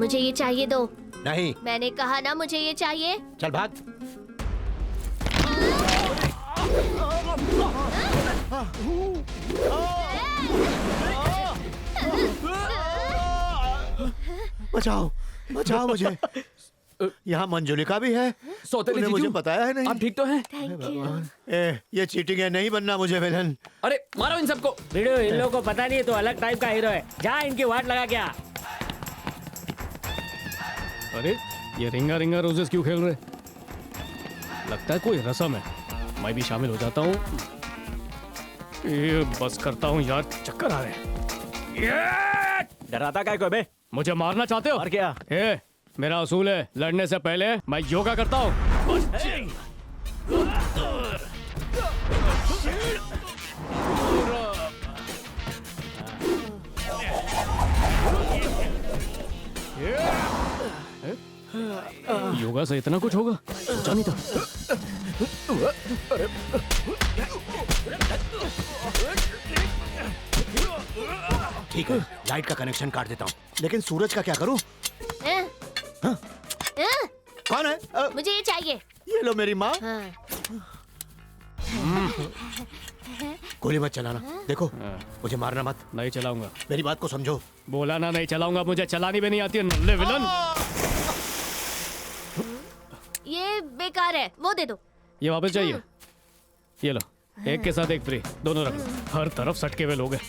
मुझे ये चाहिए दो। नहीं। मैंने कहा ना मुझे ये चाहिए। चल भाग। बचाओ बचाओ मुझे। यहाँ मंजुलिका भी है। सौतेली तूने मुझे जीजू, बताया है नहीं। आप ठीक तो हैं? Thank you. ये चीटिंग है, नहीं बनना मुझे विलन। अरे मारो इन सबको। वीडियो इन लोगों को पता नहीं है तो अलग टाइप का हीरो है। जा इनकी वाट लगा क्या। अरे ये रिंगा रिंगा रोजेस क्यों खेल रहे? लगता है कोई रस्म है। मैं भी शामिल हो जाता हूँ। ये बस करता हूँ यार, चक्कर आ रहे हैं। डराता काय को बे? मुझे मारना चाहते हो? और क्या? मेरा असूल है लड़ने से पहले मैं योगा करता हूँ। योगा से इतना कुछ होगा सोचा नहीं था। ठीक है, लाइट का कनेक्शन काट देता हूँ, लेकिन सूरज का क्या करूँ? कौन है? मुझे ये चाहिए। ये लो मेरी माँ। हाँ। गोली मत चलाना। देखो मुझे मारना मत। नहीं चलाऊंगा। मेरी बात को समझो। बोला ना नहीं चलाऊंगा। मुझे चलानी भी नहीं आती है नल्ले विलन। ये बेकार है, वो दे दो। ये वापस चाहिए? ये लो, एक के साथ एक फ्री, दोनों रख लो। हर तरफ सटके हुए लोग हैं।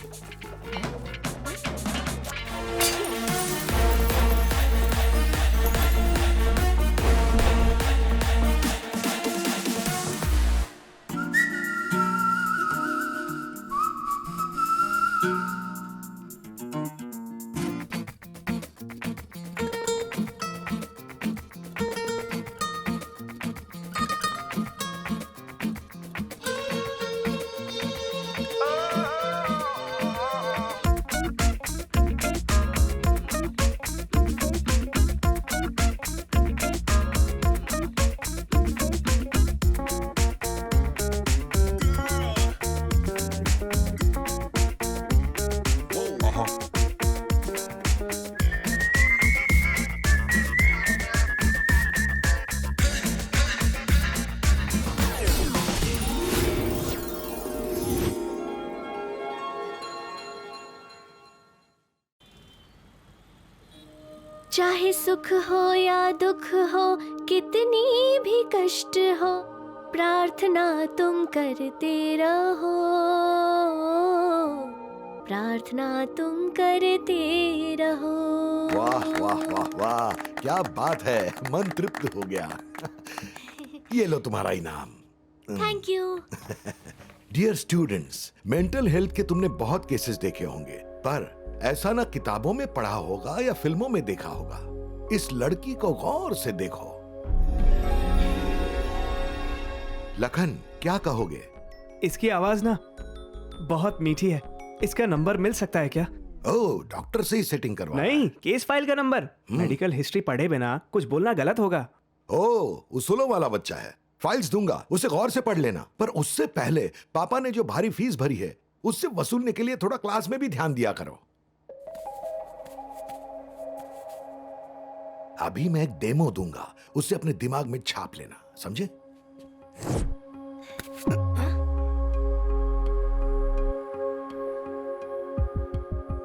चाहे सुख हो या दुख हो, कितनी भी कष्ट हो, प्रार्थना तुम करते रहो, प्रार्थना तुम करते रहो। वाह वाह वाह वाह, क्या बात है, मन तृप्त हो गया। ये लो तुम्हारा इनाम। Thank you. Dear students, mental health के तुमने बहुत केसेस देखे होंगे, पर ऐसा ना किताबों में पढ़ा होगा या फिल्मों में देखा होगा। इस लड़की को गौर से देखो। लखन, क्या कहोगे? इसकी आवाज ना बहुत मीठी है। इसका नंबर मिल सकता है क्या? ओह, डॉक्टर से ही सेटिंग करवा। नहीं, केस फाइल का नंबर। मेडिकल हिस्ट्री पढ़े बिना कुछ बोलना गलत होगा। ओह, उसूलों वाला बच्चा है। फाइल्स दूंगा, उसे गौर से पढ़ लेना। पर उससे पहले पापा ने जो भारी फीस भरी है उससे वसूलने के लिए थोड़ा क्लास में भी ध्यान दिया करो। अभी मैं एक डेमो दूंगा, उसे अपने दिमाग में छाप लेना, समझे?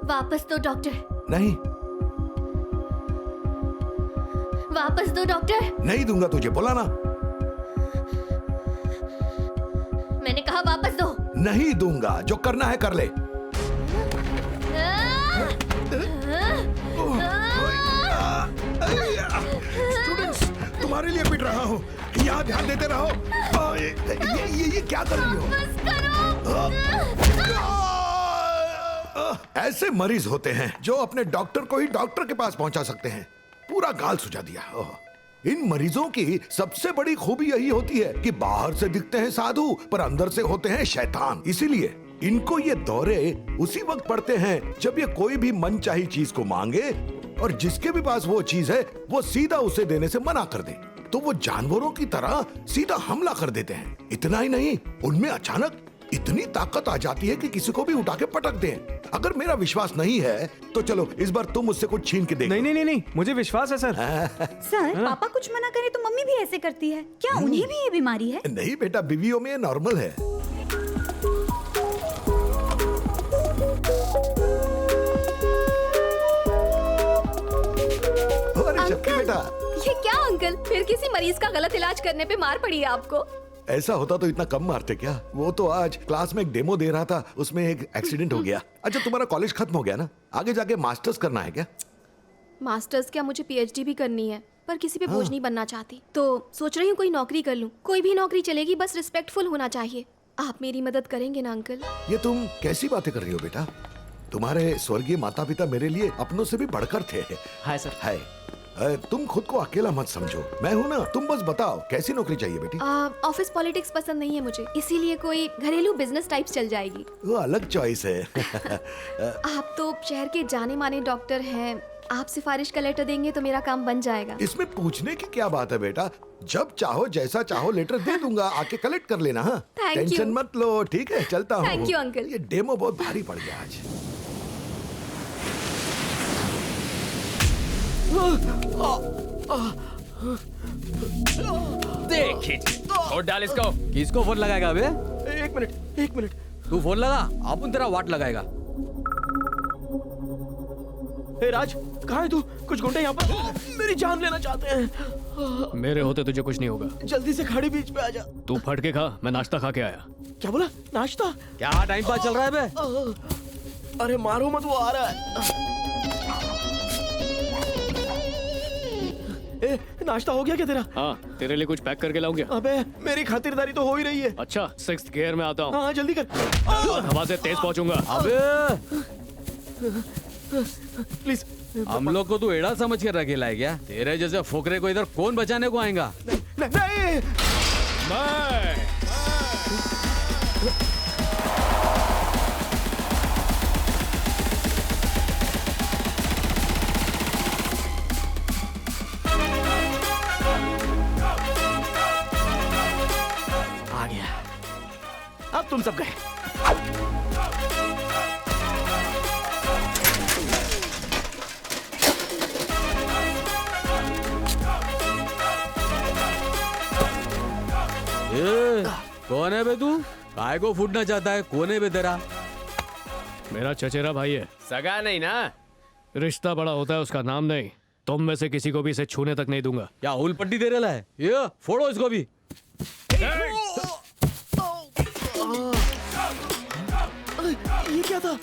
वापस दो डॉक्टर। नहीं। वापस दो डॉक्टर। नहीं दूंगा तुझे, बोला ना। मैंने कहा वापस दो। नहीं दूंगा, जो करना है कर ले। स्टूडेंट्स, तुम्हारे लिए पिट रहा हूँ, यहाँ ध्यान देते रहो। ये क्या कर रही हो? ऐसे मरीज होते हैं जो अपने डॉक्टर को ही डॉक्टर के पास पहुंचा सकते हैं। पूरा गाल सुझा दिया। इन मरीजों की सबसे बड़ी खूबी यही होती है कि बाहर से दिखते हैं साधु, पर अंदर से होते हैं शैतान। इसीलिए इनको ये दौरे उसी वक्त पड़ते हैं जब ये कोई भी मनचाही चीज को मांगे और जिसके भी पास वो चीज है वो सीधा उसे देने से मना कर दे, तो वो जानवरों की तरह सीधा हमला कर देते हैं। इतना ही नहीं, उनमें अचानक इतनी ताकत आ जाती है कि किसी को भी उठा के पटक दें। अगर मेरा विश्वास नहीं है तो चलो इस बार तुम मुझसे कुछ छीन के देखो। नहीं नहीं नहीं नहीं, मुझे विश्वास है सर। सर पापा कुछ मना करे तो मम्मी भी ऐसे करती है, क्या उन्हें भी ये बीमारी है? नहीं बेटा, बीवियों में नॉर्मल है। अरे शक्ति बेटा, ये क्या अंकल, फिर किसी मरीज का गलत इलाज करने पे मार पड़ी है आपको? ऐसा होता तो इतना कम मारते क्या? वो तो आज क्लास में एक डेमो दे रहा था, उसमें एक एक्सीडेंट हो गया। अच्छा तुम्हारा कॉलेज खत्म हो गया ना, आगे जाके मास्टर्स करना है क्या? मास्टर्स क्या, मुझे पीएचडी भी करनी है, पर किसी पे बोझ नहीं बनना चाहती, तो सोच रही हूँ कोई नौकरी कर लूँ। कोई भी नौकरी चलेगी, बस रिस्पेक्टफुल होना चाहिए। आप मेरी मदद करेंगे ना अंकल? ये तुम कैसी बातें कर रही हो बेटा? तुम्हारे स्वर्गीय माता पिता मेरे लिए अपनों से भी बढ़कर थे। Hi sir. हाय। तुम खुद को अकेला मत समझो, मैं हूँ ना। तुम बस बताओ कैसी नौकरी चाहिए बेटी? ऑफिस पॉलिटिक्स पसंद नहीं है मुझे, इसीलिए कोई घरेलू बिजनेस टाइप चल जाएगी। वो अलग चॉइस है। आप तो शहर के जाने माने डॉक्टर हैं, आप सिफारिश का लेटर देंगे तो मेरा काम बन जाएगा। इसमें पूछने की क्या बात है बेटा? जब चाहो जैसा चाहो लेटर दे दूंगा, आके कलेक्ट कर लेना। हाँ Thank you. टेंशन मत लो, ठीक है चलता हूँ। Thank you, uncle. ये डेमो बहुत भारी पड़ गया आज। देख और डाल इसको। किसको फोन लगाएगा बे? एक मिनट। तू फोन लगा, अपन तेरा वाट लगाएगा। हे राज, कहाँ है तू? कुछ गुंडे यहाँ पर मेरी जान लेना चाहते हैं। मेरे होते तुझे कुछ नहीं होगा। जल्दी से खाड़ी बीच पे आ जा। तू फट के खा, मैं नाश्ता खा के आया। क्या बोला? नाश्ता? क्या टाइम पास चल रहा है बे? अरे मारो मत, वो आ रहा है। ए, नाश्ता हो गया क्या तेरा? हाँ, तेरे लिए कुछ पैक करके लाऊं क्या? अबे मेरी खातिरदारी तो हो ही रही है। अच्छा, 6th गियर में आता हूँ। हाँ जल्दी कर। और हवा से तेज पहुंचूंगा। अबे प्लीज। हम लोग को तू एड़ा समझ के रखेला है क्या? तेरे जैसे फुकरे को इधर कौन बचाने को आएगा? नहीं। मैं आ गया। अब तुम सब गए। कौन है बे तू? काय को फूटना चाहता है? कौन है बे तेरा? मेरा चचेरा भाई है। सगा नहीं ना? रिश्ता बड़ा होता है, उसका नाम नहीं। तुम में से किसी को भी इसे छूने तक नहीं दूंगा। क्या हुल पट्टी दे रहा है? ये फोड़ो इसको भी। ये क्या था?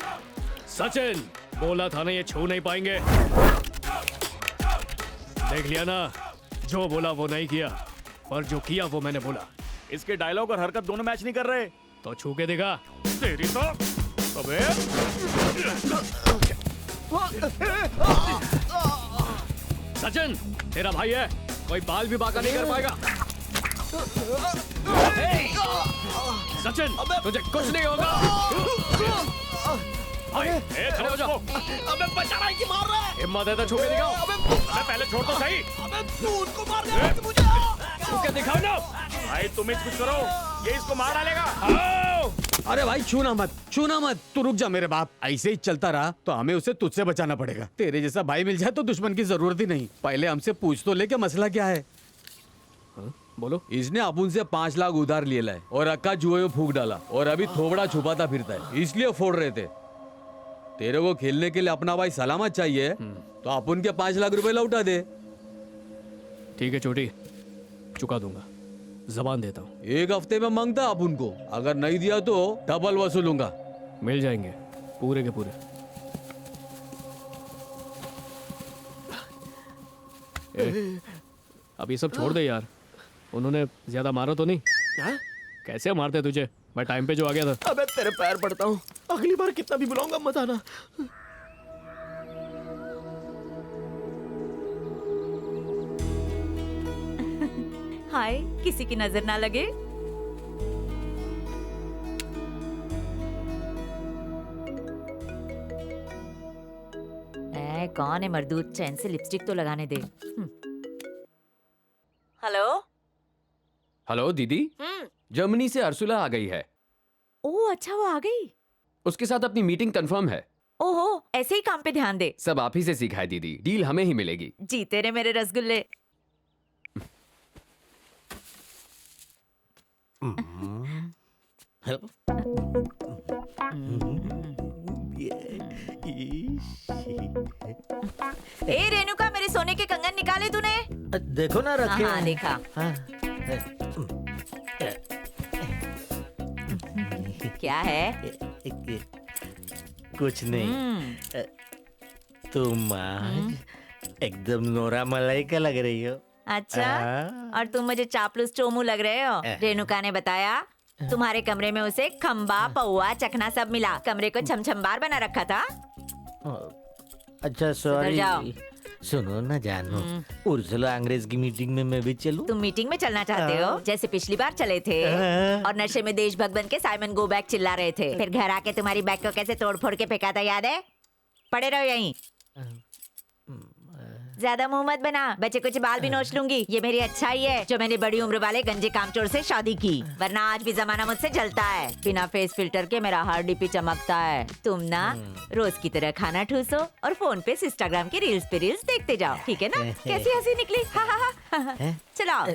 सचिन, बोला था ना ये छू नहीं पाएंगे। देख लिया ना, जो बोला वो नहीं किया, और जो किया वो मैंने बोला। इसके डायलॉग और हरकत दोनों मैच नहीं कर रहे। तो छू के दिखा। तेरी तो अबे सचिन, तेरा भाई है, कोई बाल भी बाका नहीं कर पाएगा। सचिन, तुझे कुछ नहीं होगा। खड़े हो जाओ। अबे बचा रहा है कि मार रहा है? हिम्मत है तो छू के दिखाओ। अबे पहले छोड़ तो सही। अबे तू उसको मार रहा है कि मुझे? छू के दिखाओ ना। भाई तुम ही कुछ करो, ये इसको मार डालेगा। अरे भाई छूना मत। तू रुक जा मेरे बाप। ऐसे ही चलता रहा तो हमें उसे तुझसे बचाना पड़ेगा। तेरे जैसा भाई मिल जाए तो दुश्मन की जरूरत ही नहीं। पहले हमसे पूछ तो ले कि मसला क्या है। बोलो। इसने अपुन से 5 लाख उधार लिया है और अक्का जुए में फूक डाला और अभी थोबड़ा छुपाता फिरता है, इसलिए फोड़ रहे थे। तेरे को खेलने के लिए अपना भाई सलामत चाहिए तो अपुन के 5 लाख रुपए लौटा दे। ठीक है छोटी, चुका दूंगा, जबान देता हूँ। 1 हफ्ते में मांगता अपुन को, अगर नहीं दिया तो डबल वसूलूंगा। मिल जाएंगे पूरे के पूरे। अब ये सब छोड़ दे यार, उन्होंने ज्यादा मारा तो नहीं? कैसे मारते तुझे? मैं टाइम पे जो आ गया था। अबे तेरे पैर पड़ता हूँ, अगली बार कितना भी बुलाऊंगा मत आना। हाय, किसी की नजर ना लगे। कौन है मर्दूद? चैन से लिपस्टिक तो लगाने दे। हेलो हेलो दीदी, जर्मनी से अर्सुला आ गई है। ओह अच्छा, वो आ गई। उसके साथ अपनी मीटिंग कंफर्म है। ओहो, ऐसे ही काम पे ध्यान दे। सब आप ही से सीखा है दीदी, डील हमें ही मिलेगी। जीते रे मेरे रसगुल्ले। ए रेणुका, मेरे सोने के कंगन निकाले तूने? देखो ना रखे हाँ हैं। देखा। हाँ। क्या है? कुछ नहीं। तुम आज एकदम नोरा मलाइका लग रही हो। अच्छा, और तुम मुझे चापलूस चोमू लग रहे हो। रेणुका ने बताया तुम्हारे कमरे में उसे खंबा, पौआ, चखना सब मिला। कमरे को छमछमबार बना रखा था। अच्छा सुधर जाओ। सॉरी। सुनो ना जानू, उर्सुला अंग्रेज की मीटिंग में मैं भी चलूं? तुम मीटिंग में चलना चाहते हो जैसे पिछली बार चले थे और नशे में देशभक्त बन के साइमन गो बैक चिल्ला रहे थे, फिर घर आके तुम्हारी बैग को कैसे तोड़ फोड़ के फेंका था, याद है? पड़े रहो यहीं। ज्यादा मुंह मत बना, बच्चे कुछ बाल भी नोच लूंगी। ये मेरी अच्छाई है जो मैंने बड़ी उम्र वाले गंजे कामचोर से शादी की, वरना आज भी जमाना मुझसे जलता है। बिना फेस फिल्टर के मेरा हर डीपी चमकता है। तुम ना रोज की तरह खाना ठूसो और फोन पे इंस्टाग्राम की रील्स पे रील्स देखते जाओ, ठीक है ना? कैसी हंसी निकली। हा हा हा। चलाओ।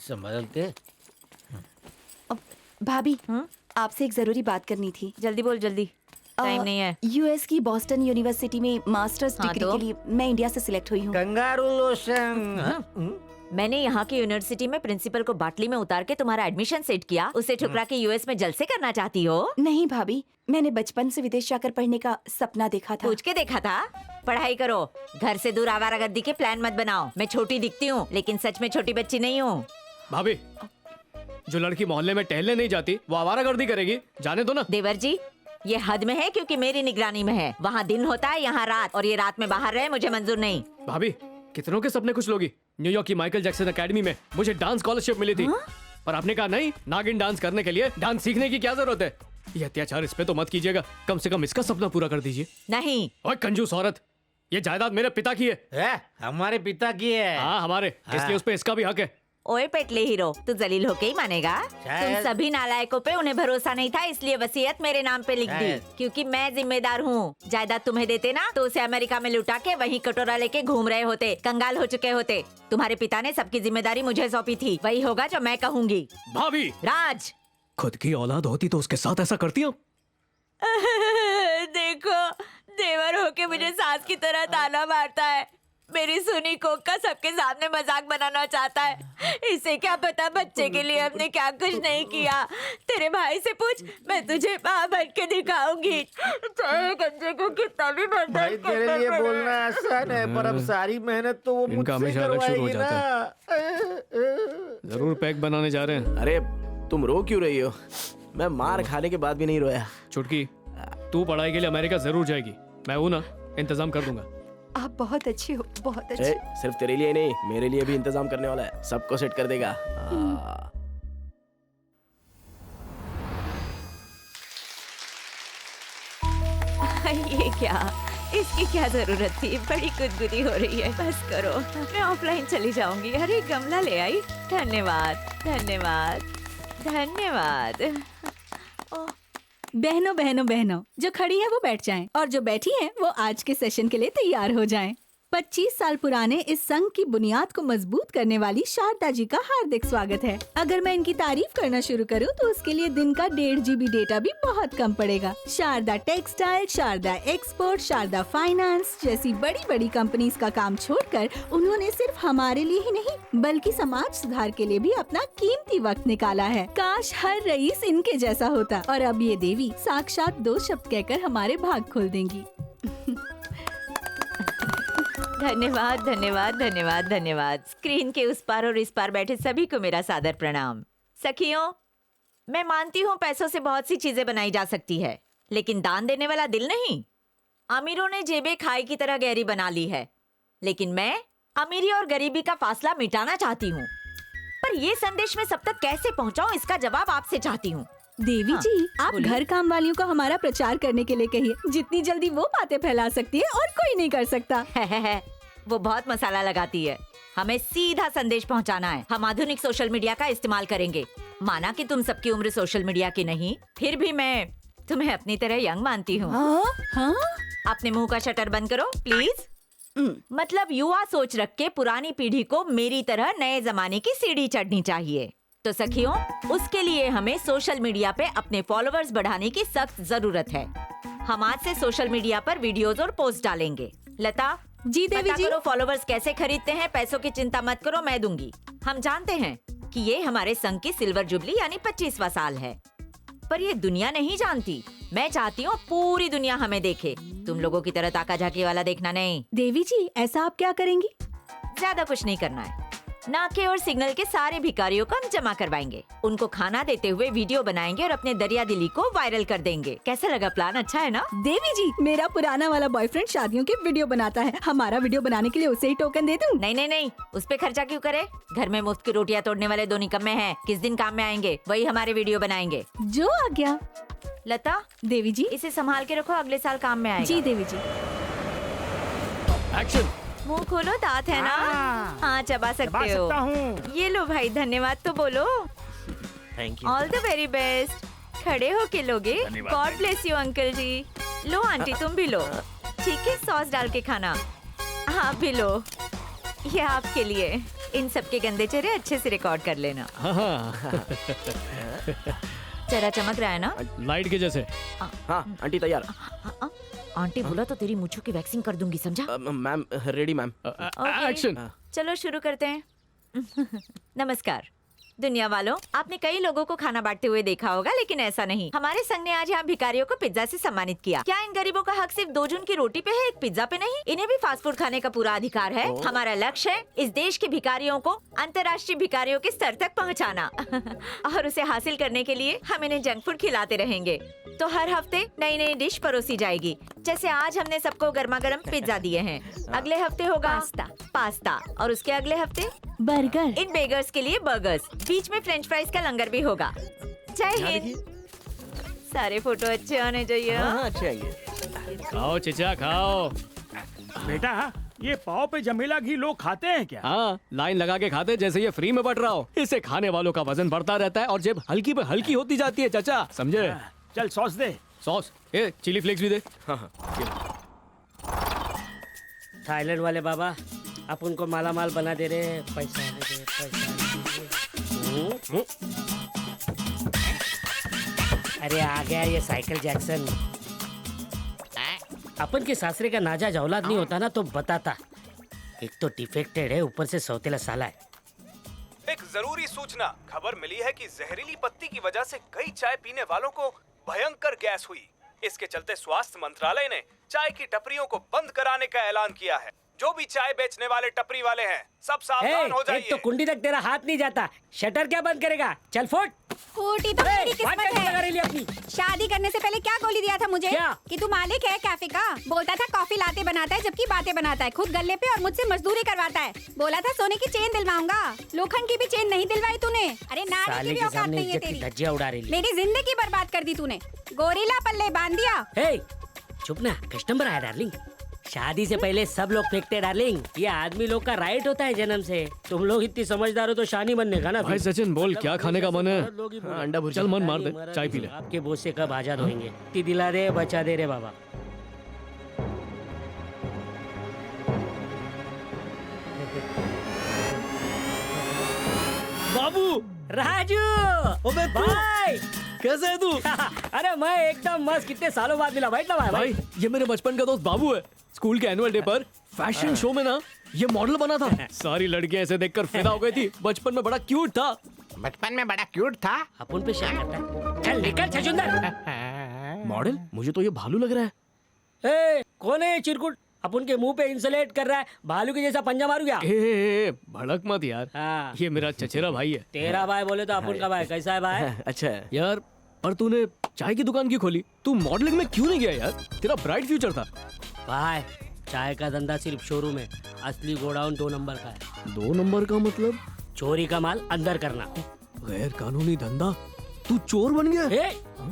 संभल के। भाभी, आपसे एक जरूरी बात करनी थी। जल्दी बोल, जल्दी, टाइम नहीं है। यूएस की बॉस्टन यूनिवर्सिटी में मास्टर्स हाँ, डिग्री तो? के लिए मैं इंडिया से सिलेक्ट हुई हूँ। Kangaroo lotion. मैंने यहाँ की यूनिवर्सिटी में प्रिंसिपल को बाटली में उतार के तुम्हारा एडमिशन सेट किया, उसे ठुकरा के यूएस में जलसे करना चाहती हो? नहीं भाभी, मैंने बचपन से विदेश जाकर पढ़ने का सपना देखा था। पूछ के देखा था? पढ़ाई करो, घर से दूर आवारागर्दी के प्लान मत बनाओ। मैं छोटी दिखती हूँ लेकिन सच में छोटी बच्ची नहीं हूँ। भाभी, जो लड़की मोहल्ले में टहलने नहीं जाती वो आवारागर्दी करेगी, जाने दो ना। देवर जी, ये हद में है क्योंकि मेरी निगरानी में है। वहाँ दिन होता है, यहाँ रात, और ये रात में बाहर रहे मुझे मंजूर नहीं। भाभी, कितनों के सपने कुछ लोगी। न्यूयॉर्क की माइकल जैक्सन एकेडमी में मुझे डांस स्कॉलरशिप मिली थी, पर आपने कहा नहीं, नागिन डांस करने के लिए डांस सीखने की क्या जरूरत है। ये अत्याचार इस पे तो मत कीजिएगा, कम से कम इसका सपना पूरा कर दीजिए। नहीं। ओए कंजूस औरत, ये जायदाद मेरे पिता की है। हमारे पिता की है। हाँ हमारे, इसलिए उस पे इसका भी हक है। ओए पेटले हीरो, तू जलील होके ही मानेगा। तुम सभी नालायकों पे उन्हें भरोसा नहीं था, इसलिए वसीयत मेरे नाम पे लिख दी, क्योंकि मैं जिम्मेदार हूँ। जायदाद तुम्हें देते ना तो उसे अमेरिका में लुटा के वहीं कटोरा लेके घूम रहे होते, कंगाल हो चुके होते। तुम्हारे पिता ने सबकी जिम्मेदारी मुझे सौंपी थी, वही होगा जो मैं कहूँगी। भाभी, राज, खुद की औलाद होती तो उसके साथ ऐसा करती हो? देखो, देवर होके मुझे सास की तरह ताना मारता है। मेरी सुनी कोक का सबके सामने मजाक बनाना चाहता है। इसे क्या पता बच्चे के लिए हमने क्या कुछ नहीं किया। तेरे भाई से पूछ, मैं तुझे माँ बन के दिखाऊंगी, चाहे गंजे को कितना भी भाई तेरे लिए बोलना आसान है, पर अब सारी मेहनत तो वो इनका मुझसे हमेशा अलग शुरू हो करवाएगी जाता ना। जरूर पैक बनाने जा रहे हैं। अरे तुम रो क्यों रही हो? मैं मार खाने के बाद भी नहीं रोया। चुटकी, तू पढ़ाई के लिए अमेरिका जरूर जाएगी, मैं हूं ना, इंतजाम कर दूंगा। आप बहुत अच्छे हो, बहुत अच्छे। सिर्फ तेरे लिए नहीं, मेरे लिए भी इंतजाम करने वाला है, सबको सेट कर देगा। ये क्या, इसकी क्या जरूरत थी? बड़ी गुदगुदी हो रही है, बस करो, मैं ऑफलाइन चली जाऊंगी। अरे गमला ले आई, धन्यवाद धन्यवाद धन्यवाद। बहनों बहनों बहनों, जो खड़ी है वो बैठ जाएं और जो बैठी है वो आज के सेशन के लिए तैयार हो जाएं। 25 साल पुराने इस संघ की बुनियाद को मजबूत करने वाली शारदा जी का हार्दिक स्वागत है। अगर मैं इनकी तारीफ करना शुरू करूं तो उसके लिए दिन का 1.5 GB डेटा भी बहुत कम पड़ेगा। Sharda textile, Sharda export, Sharda finance जैसी बड़ी बड़ी कंपनीज का काम छोड़कर उन्होंने सिर्फ हमारे लिए ही नहीं बल्कि समाज सुधार के लिए भी अपना कीमती वक्त निकाला है। काश हर रईस इनके जैसा होता। और अब ये देवी साक्षात 2 शब्द कहकर हमारे भाग खोल देंगी। धन्यवाद धन्यवाद धन्यवाद धन्यवाद। स्क्रीन के उस पार और इस पार बैठे सभी को मेरा सादर प्रणाम। सखियों, मैं मानती हूँ पैसों से बहुत सी चीजें बनाई जा सकती है, लेकिन दान देने वाला दिल नहीं। अमीरों ने जेबें खाई की तरह गहरी बना ली है, लेकिन मैं अमीरी और गरीबी का फासला मिटाना चाहती हूँ। पर ये संदेश मैं सब तक कैसे पहुँचाऊँ, इसका जवाब आपसे चाहती हूँ। देवी हाँ, जी, आप बोलिए। घर काम वालियों को हमारा प्रचार करने के लिए कहिए। जितनी जल्दी वो बातें फैला सकती है और कोई नहीं कर सकता। वो बहुत मसाला लगाती है। हमें सीधा संदेश पहुंचाना है। हम आधुनिक सोशल मीडिया का इस्तेमाल करेंगे। माना कि तुम सबकी उम्र सोशल मीडिया की नहीं, फिर भी मैं तुम्हें अपनी तरह यंग मानती हूँ। अपने मुंह का शटर बंद करो प्लीज। मतलब युवा सोच रख के पुरानी पीढ़ी को मेरी तरह नए जमाने की सीढ़ी चढ़नी चाहिए। तो सखियों, उसके लिए हमें सोशल मीडिया पे अपने फॉलोअर्स बढ़ाने की सख्त जरूरत है। हम आज से सोशल मीडिया पर वीडियोस और पोस्ट डालेंगे। लता जी देवी जी। करो फॉलोवर्स कैसे खरीदते हैं। पैसों की चिंता मत करो, मैं दूंगी। हम जानते हैं कि ये हमारे संघ की सिल्वर जुबली यानी 25वां साल है, पर ये दुनिया नहीं जानती। मैं चाहती हूँ पूरी दुनिया हमें देखे, तुम लोगों की तरह ताका झाकी वाला देखना नहीं। देवी जी, ऐसा आप क्या करेंगी? ज्यादा कुछ नहीं करना है। नाके और सिग्नल के सारे भिखारियों को हम जमा करवाएंगे, उनको खाना देते हुए वीडियो बनाएंगे और अपने दरिया दिली को वायरल कर देंगे। कैसा लगा प्लान? अच्छा है ना? देवी जी, मेरा पुराना वाला बॉयफ्रेंड शादियों की वीडियो बनाता है। हमारा वीडियो बनाने के लिए उसे ही टोकन दे दूं? नहीं नहीं नहीं, उस पे खर्चा क्यों करे? घर में मुफ्त की रोटियां तोड़ने वाले दो निकम्मे हैं, किस दिन काम में आएंगे? वही हमारे वीडियो बनाएंगे। जो आ गया। लता देवी जी, इसे संभाल के रखो, अगले साल काम में आएगा। जी देवी जी। एक्शन। मुंह खोलो, दांत है ना? हाँ, चबा सकते हो। ये लो भाई, धन्यवाद तो बोलो। Thank you. All the very best. खड़े हो के लोगे। God bless you uncle ji. लो आंटी, तुम भी लो। ठीक है, सॉस डाल के खाना। आप भी लो, ये आपके लिए। इन सब के गंदे चेहरे अच्छे से रिकॉर्ड कर लेना। चेहरा चमक रहा है ना? लाइट के जैसे। हाँ आंटी तैयार। आंटी बोला तो तेरी मुच्छों की वैक्सिंग कर दूंगी, समझा? Ma'am ready ma'am. एक्शन। चलो शुरू करते हैं। नमस्कार दुनिया वालों, आपने कई लोगों को खाना बांटते हुए देखा होगा, लेकिन ऐसा नहीं। हमारे संघ ने आज यहाँ भिखारियों को पिज्जा से सम्मानित किया। क्या इन गरीबों का हक सिर्फ 2 जून की रोटी पे है, एक पिज्जा पे नहीं? इन्हें भी फास्ट फूड खाने का पूरा अधिकार है। हमारा लक्ष्य है इस देश के भिखारियों को अंतर्राष्ट्रीय भिखारियों के स्तर तक पहुँचाना। और उसे हासिल करने के लिए हम इन्हें जंक फूड खिलाते रहेंगे। तो हर हफ्ते नई नई डिश परोसी जाएगी। जैसे आज हमने सबको गर्मा गर्म पिज्जा दिए हैं, अगले हफ्ते होगा पास्ता और उसके अगले हफ्ते बर्गर। इन बेगर्स के लिए बर्गर्स, बीच में फ्रेंच फ्राइज का लंगर भी होगा। जय हिंद। सारे फोटो अच्छे आने चाहिए। हाँ अच्छे आएंगे। खाओ चिचा खाओ। बेटा, ये पाव पे जमेला घी लोग खाते हैं क्या? हाँ, लाइन लगा के खाते जैसे ये फ्री में बट रहा हो। इसे खाने वालों का वजन बढ़ता रहता है और जेब हल्की पे हल्की होती जाती है। चाचा समझे? चल सॉस दे। सॉस, ए चिली फ्लेक्स भी दे। हाँ थाईलैंड वाले बाबा, आप उनको माला माल बना दे रहे हैं। पैसा दे, पैसा दे। अरे आ गया ये साइकिल जैक्सन। अपन के सासरे का नाजायज औलाद नहीं होता ना तो बताता। एक तो डिफेक्टेड है, ऊपर से सौतेला साला है। एक जरूरी सूचना, खबर मिली है कि जहरीली पत्ती की वजह से कई चाय पीने वालों को भयंकर गैस हुई। इसके चलते स्वास्थ्य मंत्रालय ने चाय की टपरियों को बंद कराने का ऐलान किया है। जो भी चाय बेचने वाले टपरी वाले हैं, सब सावधान हो जाइए। एक तो कुंडी तक तेरा हाथ नहीं जाता, शटर क्या बंद करेगा? चल फुट। फूटी तो मेरी किस्मत है। अपनी शादी करने से पहले क्या गोली दिया था मुझे? क्या? कि तू मालिक है कैफे का। बोलता था कॉफी लाते बनाता है, जबकि बातें बनाता है। खुद गल्ले पे और मुझसे मजदूरी करवाता है। बोला था सोने की चेन दिलवाऊंगा, लोखंड की भी चेन नहीं दिलवाई तूने। अरे नानी की भी औकात नहीं है तेरी। धज्जियां उड़ा रही। मेरी जिंदगी बर्बाद कर दी तूने, गोरिल्ला पल्ले बांध दिया। चुप ना, कस्टमर आया डार्लिंग। शादी से पहले सब लोग फेंकते डार्लिंग, ये आदमी लोग का राइट होता है जन्म से। तुम लोग इतनी समझदार हो तो शानी बनने का ना। भाई सचिन बोल, क्या खाने का मन है? अंडा भुर्जी। चल मन मार दे, चाय पी ले। आपके बोझ से कब आजाद होंगे? ती दिला दे, बचा दे रे बाबा। बाबू, राजू, अबे तू भाई कैसे है तू? अरे मैं एकदम मस्त, कितने सालों बाद मिला। बैठ ना भाई, ये मेरे बचपन का दोस्त बाबू है। स्कूल के एनुअल डे पर फैशन शो में ना ये मॉडल बना था। सारी लड़कियां ऐसे देखकर फिदा हो गई थी। बचपन में बड़ा क्यूट था। बचपन में बड़ा क्यूट था। अपन पे शेयर करता है। चल निकल छछुंदर। मॉडल? मुझे तो ये भालू लग रहा है। ए, कौन है चिरकुट? अपन के मुंह पे इंसुलेट कर रहा है, भालू के जैसा पंजा मारू क्या? भड़क मत यार। हाँ। ये मेरा चचेरा भाई है। तेरा भाई बोले तो अपन का भाई। कैसा है भाई? अच्छा है यार, पर तूने चाय की दुकान क्यों खोली? तू मॉडलिंग में क्यों नहीं गया यार? तेरा ब्राइट फ्यूचर था। भाई चाय का धंधा सिर्फ शोरूम है, असली गोडाउन 2 नंबर का है। 2 नंबर का मतलब? चोरी का माल अंदर करना। गैर कानूनी धंधा? तू चोर बन गया?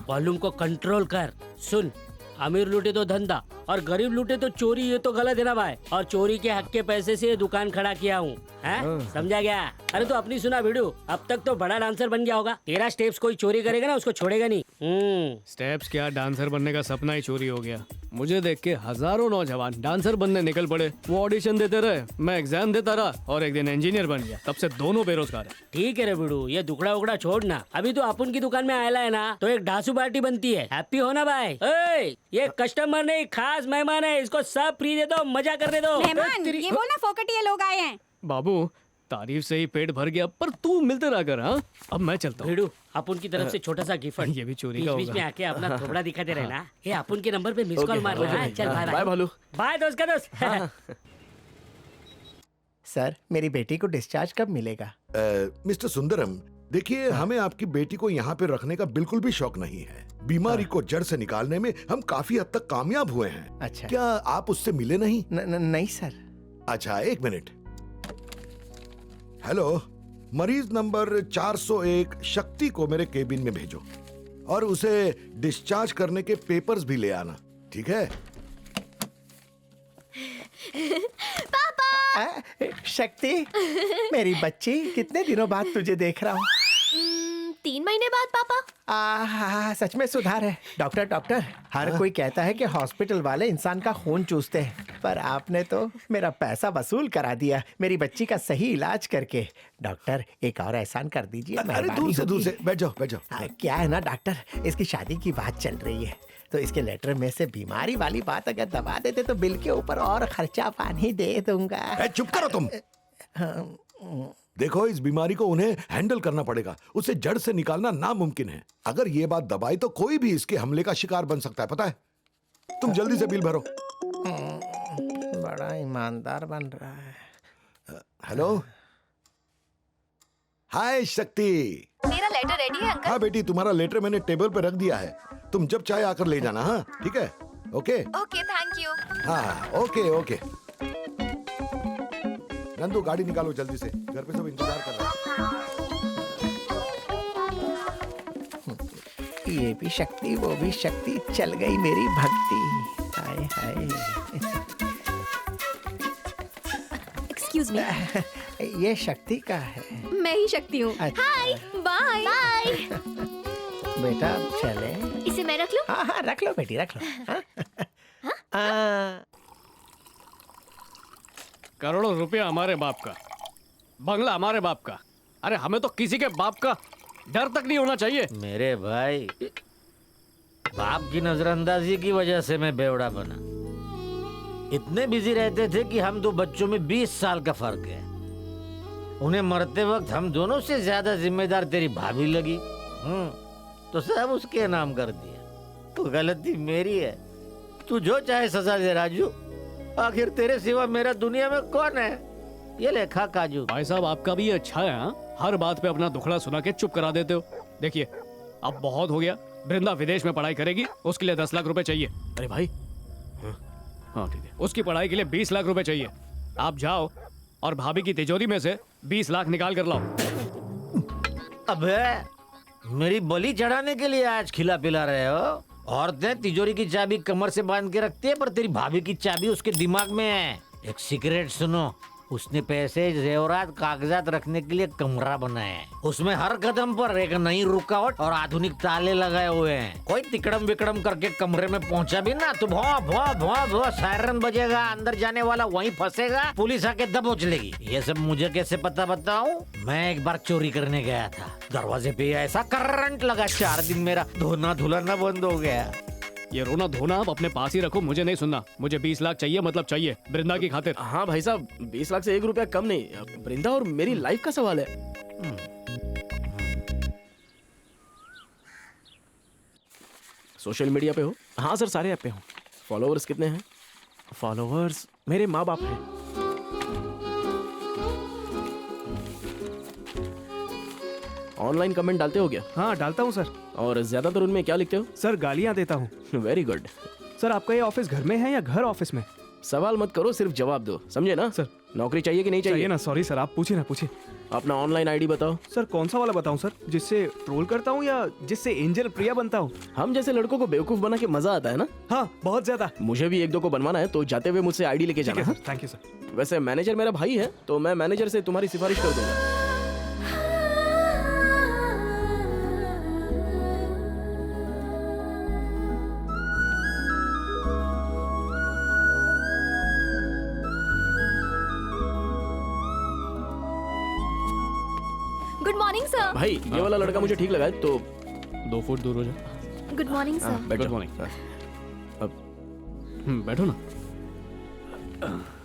वॉल्यूम को कंट्रोल कर। सुन, अमीर लूटे तो धंधा और गरीब लूटे तो चोरी, ये तो गलत है ना भाई। और चोरी के हक के पैसे से ये दुकान खड़ा किया हूँ, समझा गया? अरे तो अपनी सुना भिड़ू, अब तक तो बड़ा डांसर बन गया होगा। तेरा स्टेप्स कोई चोरी करेगा ना, उसको छोड़ेगा नहीं। स्टेप्स क्या, डांसर बनने का सपना ही चोरी हो गया। मुझे देख के हजारों नौजवान डांसर बनने निकल पड़े। वो ऑडिशन देते रहे, मैं एग्जाम देता रहा और एक दिन इंजीनियर बन गया। तब से दोनों बेरोजगार है। ठीक है रे बिड़ू, ये दुखड़ा उखड़ा छोड़ना। अभी तो अपन की दुकान में आयला है ना, तो एक डांसू पार्टी बनती है। हैप्पी हो ना भाई? ये कस्टमर नहीं, खास मेहमान है, इसको सब फ्री दे दो, मजा करने दो। मेहमान ये बोलना फोकटिया लोग आए हैं। बाबू तारीफ से ही पेट भर गया, पर तू मिलते रह कर। हाँ अब मैं चलता हूँ। भिड़ू, अपन की तरफ से छोटा सा गिफ्ट। ये भी चोरी का बीच में होगा। आके अपना थोबड़ा दिखाते रहना। ये अपन के नंबर पे मिस कॉल मार रहा है। चल बाय बाय भालू। बाय दोस्त का दोस्त। सर मेरी बेटी को डिस्चार्ज कब मिलेगा? मिस्टर सुंदरम, देखिए हमें आपकी बेटी को यहाँ पे रखने का बिल्कुल भी शौक नहीं है। बीमारी को जड़ से निकालने में हम काफी हद तक कामयाब हुए हैं। अच्छा। क्या आप उससे मिले नहीं? नहीं सर। अच्छा एक मिनट। हेलो, मरीज नंबर 401 शक्ति को मेरे केबिन में भेजो और उसे डिस्चार्ज करने के पेपर्स भी ले आना, ठीक है? शक्ति मेरी बच्ची, कितने दिनों बाद तुझे देख रहा हूँ। 3 महीने बाद पापा। सच में सुधार है। डॉक्टर हर कोई कहता है कि हॉस्पिटल वाले इंसान का खून चूसते हैं, पर आपने तो मेरा पैसा वसूल करा दिया मेरी बच्ची का सही इलाज करके। डॉक्टर एक और एहसान कर दीजिए। अरे दूर से बैठ जाओ। क्या है ना डॉक्टर, इसकी शादी की बात चल रही है, तो इसके लेटर में से बीमारी वाली बात अगर दबा देते तो बिल के ऊपर और खर्चा पानी दे दूंगा। चुप करो तुम। देखो, इस बीमारी को उन्हें हैंडल करना पड़ेगा, उसे जड़ से निकालना नामुमकिन है। अगर ये बात दबाई तो कोई भी इसके हमले का शिकार बन सकता है, पता है? तुम जल्दी से बिल भरो। बड़ा ईमानदार बन रहा है। हेलो, हाय शक्ति। मेरा लेटर रेडी है अंकल। हाँ बेटी, तुम्हारा लेटर मैंने टेबल पे रख दिया है, तुम जब चाहे आकर ले जाना। हाँ ठीक है, ओके ओके थैंक यू। हाँ ओके। नंदू गाड़ी निकालो जल्दी से, घर पे सब इंतजार कर रहे हैं। ये भी शक्ति वो भी शक्ति, चल गई मेरी भक्ति। Hi hi. Excuse me. ये शक्ति का है। मैं ही शक्ति हूँ। Hi bye bye. बेटा चले। इसे मैं रख लूं? हाँ रख लो बेटी, रख लो। करोड़ों रुपया हमारे बाप का, बंगला हमारे बाप का। अरे हमें तो किसी के बाप का डर तक नहीं होना चाहिए। मेरे भाई, बाप की नजरअंदाजी की वजह से मैं बेवड़ा बना। इतने बिजी रहते थे कि हम 2 बच्चों में 20 साल का फर्क है। उन्हें मरते वक्त हम दोनों से ज्यादा जिम्मेदार तेरी भाभी लगी। तो सब उसके नाम कर दिया। तो गलती मेरी है। तू जो चाहे सजा दे राजू, आखिर तेरे सिवा मेरा दुनिया में कौन है? ये ले खा काजू। भाई साहब आपका भी ये अच्छा है। हाँ हर बात पे अपना दुखड़ा सुना के चुप करा देते हो। देखिए अब बहुत हो गया। वृंदा विदेश में पढ़ाई करेगी, उसके लिए 10 लाख रुपए चाहिए। अरे भाई हाँ ठीक है, उसकी पढ़ाई के लिए 20 लाख रुपए चाहिए। आप जाओ और भाभी की तिजोरी में से 20 लाख निकाल कर लाओ। अबे मेरी बलि चढ़ाने के लिए आज खिला पिला रहे हो? औरतें तिजोरी की चाबी कमर से बांध के रखती है, पर तेरी भाभी की चाबी उसके दिमाग में है। एक सीक्रेट सुनो, उसने पैसे, जेवरात, कागजात रखने के लिए कमरा बनाया है। उसमें हर कदम पर एक नई रुकावट और आधुनिक ताले लगाए हुए हैं। कोई तिकड़म विकड़म करके कमरे में पहुंचा भी ना तो भौ भौ भौ भौ सायरन बजेगा, अंदर जाने वाला वहीं फंसेगा, पुलिस आके दबोच लेगी। ये सब मुझे कैसे पता बताऊं? मैं एक बार चोरी करने गया था, दरवाजे पे ऐसा करंट लगा, 4 दिन मेरा धोना धुलाना बंद हो गया। ये रोना धोना आप अपने पास ही रखो, मुझे नहीं सुनना। मुझे 20 लाख चाहिए, मतलब चाहिए, वृंदा की खातिर। हाँ भाई साहब, 20 लाख से 1 रुपया कम नहीं। वृंदा और मेरी लाइफ का सवाल है। सोशल मीडिया पे हो? हाँ सर, सारे ऐप पे हूँ। फॉलोअर्स कितने हैं? फॉलोअर्स मेरे माँ बाप हैं। ऑनलाइन कमेंट डालते हो क्या? हाँ डालता हूँ सर। और ज्यादातर उनमें क्या लिखते हो? सर गालियाँ देता हूँ। Very good. सर आपका ये ऑफिस घर में है या घर ऑफिस में? सवाल मत करो, सिर्फ जवाब दो, समझे ना? सर नौकरी चाहिए कि नहीं चाहिए? चाहिए ना। सॉरी सर, आप पूछिए ना, पूछिए। अपना ऑनलाइन आईडी बताओ। सर कौन सा वाला बताऊं सर, जिससे ट्रोल करता हूं या जिससे एंजल प्रिया बनता हूं? हम जैसे लड़कों को बेवकूफ बना के मजा आता है ना। हाँ बहुत ज्यादा। मुझे भी 1-2 को बनवाना है, तो जाते हुए मुझसे आईडी लेके जाना। Sir thank you sir. वैसे मैनेजर मेरा भाई है, तो मैं मैनेजर से तुम्हारी सिफारिश कर दूंगा। Good morning sir. भाई ये वाला लड़का मुझे ठीक लगा है, तो 2 फुट दूर हो जा। Good morning sir. बैठो। Good morning. बैठो ना।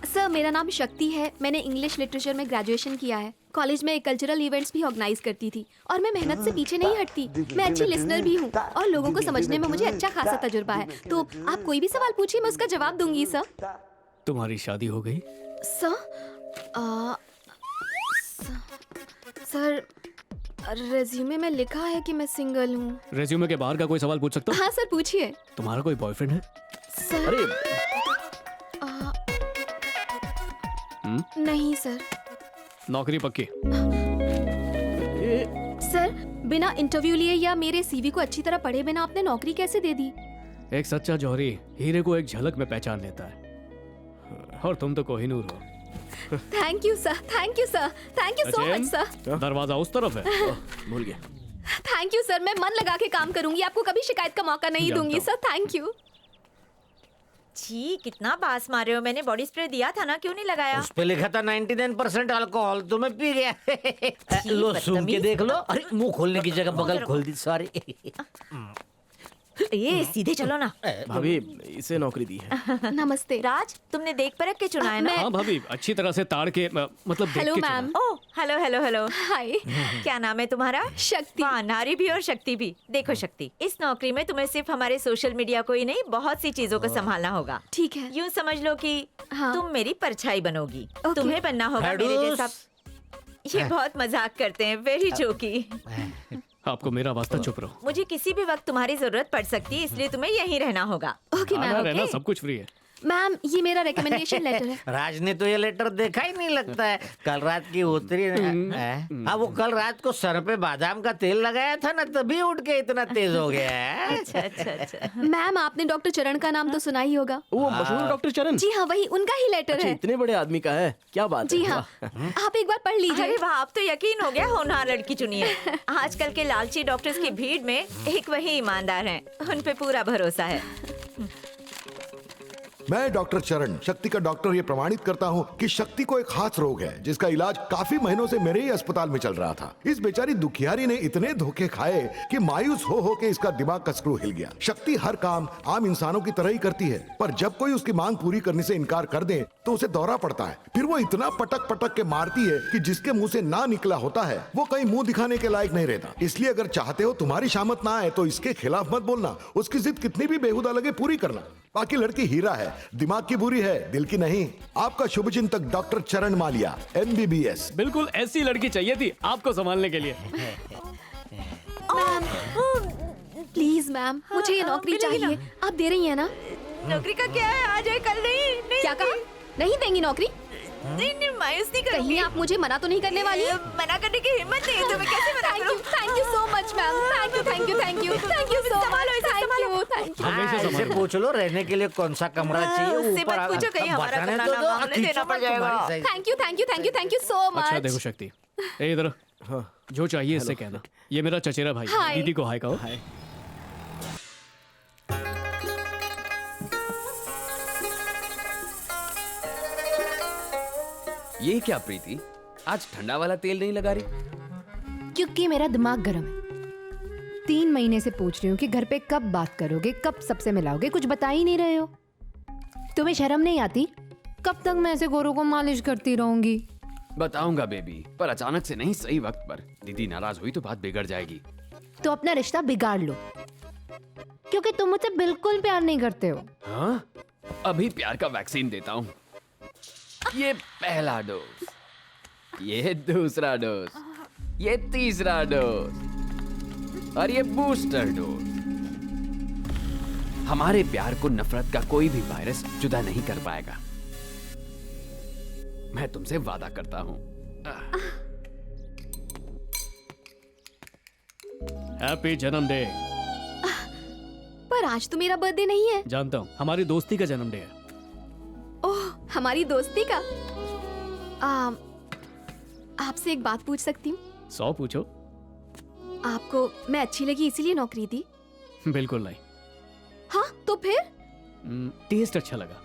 सर मेरा नाम शक्ति है, मैंने इंग्लिश लिटरेचर में ग्रेजुएशन किया है। कॉलेज में कल्चरल इवेंट्स भी ऑर्गेनाइज करती थी और मैं मेहनत से पीछे नहीं हटती। मैं अच्छी लिसनर भी हूँ और लोगों को समझने में मुझे अच्छा खासा तजुर्बा है। तो आप कोई भी सवाल पूछिए, मैं उसका जवाब दूंगी सर। तुम्हारी शादी हो गई? सर रेज्यूमे में लिखा है कि मैं सिंगल हूँ। रेज्यूमे के बाहर का कोई सवाल पूछ सकता हूँ? हाँ सर पूछिए। तुम्हारा कोई बॉयफ्रेंड है? सर नहीं सर। नौकरी पक्की? सर बिना इंटरव्यू लिए या मेरे सीवी को अच्छी तरह पढ़े बिना आपने नौकरी कैसे दे दी? एक सच्चा जौहरी हीरे को एक झलक में पहचान लेता है, और तुम तो कोहिनूर हो। Thank you sir, thank you sir, thank you so much sir. दरवाजा उस तरफ है। भूल गया। थैंक यू सर, मैं मन लगा के काम करूंगी, आपको कभी शिकायत का मौका नहीं दूंगी सर। Thank you. छी कितना बास मारे हो, मैंने बॉडी स्प्रे दिया था ना, क्यों नहीं लगाया? उस पे लिखा था 99% अल्कोहल, तो मैं पी गया। लो सूंघ के देख लो। अरे मुंह खोलने की जगह बगल खोल दी, सॉरी। ये सीधे चलो ना। भाभी इसे नौकरी दी है। नमस्ते। राज तुमने देख परख के चुना है ना? हाँ भाभी अच्छी तरह से ताड़ के मतलब देख हेलो के ma'am. Oh hello hello hello. Hi. क्या नाम है तुम्हारा? शक्ति। वाह, नारी भी और शक्ति भी। देखो शक्ति, इस नौकरी में तुम्हें सिर्फ हमारे सोशल मीडिया को ही नहीं, बहुत सी चीजों को संभालना होगा। ठीक है। यूँ समझ लो कि तुम मेरी परछाई बनोगी। तुम्हें बनना होगा मेरे जैसा। ये बहुत मजाक करते हैं, वेरी जोकी। आपको मेरा वास्ता चुप रहो। मुझे किसी भी वक्त तुम्हारी जरूरत पड़ सकती है, इसलिए तुम्हें यहीं रहना होगा। Okay ma'am. आना रहना सब कुछ फ्री है। मैम ये मेरा रिकमेंडेशन लेटर है। राज ने तो ये लेटर देखा ही नहीं लगता है। कल रात की उतरी हाँ वो कल रात को सर पे बादाम का तेल लगाया था ना, तभी उठ के इतना तेज हो गया है। अच्छा अच्छा अच्छा। मैम आपने डॉक्टर चरण का नाम तो सुना ही होगा। वो मशहूर डॉक्टर चरण? जी हाँ वही, उनका ही लेटर है। इतने बड़े आदमी का है, क्या बात है। जी हाँ, आप एक बार पढ़ लीजिए। अरे वाह, अब तो यकीन हो गया होनहार लड़की चुनी है। आजकल के लालची डॉक्टर्स की भीड़ में एक वही ईमानदार हैं, उन पे पूरा भरोसा है। मैं डॉक्टर चरण, शक्ति का डॉक्टर, ये प्रमाणित करता हूँ कि शक्ति को एक खास रोग है जिसका इलाज काफी महीनों से मेरे ही अस्पताल में चल रहा था। इस बेचारी दुखियारी ने इतने धोखे खाए कि मायूस हो के इसका दिमाग का स्क्रू हिल गया। शक्ति हर काम आम इंसानों की तरह ही करती है, पर जब कोई उसकी मांग पूरी करने से इनकार कर दे तो उसे दौरा पड़ता है। फिर वो इतना पटक पटक के मारती है कि जिसके मुंह से ना निकला होता है वो कहीं मुंह दिखाने के लायक नहीं रहता। इसलिए अगर चाहते हो तुम्हारी शामत ना आए तो इसके खिलाफ मत बोलना। उसकी जिद कितनी भी बेहुदा लगे पूरी करना। बाकी लड़की हीरा है, दिमाग की बुरी है, दिल की नहीं। आपका शुभचिंतक डॉक्टर चरण मालिया, MBBS। बिल्कुल ऐसी लड़की चाहिए थी आपको संभालने के लिए। प्लीज मैम, मुझे ये नौकरी चाहिए। आप दे रही हैं ना? नौकरी का क्या है, आज है कल नहीं। क्या कहा? नहीं देंगी नौकरी? नहीं मायूस नहीं करूंगी। कहीं आप मुझे मना तो नहीं करने वाली? मना करने की हिम्मत नहीं है तो मैं कैसे मना करूं? Thank you so much ma'am. Thank you thank you thank you thank you so much. Thank you. इससे पूछ लो रहने के लिए कौन सा कमरा चाहिए। उससे मत पूछो, कहीं हमारा कमरा ना मांगने देना पड़ जाएगा। Thank you thank you thank you thank you so much. अच्छा देखो शक्ति, ए इधर जो चाहिए इससे कहना। ये मेरा चचेरा भाई, दीदी को हाय कहो। ये क्या प्रीति, आज ठंडा वाला तेल नहीं लगा रही? क्योंकि मेरा दिमाग गर्म है। 3 महीने से पूछ रही हूँ कि घर पे कब बात करोगे, कब सबसे मिलाओगे, कुछ बता ही नहीं रहे हो। तुम्हें शर्म नहीं आती? कब तक मैं ऐसे गोरों को मालिश करती रहूंगी? बताऊंगा बेबी, पर अचानक से नहीं, सही वक्त पर। दीदी नाराज हुई तो बात बिगड़ जाएगी। तो अपना रिश्ता बिगाड़ लो, क्योंकि तुम मुझसे बिल्कुल प्यार नहीं करते हो। हाँ? अभी प्यार का वैक्सीन देता हूँ। ये पहला डोज, ये दूसरा डोज, ये तीसरा डोज और ये बूस्टर डोज। हमारे प्यार को नफरत का कोई भी वायरस जुदा नहीं कर पाएगा। मैं तुमसे वादा करता हूं। हैप्पी जन्मडे। पर आज तो मेरा बर्थडे नहीं है। जानता हूँ, हमारी दोस्ती का जन्मडे है। ओह, हमारी दोस्ती का। आपसे एक बात पूछ सकती हूँ? 100 पूछो। आपको मैं अच्छी लगी इसीलिए नौकरी दी? बिल्कुल नहीं। हाँ, तो फिर? टेस्ट अच्छा लगा,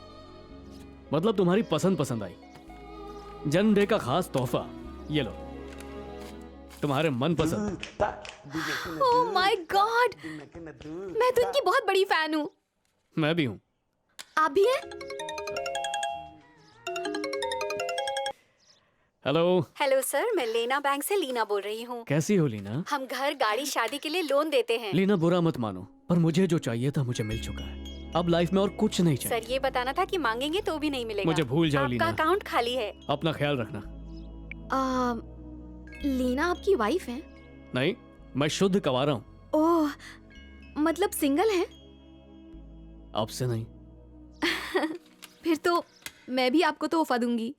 मतलब तुम्हारी पसंद आई। जन्मडे का खास तोहफा ये लो, तुम्हारे मन पसंद। ओह माय गॉड, मैं तो इनकी बहुत बड़ी फैन हूँ। मैं भी हूँ। आप भी हैं? हेलो। हेलो सर, मैं लेना बैंक से लीना बोल रही हूँ। कैसी हो लीना? हम घर, गाड़ी, शादी के लिए लोन देते हैं। लीना बुरा मत मानो, पर मुझे जो चाहिए था मुझे मिल चुका है। अब लाइफ में और कुछ नहीं चाहिए। सर, ये बताना था कि मांगेंगे तो भी नहीं मिलेगा। मुझे भूल जाओ लीना। आपका अकाउंट खाली है। अपना ख्याल रखना। लीना आपकी वाइफ है? नहीं, मैं शुद्ध कवारा हूँ। ओह, मतलब सिंगल है? अब से नहीं। फिर तो मैं भी आपको तोहफा दूंगी।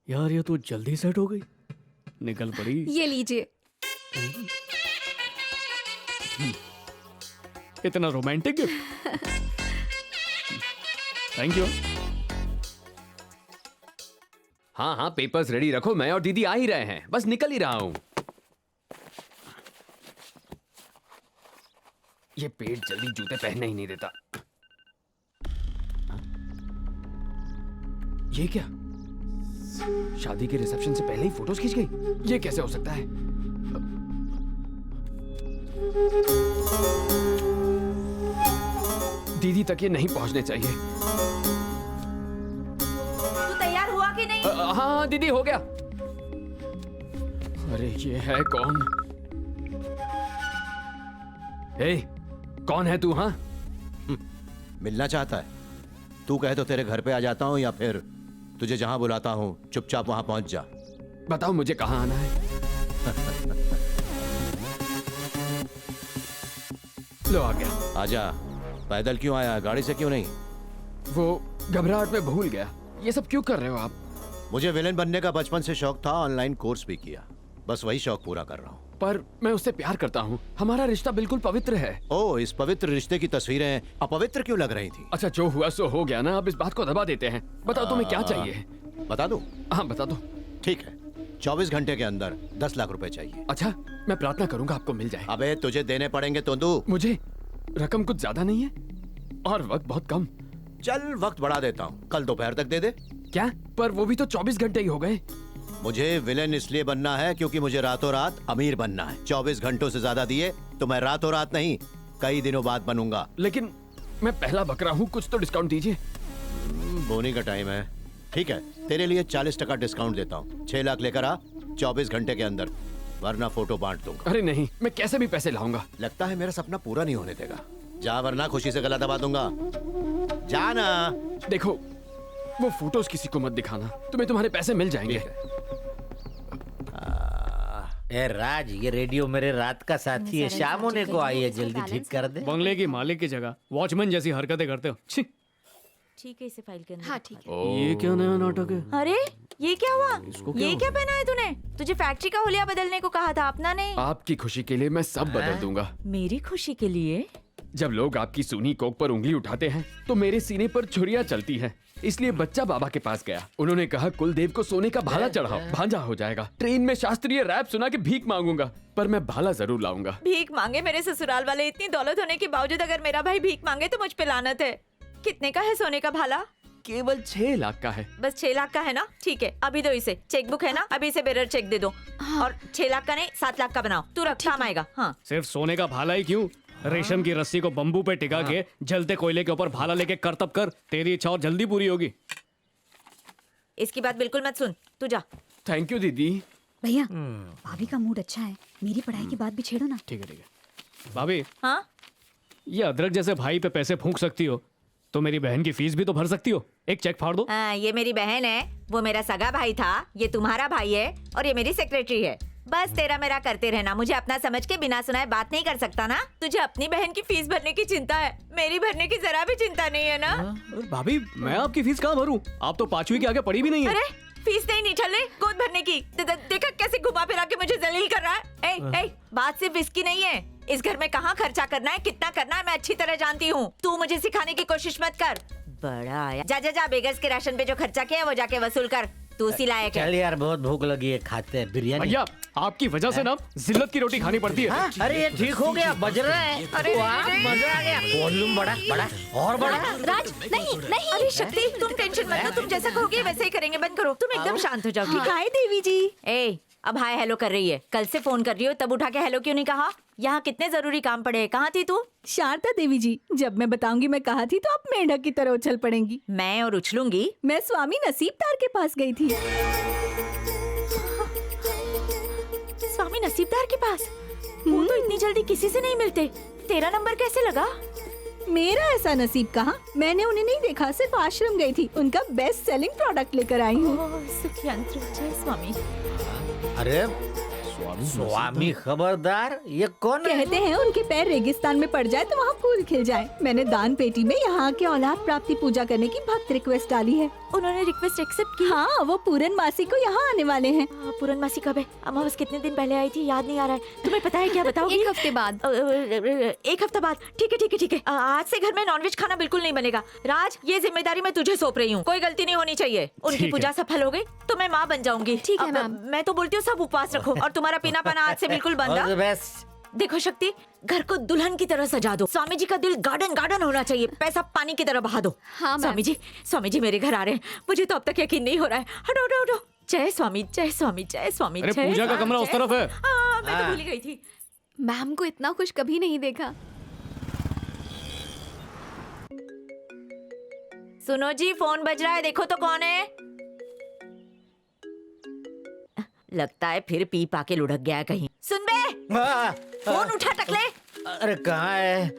यार ये तो जल्दी सेट हो गई, निकल पड़ी। ये लीजिए। इतना रोमांटिक गिफ्ट। Thank you. हाँ हाँ, पेपर्स रेडी रखो, मैं और दीदी आ ही रहे हैं, बस निकल ही रहा हूं। ये पेट जल्दी जूते पहनने ही नहीं देता। ये क्या? शादी के रिसेप्शन से पहले ही फोटोज खींच गई? ये कैसे हो सकता है? दीदी तक ये नहीं पहुंचने चाहिए। तू तैयार हुआ कि नहीं? हाँ दीदी, हो गया। अरे ये है कौन? ए, कौन है तू? हाँ, मिलना चाहता है? तू कहे तो तेरे घर पे आ जाता हूँ, या फिर तुझे जहां बुलाता हूँ चुपचाप वहां पहुंच जा। बताओ मुझे कहाँ आना है। लो आ गया। आजा। पैदल क्यों आया, गाड़ी से क्यों नहीं? वो घबराहट में भूल गया। ये सब क्यों कर रहे हो आप? मुझे विलेन बनने का बचपन से शौक था, ऑनलाइन कोर्स भी किया, बस वही शौक पूरा कर रहा हूँ। पर मैं उससे प्यार करता हूँ, हमारा रिश्ता बिल्कुल पवित्र है। ओ, इस पवित्र रिश्ते की तस्वीरें अपवित्र क्यों लग रही थी? अच्छा, जो हुआ सो हो गया ना, अब इस बात को दबा देते हैं। बताओ तुम्हें क्या चाहिए? बता दूं? हाँ बता दो। ठीक है, 24 घंटे के अंदर 10 लाख रुपए चाहिए। अच्छा, मैं प्रार्थना करूंगा आपको मिल जाए। अबे तुझे देने पड़ेंगे तो दू। मुझे रकम कुछ ज्यादा नहीं है और वक्त बहुत कम। चल वक्त बढ़ा देता हूँ, कल दोपहर तक दे दे। क्या? पर वो भी तो 24 घंटे ही हो गए। मुझे विलेन इसलिए बनना है क्योंकि मुझे रातों रात अमीर बनना है। 24 घंटों से ज्यादा दिए तो मैं रातों रात नहीं, कई दिनों बाद बनूंगा। लेकिन मैं पहला बकरा हूँ, कुछ तो डिस्काउंट दीजिए। बोनी का टाइम है। ठीक है, तेरे लिए 40% डिस्काउंट देता हूँ। 6 लाख लेकर आ 24 घंटे के अंदर, वरना फोटो बांट दूंगा। अरे नहीं, मैं कैसे भी पैसे लाऊंगा। लगता है मेरा सपना पूरा नहीं होने देगा। जा, वरना खुशी से गला दबा दूंगा। जाना। देखो, वो फोटोज किसी को मत दिखाना, तुम्हें तुम्हारे पैसे मिल जाएंगे। ए राज, ये रेडियो मेरे रात का साथी है, शाम होने को आई है, जल्दी ठीक कर दे। बंगले की मालिक की जगह वॉचमैन जैसी हरकतें करते हो। छी। ठीक है, इसे फाइल करना। हाँ ठीक है। ये क्या नया नाटक है? अरे ये क्या हुआ? क्या ये क्या पहना है तूने? तुझे फैक्ट्री का हुलिया बदलने को कहा था, अपना नहीं। आपकी खुशी के लिए मैं सब बदल दूंगा। मेरी खुशी के लिए? जब लोग आपकी सूनी कोक पर उंगली उठाते हैं तो मेरे सीने पर छुरियां चलती हैं। इसलिए बच्चा बाबा के पास गया। उन्होंने कहा कुलदेव को सोने का भाला चढ़ाओ, भांजा हो जाएगा। ट्रेन में शास्त्रीय रैप सुना के भीख मांगूंगा, पर मैं भाला जरूर लाऊंगा। भीख मांगे मेरे ससुराल वाले, इतनी दौलत होने के बावजूद अगर मेरा भाई भीख मांगे तो मुझ पे लानत है। कितने का है सोने का भाला? केवल 6 लाख का है। बस 6 लाख का है ना? ठीक है, अभी दो इसे। चेकबुक है ना? अभी इसे बेरर चेक दे दो। और 6 लाख का नहीं, 7 लाख का बनाओ। तू रख, काम आएगा। हाँ, सिर्फ सोने का भाला ही क्यों, रेशम की रस्सी को बम्बू पे टिका के जलते कोयले के ऊपर भाला लेके करतब कर, तेरी इच्छा और जल्दी पूरी होगी। इसकी बात बिल्कुल मत सुन, तू जा। थैंक यू दीदी। भैया, भाभी का मूड अच्छा है, मेरी पढ़ाई की बात भी छेड़ो ना। ठीक है ठीक है। भाभी, हाँ, ये अदरक जैसे भाई पे पैसे फूंक सकती हो तो मेरी बहन की फीस भी तो भर सकती हो। एक चेक फाड़ दो। ये मेरी बहन है, वो मेरा सगा भाई था, ये तुम्हारा भाई है और ये मेरी सेक्रेटरी है। बस तेरा मेरा करते रहना, मुझे अपना समझ के बिना सुनाए बात नहीं कर सकता ना। तुझे अपनी बहन की फीस भरने की चिंता है, मेरी भरने की जरा भी चिंता नहीं है ना। भाभी, मैं आपकी फीस कहाँ भरूं? आप तो 5वीं के आगे पढ़ी भी नहीं है। अरे फीस नहीं निठल रही गोद भरने की। देखा कैसे घुमा फिरा के मुझे जलील कर रहा है। ए, बात सिर्फ इसकी नहीं है, इस घर में कहाँ खर्चा करना है, कितना करना है, मैं अच्छी तरह जानती हूँ। तू मुझे सिखाने की कोशिश मत कर। बड़ा आया। जा बेगर्स के राशन पे जो खर्चा किया है वो जाके वसूल कर। तू उसी लायक है। चल यार, बहुत भूख लगी है, खाते हैं बिरयानी। भैया आपकी वजह से ना जिल्लत की रोटी खानी पड़ती है। हाँ? अरे ये ठीक हो गया, बज रहा है। अरे वाह, मजा आ गया। वॉल्यूम बड़ा और बड़ा। राज नहीं। अरे शक्ति तुम टेंशन मत लो, तुम जैसा कहोगे वैसे ही करेंगे। बंद करो, तुम एकदम शांत हो जाओ। हाय देवी जी। ए, अब हाय हेलो कर रही है, कल से फोन कर रही हो तब उठा के हेलो क्यों नहीं कहा? यहाँ कितने जरूरी काम पड़े हैं, कहाँ थी तू? शारदा देवी जी, जब मैं बताऊंगी मैं कहाँ थी तो आप मेंढक की तरह उछल पड़ेंगी। मैं और उछलूंगी? मैं स्वामी नसीबदार के पास गई थी। स्वामी नसीबदार के पास? वो तो इतनी जल्दी किसी से नहीं मिलते। तेरा नंबर कैसे लगा? मेरा ऐसा नसीब कहाँ, मैंने उन्हें नहीं देखा, सिर्फ आश्रम गई थी, उनका बेस्ट सेलिंग प्रोडक्ट लेकर आई हूँ। जय स्वामी। अरे स्वामी खबरदार, ये कौन है? कहते हैं उनके पैर रेगिस्तान में पड़ जाए तो वहाँ फूल खिल जाए। मैंने दान पेटी में यहाँ के औलाद प्राप्ति पूजा करने की भक्त रिक्वेस्ट डाली है। उन्होंने रिक्वेस्ट एक्सेप्ट की? हाँ, वो पूरन मासी को यहाँ आने वाले हैं। पूरन मासी कब है? अमावस कितने दिन पहले आई थी, याद नहीं आ रहा है। तुम्हें पता है क्या? बताओगी? 1 हफ्ते बाद। 1 हफ्ता बाद? ठीक है। आज से घर में नॉनवेज खाना बिल्कुल नहीं बनेगा। राज, ये जिम्मेदारी मैं तुझे सौंप रही हूँ, कोई गलती नहीं होनी चाहिए। उनकी पूजा सफल हो गई तो मैं माँ बन जाऊंगी। ठीक है मैम। मैं तो बोलती हूँ सब उपवास रखो और तुम्हारा पीना पाना आज से बिल्कुल बंद। All the best। देखो शक्ति, घर को दुल्हन की तरह सजा दो। स्वामी जी का दिल गार्डन होना चाहिए, पैसा पानी की तरह बहा दो। हाँ स्वामी जी मेरे घर आ रहे हैं, मुझे तो अब तक यकीन नहीं हो रहा है। हटो। जय स्वामी। अरे पूजा का कमरा उस तरफ है। मैं तो भूल गई थी। मैम को इतना खुश कभी नहीं देखा। सुनो जी, फोन बज रहा है, देखो तो कौन है। लगता है फिर पी पाके लुढ़क गया कहीं। सुन बे, फोन उठा टकले। अरे कहाँ है?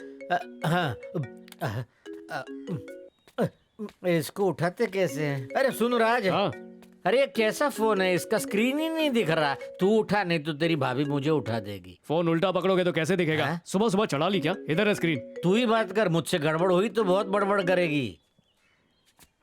इसको उठाते कैसे हैं? अरे सुन राज, अरे ये कैसा फोन है, इसका स्क्रीन ही नहीं दिख रहा। तू उठा, नहीं तो तेरी भाभी मुझे उठा देगी। फोन उल्टा पकड़ोगे तो कैसे दिखेगा? सुबह चढ़ा ली क्या? इधर है स्क्रीन। तू ही बात कर, मुझसे गड़बड़ हुई तो बहुत बड़बड़ करेगी।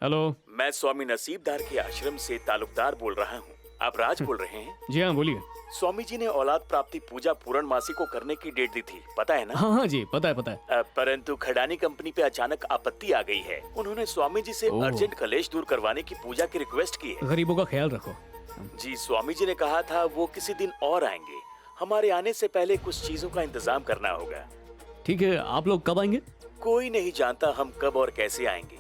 हेलो, मैं स्वामी नसीबदार के आश्रम से ताल्लुकदार बोल रहा हूँ। आप राज बोल रहे हैं? जी हाँ, बोलिए। स्वामी जी ने औलाद प्राप्ति पूजा पूर्णमासी को करने की डेट दी थी, पता है ना? हाँ जी, पता है। परंतु खडानी कंपनी पे अचानक आपत्ति आ गई है। उन्होंने स्वामी जी से अर्जेंट कलेश दूर करवाने की पूजा की रिक्वेस्ट की है। गरीबों का ख्याल रखो। जी, स्वामी जी ने कहा था वो किसी दिन और आएंगे। हमारे आने से पहले कुछ चीजों का इंतजाम करना होगा। ठीक है, आप लोग कब आएंगे? कोई नहीं जानता हम कब और कैसे आएंगे,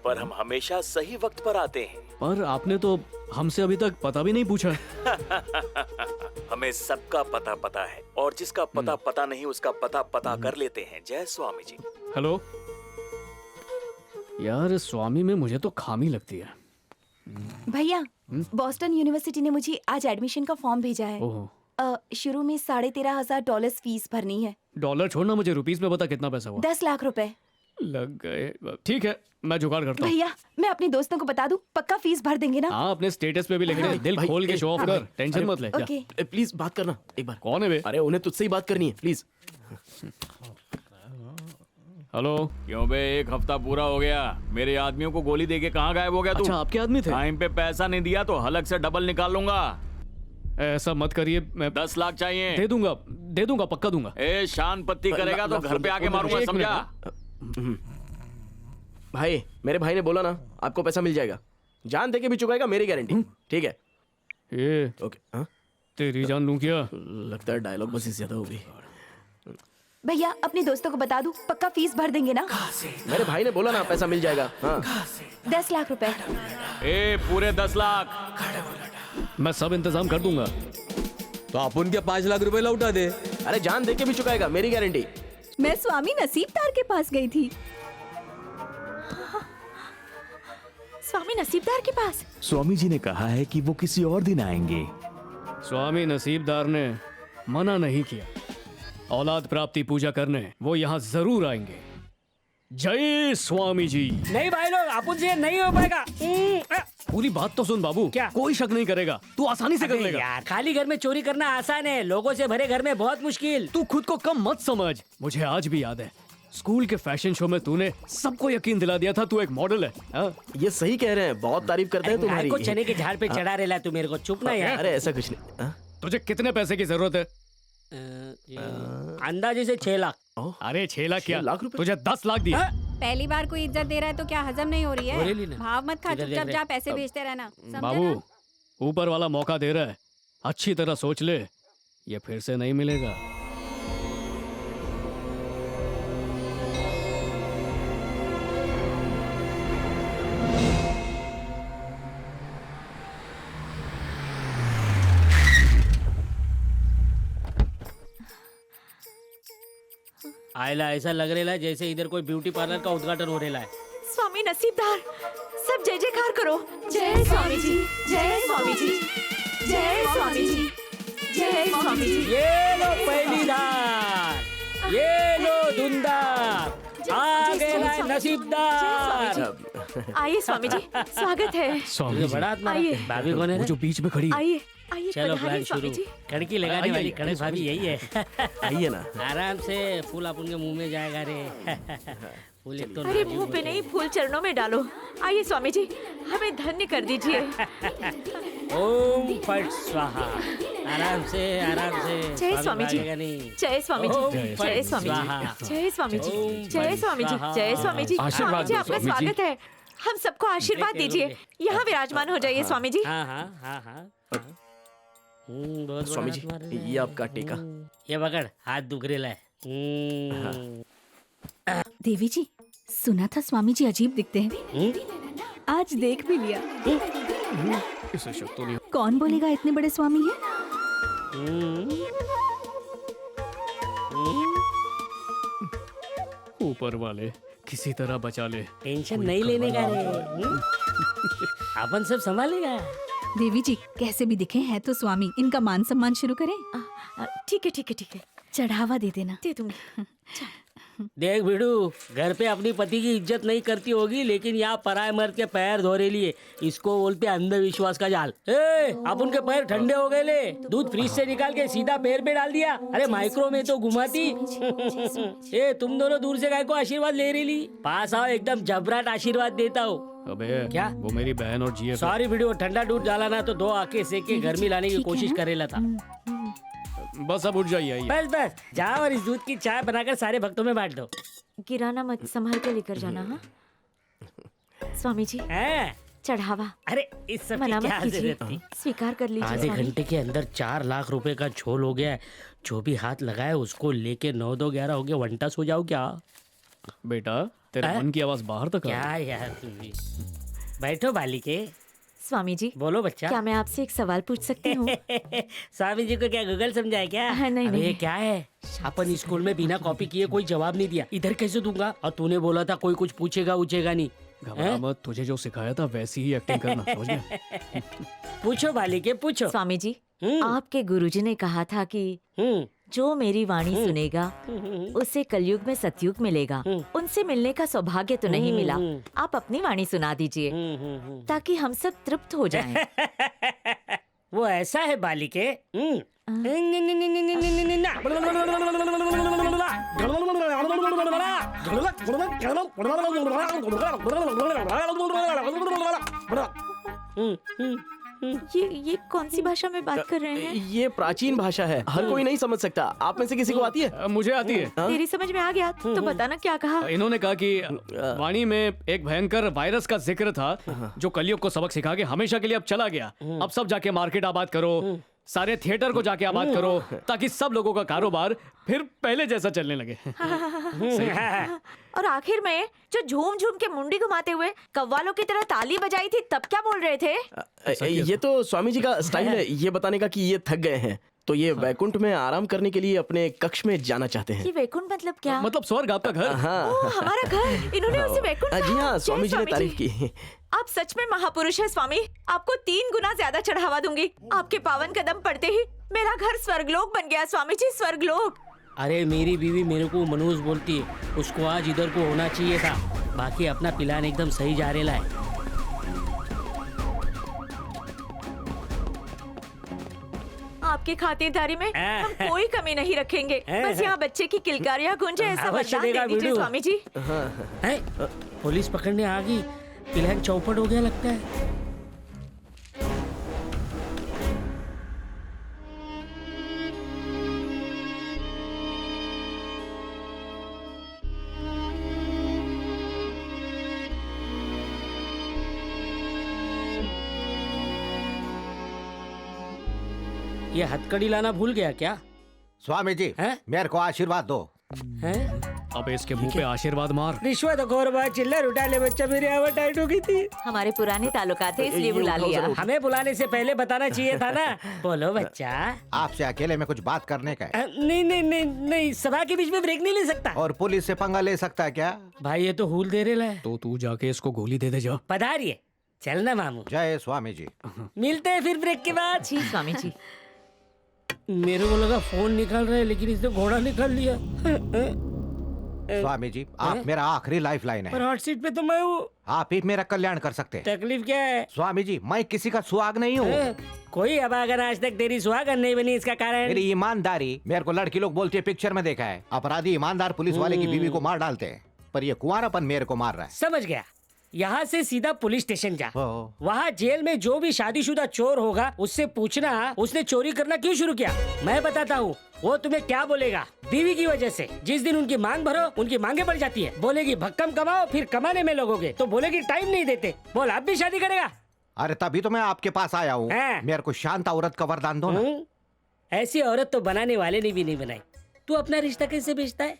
पर हम हमेशा सही वक्त पर आते हैं। पर आपने तो हमसे अभी तक पता भी नहीं पूछा। हमें सबका पता है, और जिसका पता नहीं उसका पता कर लेते हैं। जय स्वामी जी। हेलो यार, स्वामी में मुझे तो खामी लगती है। भैया, बॉस्टन यूनिवर्सिटी ने मुझे आज एडमिशन का फॉर्म भेजा है। शुरू में $13,500 फीस भरनी है। डॉलर छोड़ना, मुझे रुपीस में बता कितना पैसा हुआ? 10 लाख रुपए लग गए। ठीक है, मैं जुगाड़ करता हूँ। भैया, मैं अपने दोस्तों को बता दूं, पक्का फीस भर देंगे ना? हाँ, अपने स्टेटस पे भी लिख दे। दिल खोल के शो ऑफ कर, टेंशन मत ले। ओके। प्लीज बात करना एक बार। कौन है बे? अरे उन्हें तुझसे ही बात करनी है, प्लीज। हेलो। क्यों बे, 1 हफ्ता पूरा हो गया, मेरे आदमियों को गोली देके कहाँ गायब हो गया तू? अच्छा, आपके आदमी थे? टाइम पे पैसा नहीं दिया तो हलक से डबल निकाल लूंगा। ऐसा मत करिए, मैं 10 लाख चाहिए। दे दूंगा, पक्का दूंगा। ए, शान पत्ती करेगा तो घर पे आके मारूंगा, समझा? भाई, मेरे भाई ने बोला ना, आपको पैसा मिल जाएगा। जान दे के भी चुकाएगा, मेरी गारंटी। ठीक है? ये ओके। हाँ, तेरी जान लूं क्या? लगता है डायलॉग बस ज्यादा हो गई। भैया, अपने दोस्तों को बता दूं, पक्का फीस भर देंगे ना? मेरे भाई ने बोला ना, पैसा मिल जाएगा। हाँ। 10 लाख रुपए। ए, पूरे 10 लाख मैं सब इंतजाम कर दूंगा। तो आप उनके 5 लाख रुपए लौटा दे। अरे जान दे के भी चुकाएगा, मेरी गारंटी। मैं स्वामी नसीबदार के पास गई थी। स्वामी नसीबदार के पास? स्वामी जी ने कहा है कि वो किसी और दिन आएंगे। स्वामी नसीबदार ने मना नहीं किया। औलाद प्राप्ति पूजा करने वो यहाँ जरूर आएंगे। जय स्वामी जी। नहीं भाई लोग, अपन से नहीं हो पाएगा। पूरी बात तो सुन बाबू। क्या? कोई शक नहीं करेगा, तू आसानी से कर लेगा। यार, खाली घर में चोरी करना आसान है, लोगों से भरे घर में बहुत मुश्किल। तू खुद को कम मत समझ। मुझे आज भी याद है, स्कूल के फैशन शो में तूने सबको यकीन दिला दिया था तू एक मॉडल है। हाँ? ये सही कह रहे हैं, बहुत तारीफ करते हैं तुम्हारी। को चने के झाड़ पे चढ़ा रेला तू मेरे को, चुप ना यार। अरे ऐसा कुछ नहीं। हाँ? तुझे कितने पैसे की जरूरत है? अंदाजे से 6 लाख। अरे 6 लाख क्या, 6 लाख रुपए? तुझे 10 लाख दिए। पहली बार कोई इज्जत दे रहा है तो क्या हजम नहीं हो रही हो रही है? ना। भाव मत खा, इधर देख चुपचाप रहे। जा, पैसे भेजते रहना। समझे बाबू ना? ऊपर वाला मौका दे रहा है, अच्छी तरह सोच ले, ये फिर से नहीं मिलेगा। आयला ऐसा लग रहा है जैसे इधर कोई ब्यूटी पार्लर का उद्घाटन हो रहा है। स्वामी नसीबदार, सब जय जयकार करो। जय स्वामी जी, जय स्वामी जी, जय स्वामी जी, जय स्वामी जी। ये लो पहली धार, ये लो धुंधार, आ गए नसीबदार। आइए स्वामी जी, स्वागत है। स्वामी जी, बड़ा आत्मा आइए। भाभी कौन है? वो जो बीच में खड़ी है। आइए आइए, चलो पधारिए प्लान स्वामी शुरू। जी। कड़की लगाने वाली कड़क भाभी यही है। आइए ना। आराम से, फूल अपन के मुंह में जाएगा रे। फूल एक तो अरे नाजुक मुंह पे होते नहीं, फूल चरणों में डालो। आइए स्वामी जी, हमें धन्य कर दीजिए। हैं। ओम फट स्वाहा। आराम से, आराम से। जय स्वामी जी, भागेगा नहीं। जय स्वामी जी, ओम जय फट स्वामी स्वाहा। जी, जय स्वामी जी, ओम जय फट स्वामी जी, स्वाहा। जय स्वामी जी। आशीर्वाद जी दो आपका स्वामी जी। स्वागत है। हम सबको आशीर्वाद लेके दीजिए। रोके। यहाँ विराजमान हो जाइए स्वामी जी। हाँ हाँ हाँ हाँ। बहुत स्वामी बड़ा जी, हाथ मार रहे हैं। ये आपका टीका। ये पकड़, हाथ दुख रेला है। देवी जी, सुना था स्वामी जी अजीब दिखते हैं, आज देख भी लिया। इसे शक तो नहीं। कौन बोलेगा इतने बड़े स्वामी हैं? ऊपर वाले किसी तरह बचा ले। टेंशन नहीं लेने का रे। अपन सब संभालेगा। देवी जी कैसे भी दिखे हैं तो स्वामी, इनका मान सम्मान शुरू करें। ठीक है ठीक है ठीक है, चढ़ावा दे देना। दे दूंगी। देख बिडू, घर पे अपनी पति की इज्जत नहीं करती होगी, लेकिन यहाँ पराये मर्द के पैर धो रहे लिए, इसको बोलते अंधविश्वास का जाल। अब उनके पैर ठंडे हो गए ले, दूध फ्रिज से निकाल के सीधा पैर पे डाल दिया। अरे माइक्रो में तो घुमाती। ए तुम दोनों दूर से गाय को आशीर्वाद ले रही ली, पास आओ, एकदम जबराट आशीर्वाद देता हूँ। अबे क्या? वो मेरी बहन और जीएफ। सॉरी वीडियो, ठंडा दूध डाला ना तो 2 आके सेक के गर्मी लाने की कोशिश करे ला था। बस अब उठ जाइए। आइए। बस बस जाओ और इस दूध की चाय बनाकर सारे भक्तों में बांट दो। गिराना मत, संभाल के लेकर जाना। हाँ स्वामी जी, चढ़ावा। अरे इस सब की मना क्या मत कीजिए, जरूरत थी? स्वीकार कर लीजिए आधे स्वामी। घंटे के अंदर 4 लाख रुपए का झोल हो गया है। जो भी हाथ लगाए उसको लेके 9 2 11 हो गया। वंटा सो जाओ क्या? बेटा तेरे मन की आवाज बाहर तक आ क्या रही है। यार तुम भी। बैठो बालिके। स्वामी जी, बोलो बच्चा। क्या मैं आपसे एक सवाल पूछ सकती हूँ? स्वामी जी को क्या गूगल समझाए क्या? नहीं, अबे नहीं। क्या है, अपन स्कूल में बिना कॉपी किए कोई जवाब नहीं दिया, इधर कैसे दूंगा? और तूने बोला था कोई कुछ पूछेगा उछेगा नहीं। घबरा मत, तुझे जो सिखाया था वैसी ही एक्टिंग करना, समझ गया? पूछो बालिके पूछो। स्वामी जी, आपके गुरुजी ने कहा था कि जो मेरी वाणी सुनेगा उसे कलयुग में सतयुग मिलेगा। उनसे मिलने का सौभाग्य तो नहीं मिला, आप अपनी वाणी सुना दीजिए ताकि हम सब तृप्त हो जाएं। वो ऐसा है बालिके। ये कौन सी भाषा में बात कर रहे हैं? ये प्राचीन भाषा है, हर कोई नहीं समझ सकता। आप में से किसी को आती है? मुझे आती है। तेरी समझ में आ गया तो बताना क्या कहा? इन्होंने कहा कि वाणी में एक भयंकर वायरस का जिक्र था जो कलयुग को सबक सिखा के हमेशा के लिए अब चला गया। अब सब जाके मार्केट आबाद करो, सारे थिएटर को जाके आबाद करो, ताकि सब लोगों का कारोबार फिर पहले जैसा चलने लगे। और आखिर में जो झूम झूम के मुंडी घुमाते हुए कव्वालों की तरह ताली बजाई थी, तब क्या बोल रहे थे? ये तो स्वामी जी का स्टाइल है, ये बताने का कि ये थक गए हैं तो ये वैकुंठ में आराम करने के लिए अपने कक्ष में जाना चाहते हैं। ये वैकुंठ मतलब क्या? मतलब स्वर्ग, आपका घर। हाँ। ओह, हमारा घर। इन्होंने उसे वैकुंठ जी कहा। हाँ, जय स्वामी जी ने तारीफ की। आप सच में महापुरुष है स्वामी। आपको 3 गुना ज्यादा चढ़ावा दूंगी। आपके पावन कदम पड़ते ही मेरा घर स्वर्गलोक बन गया स्वामी जी, स्वर्गलोक। अरे मेरी बीवी मेरे को मनोज बोलती है, उसको आज इधर को होना चाहिए था। बाकी अपना प्लान एकदम सही जा रेला है। आपकी खातिरदारी में हम कोई कमी नहीं रखेंगे। बस यहाँ बच्चे की किलकारियाँ गूंजे ऐसा अवश्य वरदान देगा दे दीजिए वीडियो। स्वामी जी। हैं? पुलिस पकड़ने आ गई। तिलहन चौपट हो गया लगता है। ये हथकड़ी लाना भूल गया क्या? स्वामी जी मेरे को आशीर्वाद दो। अब इसके मुंह पे आशीर्वाद मार। रिश्वत खोर बात चिल्लर उठा ले बच्चा, मेरी आवाज टाइट हो गई थी। हमारे पुराने ताल्लुकात थे इसलिए बुला लिया। हमें बुलाने से पहले बताना चाहिए था ना। बोलो बच्चा। आपसे अकेले में कुछ बात करने का है। नहीं नहीं नहीं नहीं, सभा के बीच में ब्रेक नहीं ले सकता। और पुलिस से पंगा ले सकता है क्या? भाई ये तो हूल दे रहे है। तो तू जाके इसको गोली दे दे जा। पधारिए। चलना मामू। जय स्वामी जी। मिलते हैं फिर ब्रेक के बाद। जी स्वामी जी। मेरे को लगा फोन निकाल रहे लेकिन इसने घोड़ा निकाल लिया। स्वामी जी आप मेरा आखिरी लाइफ लाइन पर है। हॉट सीट पे तो मैं हूँ। आप ही मेरा कल्याण कर सकते हैं। तकलीफ क्या है? स्वामी जी मैं किसी का सुहाग नहीं हूँ। कोई अभागन आज तक तेरी सुहागन नहीं बनी, इसका कारण मेरी ईमानदारी। मेरे को लड़की लोग बोलती है पिक्चर में देखा है अपराधी ईमानदार पुलिस वाले की बीवी को मार डालते हैं, पर ये कुंवारापन मेरे को मार रहा है। समझ गया। यहाँ से सीधा पुलिस स्टेशन जा। वहाँ जेल में जो भी शादीशुदा चोर होगा उससे पूछना उसने चोरी करना क्यों शुरू किया। मैं बताता हूँ वो तुम्हें क्या बोलेगा। बीवी की वजह से जिस दिन उनकी मांग भरो उनकी मांगे बढ़ जाती है। बोलेगी भक्कम कमाओ, फिर कमाने में लगोगे तो बोलेगी टाइम नहीं देते। बोल अब भी शादी करेगा? अरे तभी तो मैं आपके पास आया हूँ। मेरे को शांत औरत का वरदान दो ना। ऐसी औरत तो बनाने वाले ने भी नहीं बनाई। तू अपना रिश्ता कैसे बेचता है?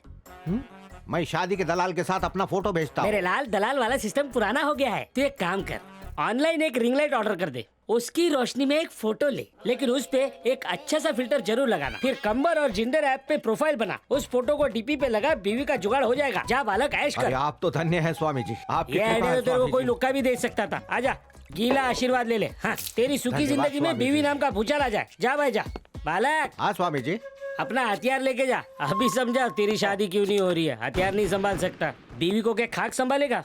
मैं शादी के दलाल के साथ अपना फोटो भेजता हूँ। मेरे लाल दलाल वाला सिस्टम पुराना हो गया है। तू एक काम कर, ऑनलाइन एक रिंग लाइट ऑर्डर कर दे, उसकी रोशनी में एक फोटो ले, लेकिन उस पे एक अच्छा सा फिल्टर जरूर लगाना। फिर कंबर और जिंदर ऐप पे प्रोफाइल बना, उस फोटो को डीपी पे लगा, बीवी का जुगाड़ हो जाएगा। जा बालक ऐश कर। अरे आप तो धन्य हैं स्वामी जी। आपकी ये कृपा आइडिया है तो तेरे को स्वामी कोई जी। लुक्का भी दे सकता था। आजा गीला आशीर्वाद ले ले। हाँ तेरी सुखी धन्यवाद जिंदगी में स्वामी बीवी जी। नाम का भूचाल आ जाए। जा भाई जा। बालक। हाँ स्वामी जी। अपना हथियार लेके जा। अभी समझा तेरी शादी क्यों नहीं हो रही है। हथियार नहीं संभाल सकता, बीवी को क्या खाक संभालेगा?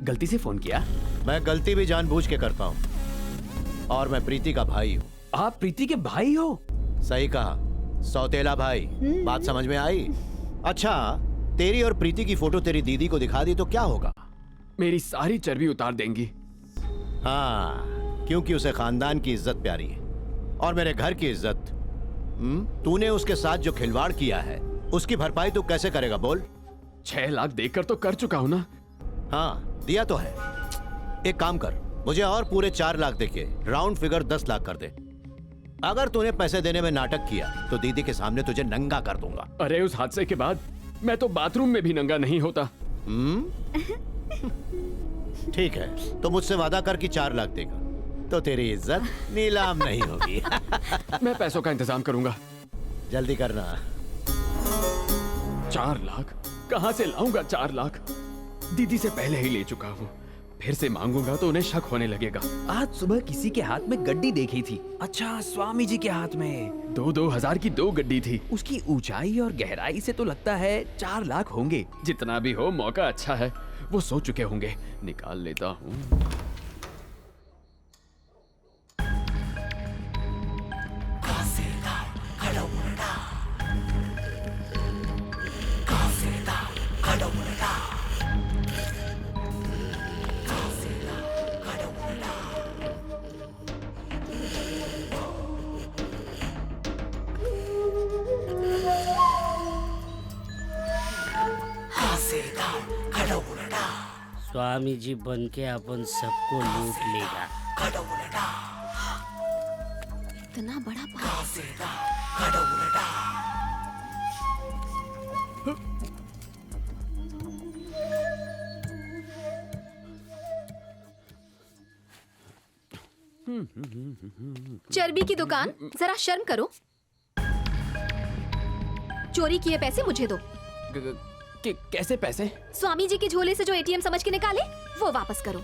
गलती से फोन किया? मैं गलती भी जानबूझ के करता हूँ और मैं प्रीति का भाई हूँ। आप प्रीति के भाई हो? सही कहा, सौतेला भाई। बात समझ में आई? अच्छा तेरी और प्रीति की फोटो तेरी दीदी को दिखा दी तो क्या होगा? मेरी सारी चर्बी उतार देंगी। हाँ क्योंकि उसे खानदान की इज्जत प्यारी है और मेरे घर की इज्जत। तूने उसके साथ जो खिलवाड़ किया है उसकी भरपाई तू कैसे करेगा बोल? 6 लाख देकर तो कर चुका हूँ ना। हाँ दिया तो है। एक काम कर, मुझे और पूरे 4 लाख देके राउंड फिगर 10 लाख कर दे। अगर तूने पैसे देने में नाटक किया तो दीदी के सामने तुझे नंगा कर दूंगा। अरे उस हादसे के बाद मैं तो बाथरूम में भी नंगा नहीं होता। ठीक है तो मुझसे वादा कर कि 4 लाख देगा तो तेरी इज्जत नीलाम नहीं होगी। मैं पैसों का इंतजाम करूंगा। जल्दी करना। 4 लाख कहाँ से लाऊंगा? 4 लाख दीदी से पहले ही ले चुका हूँ। फिर से मांगूंगा तो उन्हें शक होने लगेगा। आज सुबह किसी के हाथ में गड्डी देखी थी। अच्छा स्वामी जी के हाथ में 2-2 हजार की 2 गड्डी थी। उसकी ऊंचाई और गहराई से तो लगता है 4 लाख होंगे। जितना भी हो मौका अच्छा है, वो सो चुके होंगे। निकाल लेता हूँ। स्वामी जी बन के अपन सबको लूट लेगा। इतना बड़ा चर्बी की दुकान, जरा शर्म करो। चोरी किए पैसे मुझे दो। कैसे पैसे? स्वामी जी के झोले से जो एटीएम समझ के निकाले वो वापस करो।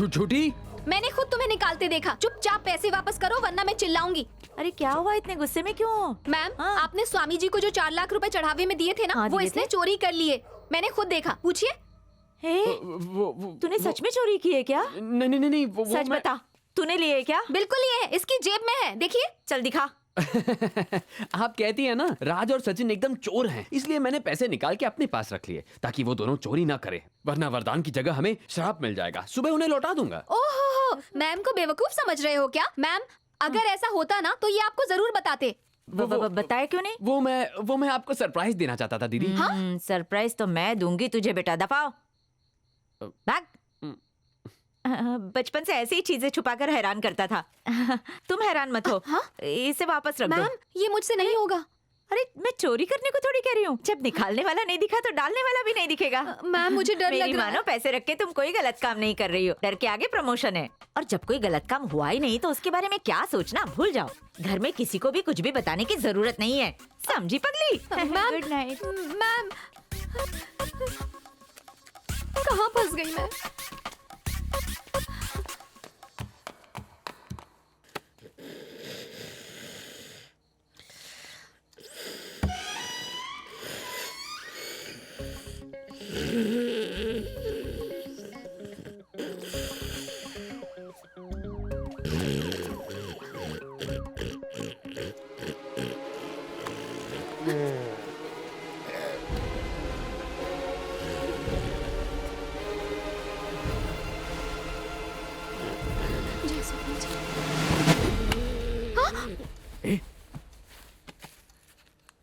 झूठी? मैंने खुद तुम्हें निकालते देखा। चुपचाप पैसे वापस करो वरना मैं चिल्लाऊंगी। अरे क्या हुआ, इतने गुस्से में क्यों? मैम आपने स्वामी जी को जो 4 लाख रुपए चढ़ावे में दिए थे ना, वो दिए इसने थे? चोरी कर लिए। मैंने खुद देखा, पूछिए। तूने सच में चोरी की है क्या? नहीं नहीं नहीं, वो सच बता, तूने लिए है क्या? बिल्कुल ये है, इसकी जेब में है, देखिए। चल दिखा। आप कहती हैं ना राज और सचिन एकदम चोर हैं, इसलिए मैंने पैसे निकाल के अपने पास रख लिए ताकि वो दोनों चोरी ना करें, वरना वरदान की जगह हमें श्राप मिल जाएगा। सुबह उन्हें लौटा दूंगा। ओहो, मैम को बेवकूफ समझ रहे हो क्या? मैम, अगर ऐसा होता ना तो ये आपको जरूर बताते। बताया क्यों नहीं? वो मैं आपको सरप्राइज देना चाहता था दीदी। सरप्राइज तो मैं दूंगी तुझे बेटा, दफाओ भाग। बचपन से ऐसी ही चीजें छुपाकर हैरान करता था। तुम हैरान मत हो। इसे वापस रख दो। मैम, ये मुझसे नहीं होगा। अरे मैं चोरी करने को थोड़ी कह रही हूँ। जब निकालने वाला नहीं दिखा तो डालने वाला भी नहीं दिखेगा। मैम, मुझे डर लग रहा है। मानो पैसे रख के तुम कोई गलत काम नहीं कर रही हो। डर के आगे प्रमोशन है, और जब कोई गलत काम हुआ ही नहीं तो उसके बारे में क्या सोचना, भूल जाओ। घर में किसी को भी कुछ भी बताने की जरूरत नहीं है, समझी पगली? Good night. मैम, कहाँ फंस गई मैं?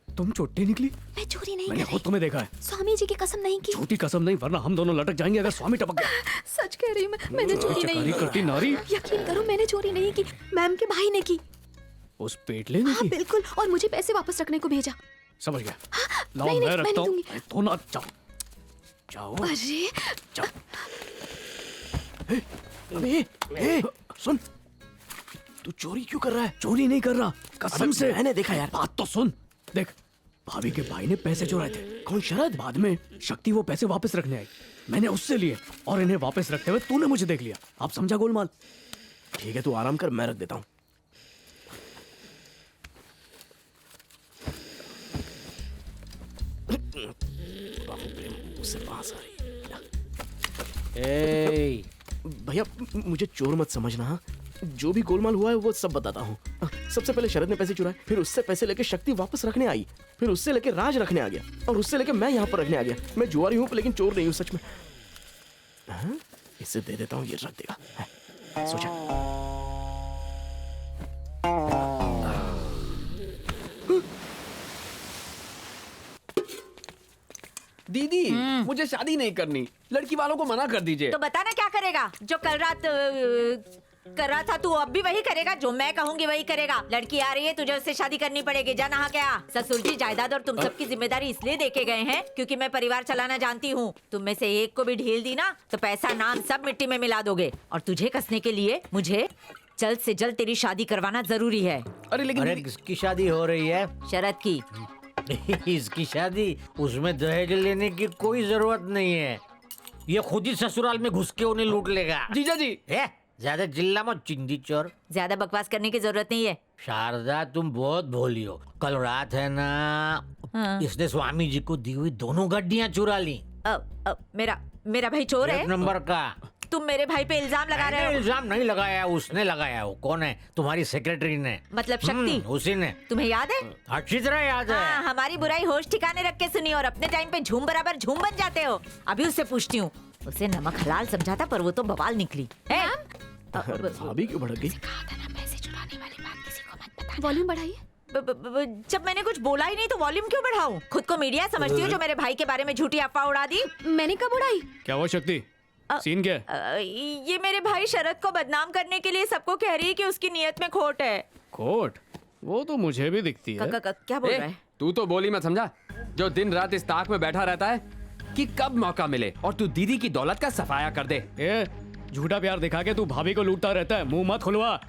तुम चोटी निकली? मैं चोरी नहीं मैंने कर खुद तुम्हें देखा है। स्वामी जी की कसम नहीं की। झूठी कसम नहीं, वरना हम दोनों लटक जाएंगे अगर स्वामी टपक गया। सच कह रही हूँ मैंने चोरी नहीं चकारी करती नारी। यकीन करो, मैंने चोरी नहीं की, मैम के भाई ने की। उस पेटले ने हाँ, की? बिल्कुल, और मुझे पैसे वापस रखने को भेजा। समझ गया। लाओ नहीं, मैं नहीं, रखता मैं हूँ। नहीं तो ना जाओ जाओ। अरे जाओ। ए, सुन, तू चोरी क्यों कर रहा है? चोरी नहीं कर रहा, कसम से। मैंने देखा यार। बात तो सुन। देख, भाभी के भाई ने पैसे चुराए थे। कौन? शरद। बाद में शक्ति वो पैसे वापस रखने आई, मैंने उससे लिए, और इन्हें वापस रखते हुए तूने मुझे देख लिया। आप समझा गोलमाल? ठीक है, तू आराम कर, मैं रख देता हूँ। भैया मुझे चोर मत समझना। हाँ? जो भी गोलमाल हुआ है वो सब बताता हूँ। सबसे पहले शरद ने पैसे चुराए, फिर उससे पैसे लेके शक्ति वापस रखने आई, फिर उससे लेके राज रखने आ गया, और उससे लेके मैं यहाँ पर रखने आ गया। मैं जुआरी हूँ लेकिन चोर नहीं हूँ सच में। हाँ? इसे दे देता हूँ, ये रख देगा। सोचा। दीदी, मुझे शादी नहीं करनी, लड़की वालों को मना कर दीजिए। तो बता ना क्या करेगा? जो कल रात कर रहा था तू अब भी वही करेगा, जो मैं कहूंगी वही करेगा। लड़की आ रही है, तुझे उससे शादी करनी पड़ेगी। जा नहा गया। ससुर जी जायदाद और तुम सबकी जिम्मेदारी इसलिए देके गए हैं क्योंकि मैं परिवार चलाना जानती हूँ। तुम में से एक को भी ढील दी ना तो पैसा नाम सब मिट्टी में मिला दोगे, और तुझे कसने के लिए मुझे जल्द से जल्द तेरी शादी करवाना जरूरी है। अरे लेकिन किसकी शादी हो रही है? शरद की। इसकी शादी, उसमें दहेज लेने की कोई जरूरत नहीं है। ये खुद ही ससुराल में घुस के उन्हें लूट लेगा। जीजा जी, ज्यादा चिल्ला मत चिंदी चोर। ज्यादा बकवास करने की जरूरत नहीं है। शारदा, तुम बहुत भोली हो। कल रात है ना, इसने स्वामी जी को दी हुई दोनों गड्डियां चुरा ली। मेरा भाई चोर है? एक नंबर का। तुम मेरे भाई पे इल्जाम लगा रहे हो? इल्जाम नहीं लगाया, उसने लगाया। वो कौन है? तुम्हारी सेक्रेटरी ने। मतलब शक्ति? उसी ने। तुम्हें याद है? अच्छी तरह याद है। हाँ, हमारी बुराई होश ठिकाने रख के सुनी और अपने टाइम पे झूम बराबर झूम बन जाते हो। अभी उससे पूछती हूँ। उसे नमक हलाल समझा था पर वो तो बवाल निकली। भाभी क्यों भड़क गई? पैसे चुराने वाली बात किसी को मत बताना। वॉल्यूम बढ़ाइए। जब मैंने कुछ बोला ही नहीं तो वॉल्यूम क्यों बढ़ाऊं? खुद को मीडिया समझती हो जो मेरे भाई के बारे में झूठी अफवाह उड़ा दी? मैंने कब उड़ाई? क्या हुआ शक्ति? सीन क्या है? ये मेरे भाई शरद को बदनाम करने के लिए सबको कह रही है कि उसकी नीयत में खोट है। खोट? वो तो मुझे भी दिखती है। क्या बोल रहा है? तू तो बोली मत समझा, जो दिन रात इस ताक में बैठा रहता है कि कब मौका मिले और तू दीदी की दौलत का सफाया कर दे। झूठा प्यार दिखा के तू भाभी को लूटता रहता है, मुंह मत खुलवा।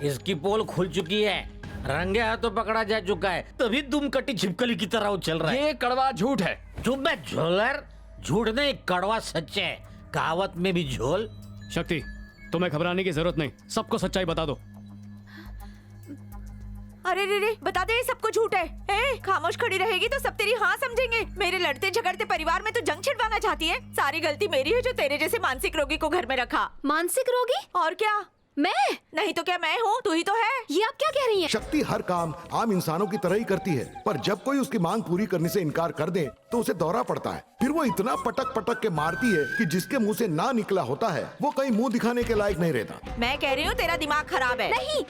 इसकी पोल खुल चुकी है, रंगे हाथों पकड़ा जा चुका है, तभी दुम कटी छिपकली की तरह उछल रहा है। ये कड़वा झूठ है। चुप बे झोलर। झूठ नहीं, कड़वा सच है। कहावत में भी झोल। शक्ति, तुम्हें घबराने की जरूरत नहीं, सबको सच्चाई बता दो। अरे रे रे, बता दे ये सब कुछ झूठ है। ए, खामोश खड़ी रहेगी तो सब तेरी हाँ समझेंगे। मेरे लड़ते झगड़ते परिवार में तो जंग छिड़वाना चाहती है। सारी गलती मेरी है जो तेरे जैसे मानसिक रोगी को घर में रखा। मानसिक रोगी? और क्या, मैं? नहीं तो क्या मैं हूँ, तू ही तो है। ये आप क्या कह रही हैं? शक्ति हर काम आम इंसानों की तरह ही करती है, पर जब कोई उसकी मांग पूरी करने से इनकार कर दे तो उसे दौरा पड़ता है। फिर वो इतना पटक पटक के मारती है कि जिसके मुंह से ना निकला होता है वो कहीं मुंह दिखाने के लायक नहीं रहता। मैं कह रही हूँ तेरा दिमाग खराब है। नहीं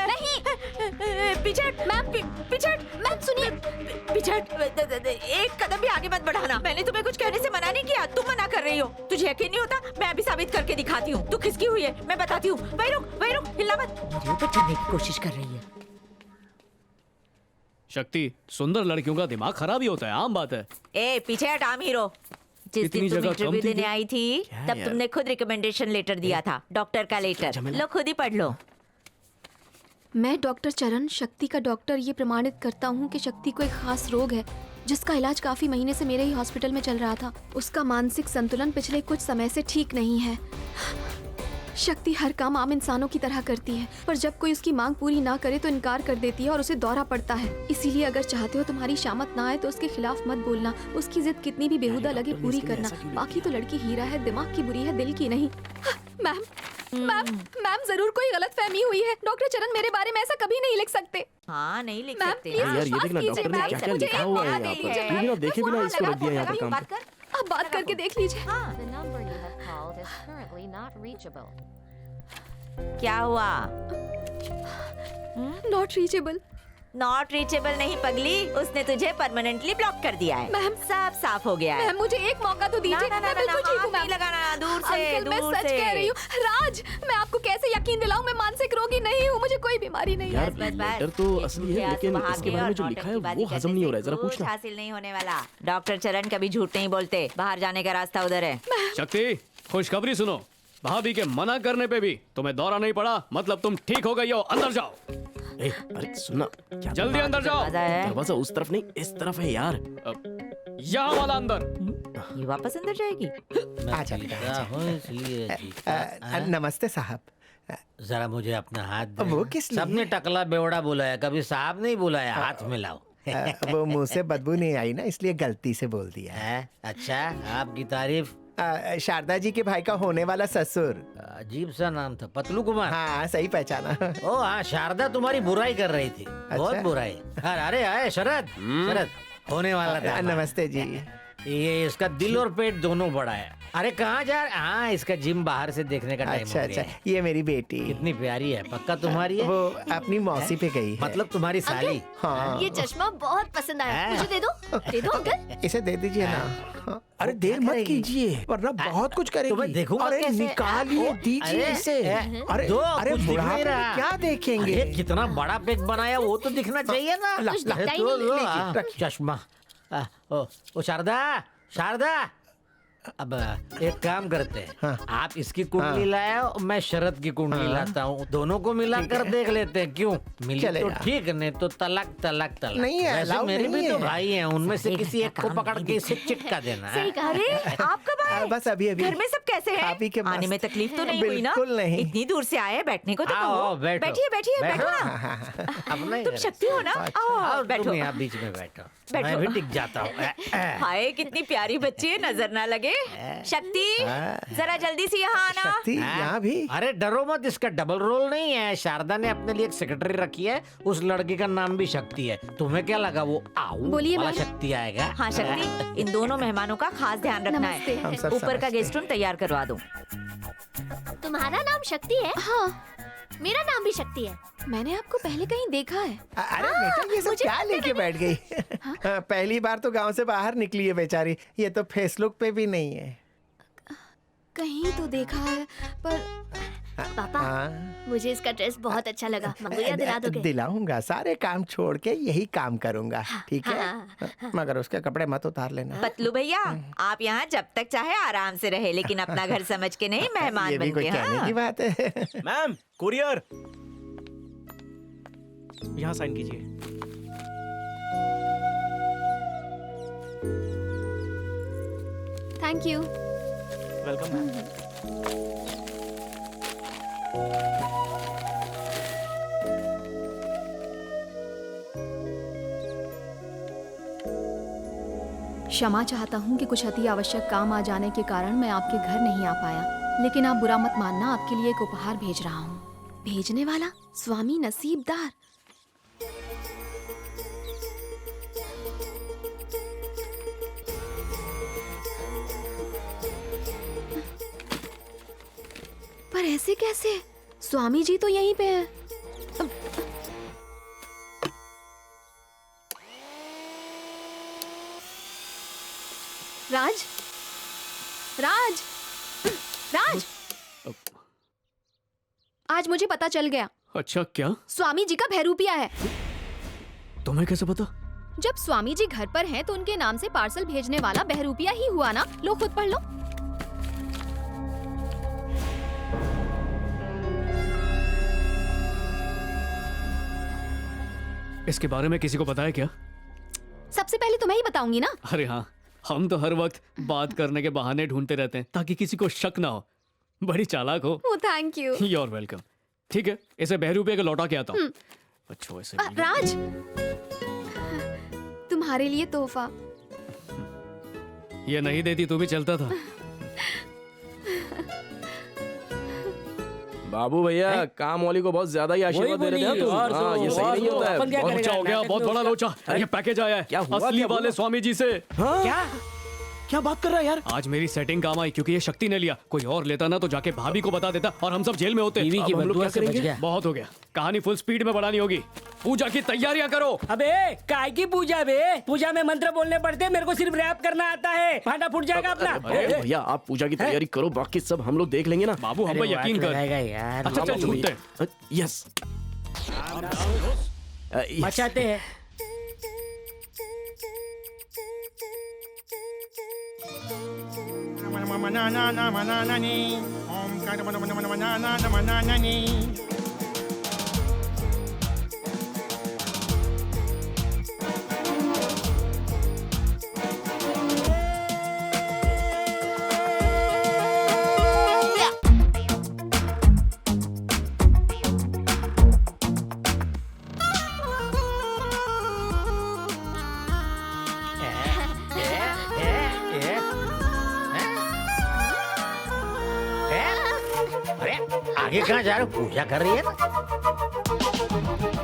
नहीं, पिछट मैम, पिछट मैम, सुनिए पिछट, एक कदम भी आगे मत बढ़ाना। मैंने तुम्हें कुछ कहने से मना नहीं किया, तुम मना कर रही हो। तुझे यकीन नहीं होता? मैं अभी साबित करके दिखाती हूँ। तू खिसकी हुई है, मैं बताती हूँ। वही रुक, हिलना मत। मेरे ऊपर चढ़ने की कोशिश कर रही है। शक्ति, सुंदर लड़कियों का दिमाग खराब ही होता है, आम बात है। ए, पीछे हट आम हीरो। जिस दिन तुम इंटरव्यू देने आई थी तब तुमने खुद रिकमेंडेशन लेटर दिया था, डॉक्टर का लेटर। लो खुद ही पढ़ लो। मैं डॉक्टर चरण, शक्ति का डॉक्टर, ये प्रमाणित करता हूँ कि शक्ति को एक खास रोग है जिसका इलाज काफी महीने से मेरे ही हॉस्पिटल में चल रहा था। उसका मानसिक संतुलन पिछले कुछ समय से ठीक नहीं है। शक्ति हर काम आम इंसानों की तरह करती है, पर जब कोई उसकी मांग पूरी ना करे तो इनकार कर देती है और उसे दौरा पड़ता है। इसीलिए अगर चाहते हो तुम्हारी शामत ना आए तो उसके खिलाफ मत बोलना। उसकी जिद कितनी भी बेहुदा लगे पूरी करना। बाकी तो लड़की हीरा है, दिमाग की बुरी है, दिल की नहीं। मैम मैम जरूर कोई गलतफहमी हुई है। डॉक्टर चरण मेरे बारे में ऐसा कभी नहीं लिख सकते। हाँ, नहीं लिख मैम, सकते। प्लीज यार ये देखना डॉक्टर ने क्या क्या लिखा हुआ है यहाँ पर। तू बिना देखे बिना इसको रख दिया यहाँ पर काम पे। आप बात करके देख लीजिए। क्या हुआ? Not reachable. नॉट रीचेबल नहीं पगली, उसने तुझे परमानेंटली ब्लॉक कर दिया है। मैम सब साफ हो गया है। मैम मुझे एक मौका तो दीजिए। मैं बिल्कुल ठीक हूँ मैम। लगाना दूर से, अंकल, मैं दूर सच से। कह रही हूँ। राज, मैं आपको कैसे यकीन दिलाऊं? मैं मानसिक रोगी नहीं हूँ, मुझे कोई बीमारी नहीं यार है। लेटर तो असली है, लेकिन इसके बारे में जो लिखा है वो हजम नहीं हो रहा है। जरा कुछ पूछना। हासिल नहीं होने वाला। डॉक्टर चरण कभी झूठ नहीं बोलते। बाहर जाने का रास्ता उधर है। शक्ति, खुशखबरी सुनो। भाभी के मना करने पे भी तुम्हें दौरा नहीं पड़ा, मतलब तुम ठीक हो गई हो। अंदर जाओ। अरे सुनना, जल्दी अंदर जाओ। दरवाजा उस तरफ नहीं, इस तरफ है यार। यहाँ वाला अंदर। ये वापस अंदर जाएगी। मैं जीता हूँ इसलिए जीता। नमस्ते साहब। जरा मुझे अपना हाथ दे। वो किस लिए? सबने टकला बेवड़ा बुलाया, कभी साहब नहीं बुलाया। हाथ मिलाओ। वो मुंह से बदबू नहीं आई ना, इसलिए गलती से बोल दिया। है? अच्छा, आपकी तारीफ। शारदा जी के भाई का होने वाला ससुर। अजीब सा नाम था, पतलू कुमार। हाँ सही पहचाना। ओ हाँ, शारदा तुम्हारी बुराई कर रही थी। बहुत बुराई। अरे आए शरद, शरद होने वाला था। नमस्ते जी। ये इसका दिल और पेट दोनों बड़ा है। अरे कहाँ जा रहे? हाँ, इसका जिम बाहर से देखने का टाइम हो गया है। ये मेरी बेटी कितनी प्यारी है। पक्का तुम्हारी है? वो अपनी मौसी पे गई है। मतलब तुम्हारी साली? हाँ। ये चश्मा बहुत पसंद आया, मुझे दे दो अंकल। इसे दे दीजिए ना। अरे देर मत कीजिए वरना बहुत कुछ करेगी। तुम्हें देखूंगा अरे कैसे? निकालिए, दीजिए इसे। अरे दो, अरे कुछ दिख नहीं बुढ़ापे में रहा। क्या देखेंगे? अरे कितना बड़ा पेट बनाया, वो तो दिखना चाहिए ना। चश्मा। ओ शारदा, शारदा, अब एक काम करते हैं। आप इसकी कुंडली लाओ, मैं शरद की कुंडली लाता हूँ। दोनों को मिलाकर देख लेते हैं। क्यों मिली तो ठीक, नहीं तो तलाक तलाक तलाक। नहीं है, वैसे अलाउ मेरे नहीं भी तो है। भाई हैं, उनमें से किसी एक को पकड़ के इसे चिटका देना है। सही कहा। अरे आप कब आए? बस अभी अभी। घर में सब कैसे हैं? आप ही के आने में तकलीफ तो नहीं हुई ना? बिल्कुल नहीं। इतनी दूर से आए, बैठने को तो आओ, कहो। बैठो। बैठिए बैठिए, बैठो ना। अपना ही तुम घर। शक्ति हो ना? आओ बैठो। तुम यहाँ बीच में बैठो, बैठो। मैं भी टिक जाता हूँ। हाय कितनी प्यारी बच्ची है, नजर ना लगे। शक्ति जरा जल्दी से यहाँ आना। शक्ति यहाँ भी। अरे डरो मत, इसका डबल रोल नहीं है। शारदा ने अपने लिए एक सेक्रेटरी रखी है, उस लड़की का नाम भी शक्ति है। तुम्हें क्या लगा वो आओ बोलिए वाला मैम। शक्ति आएगा? हाँ शक्ति, इन दोनों मेहमानों का खास ध्यान रखना नमस्ते। है। हम सब ऊपर का समझते गेस्ट रूम तैयार करवा दो। तुम्हारा नाम शक्ति है? हाँ, मेरा नाम भी शक्ति है। मैंने आपको पहले कहीं देखा है। अरे बेटा ये सब क्या लेके बैठ गई? पहली बार तो गांव से बाहर निकली है बेचारी। ये तो फेसबुक पे भी नहीं है। कहीं तो देखा है पर पापा, मुझे इसका ड्रेस बहुत अच्छा लगा। मंगोलिया दिला दोगे? दिलाऊंगा, सारे काम छोड़ के यही काम करूंगा, ठीक है? मगर उसके कपड़े मत उतार लेना। पतलू भैया, आप यहाँ जब तक चाहे आराम से रहे, लेकिन अपना घर समझ के नहीं, मेहमान ये भी बन कोई के। कहने की बात है। मैम कुरियर, यहाँ साइन कीजिए। Thank you. Welcome ma'am. क्षमा चाहता हूँ कि कुछ अति आवश्यक काम आ जाने के कारण मैं आपके घर नहीं आ पाया, लेकिन आप बुरा मत मानना, आपके लिए एक उपहार भेज रहा हूँ। भेजने वाला स्वामी नसीबदार। पर ऐसे कैसे? स्वामी जी तो यहीं पे हैं। राज, राज, राज, आज मुझे पता चल गया। अच्छा, क्या? स्वामी जी का बहरूपिया है। तुम्हें कैसे पता? जब स्वामी जी घर पर हैं तो उनके नाम से पार्सल भेजने वाला बहरूपिया ही हुआ ना। लो खुद पढ़ लो। इसके बारे में किसी को पता है क्या? सबसे पहले तुम्हें ही बताऊंगी ना। अरे हाँ, हम तो हर वक्त बात करने के बहाने ढूंढते रहते हैं ताकि किसी को शक ना हो। बड़ी चालाक हो। Oh, thank you. You're welcome. ठीक है, इसे बहरूपिया के लौटा के आता हूँ। अच्छा ऐसे राज, तुम्हारे लिए तोहफा। ये नहीं देती तो भी चलता था। बाबू भैया, काम वाली को बहुत ज्यादा ही आशीर्वाद दे रहे हैं तुम। हाँ, ये सही नहीं होता है। बहुत अच्छा हो गया, बहुत बड़ा लोचा। ये पैकेज आया है। क्या हुआ? असली वाले स्वामी जी से। क्या? क्या बात कर रहा है यार? आज मेरी सेटिंग काम आई क्योंकि ये शक्ति ने लिया। कोई और लेता ना तो जाके भाभी को बता देता और हम सब जेल में होते। टीवी की बदुआ से बच गया। बहुत हो गया, कहानी फुल स्पीड में बढ़ानी होगी। पूजा की तैयारियां करो। अबे काय की पूजा बे? पूजा में मंत्र बोलने पड़ते हैं, मेरे को सिर्फ रैप करना आता है। भांडा फूट जाएगा अपना। अरे भैया, आप पूजा की तैयारी करो, बाकी सब हम लोग देख लेंगे ना। बाबू हम पे यकीन कर। यार अच्छा चल छूटते हैं। यस, मचाते हैं। आगे कहाँ जा रहे हो? पूजा कर रही है।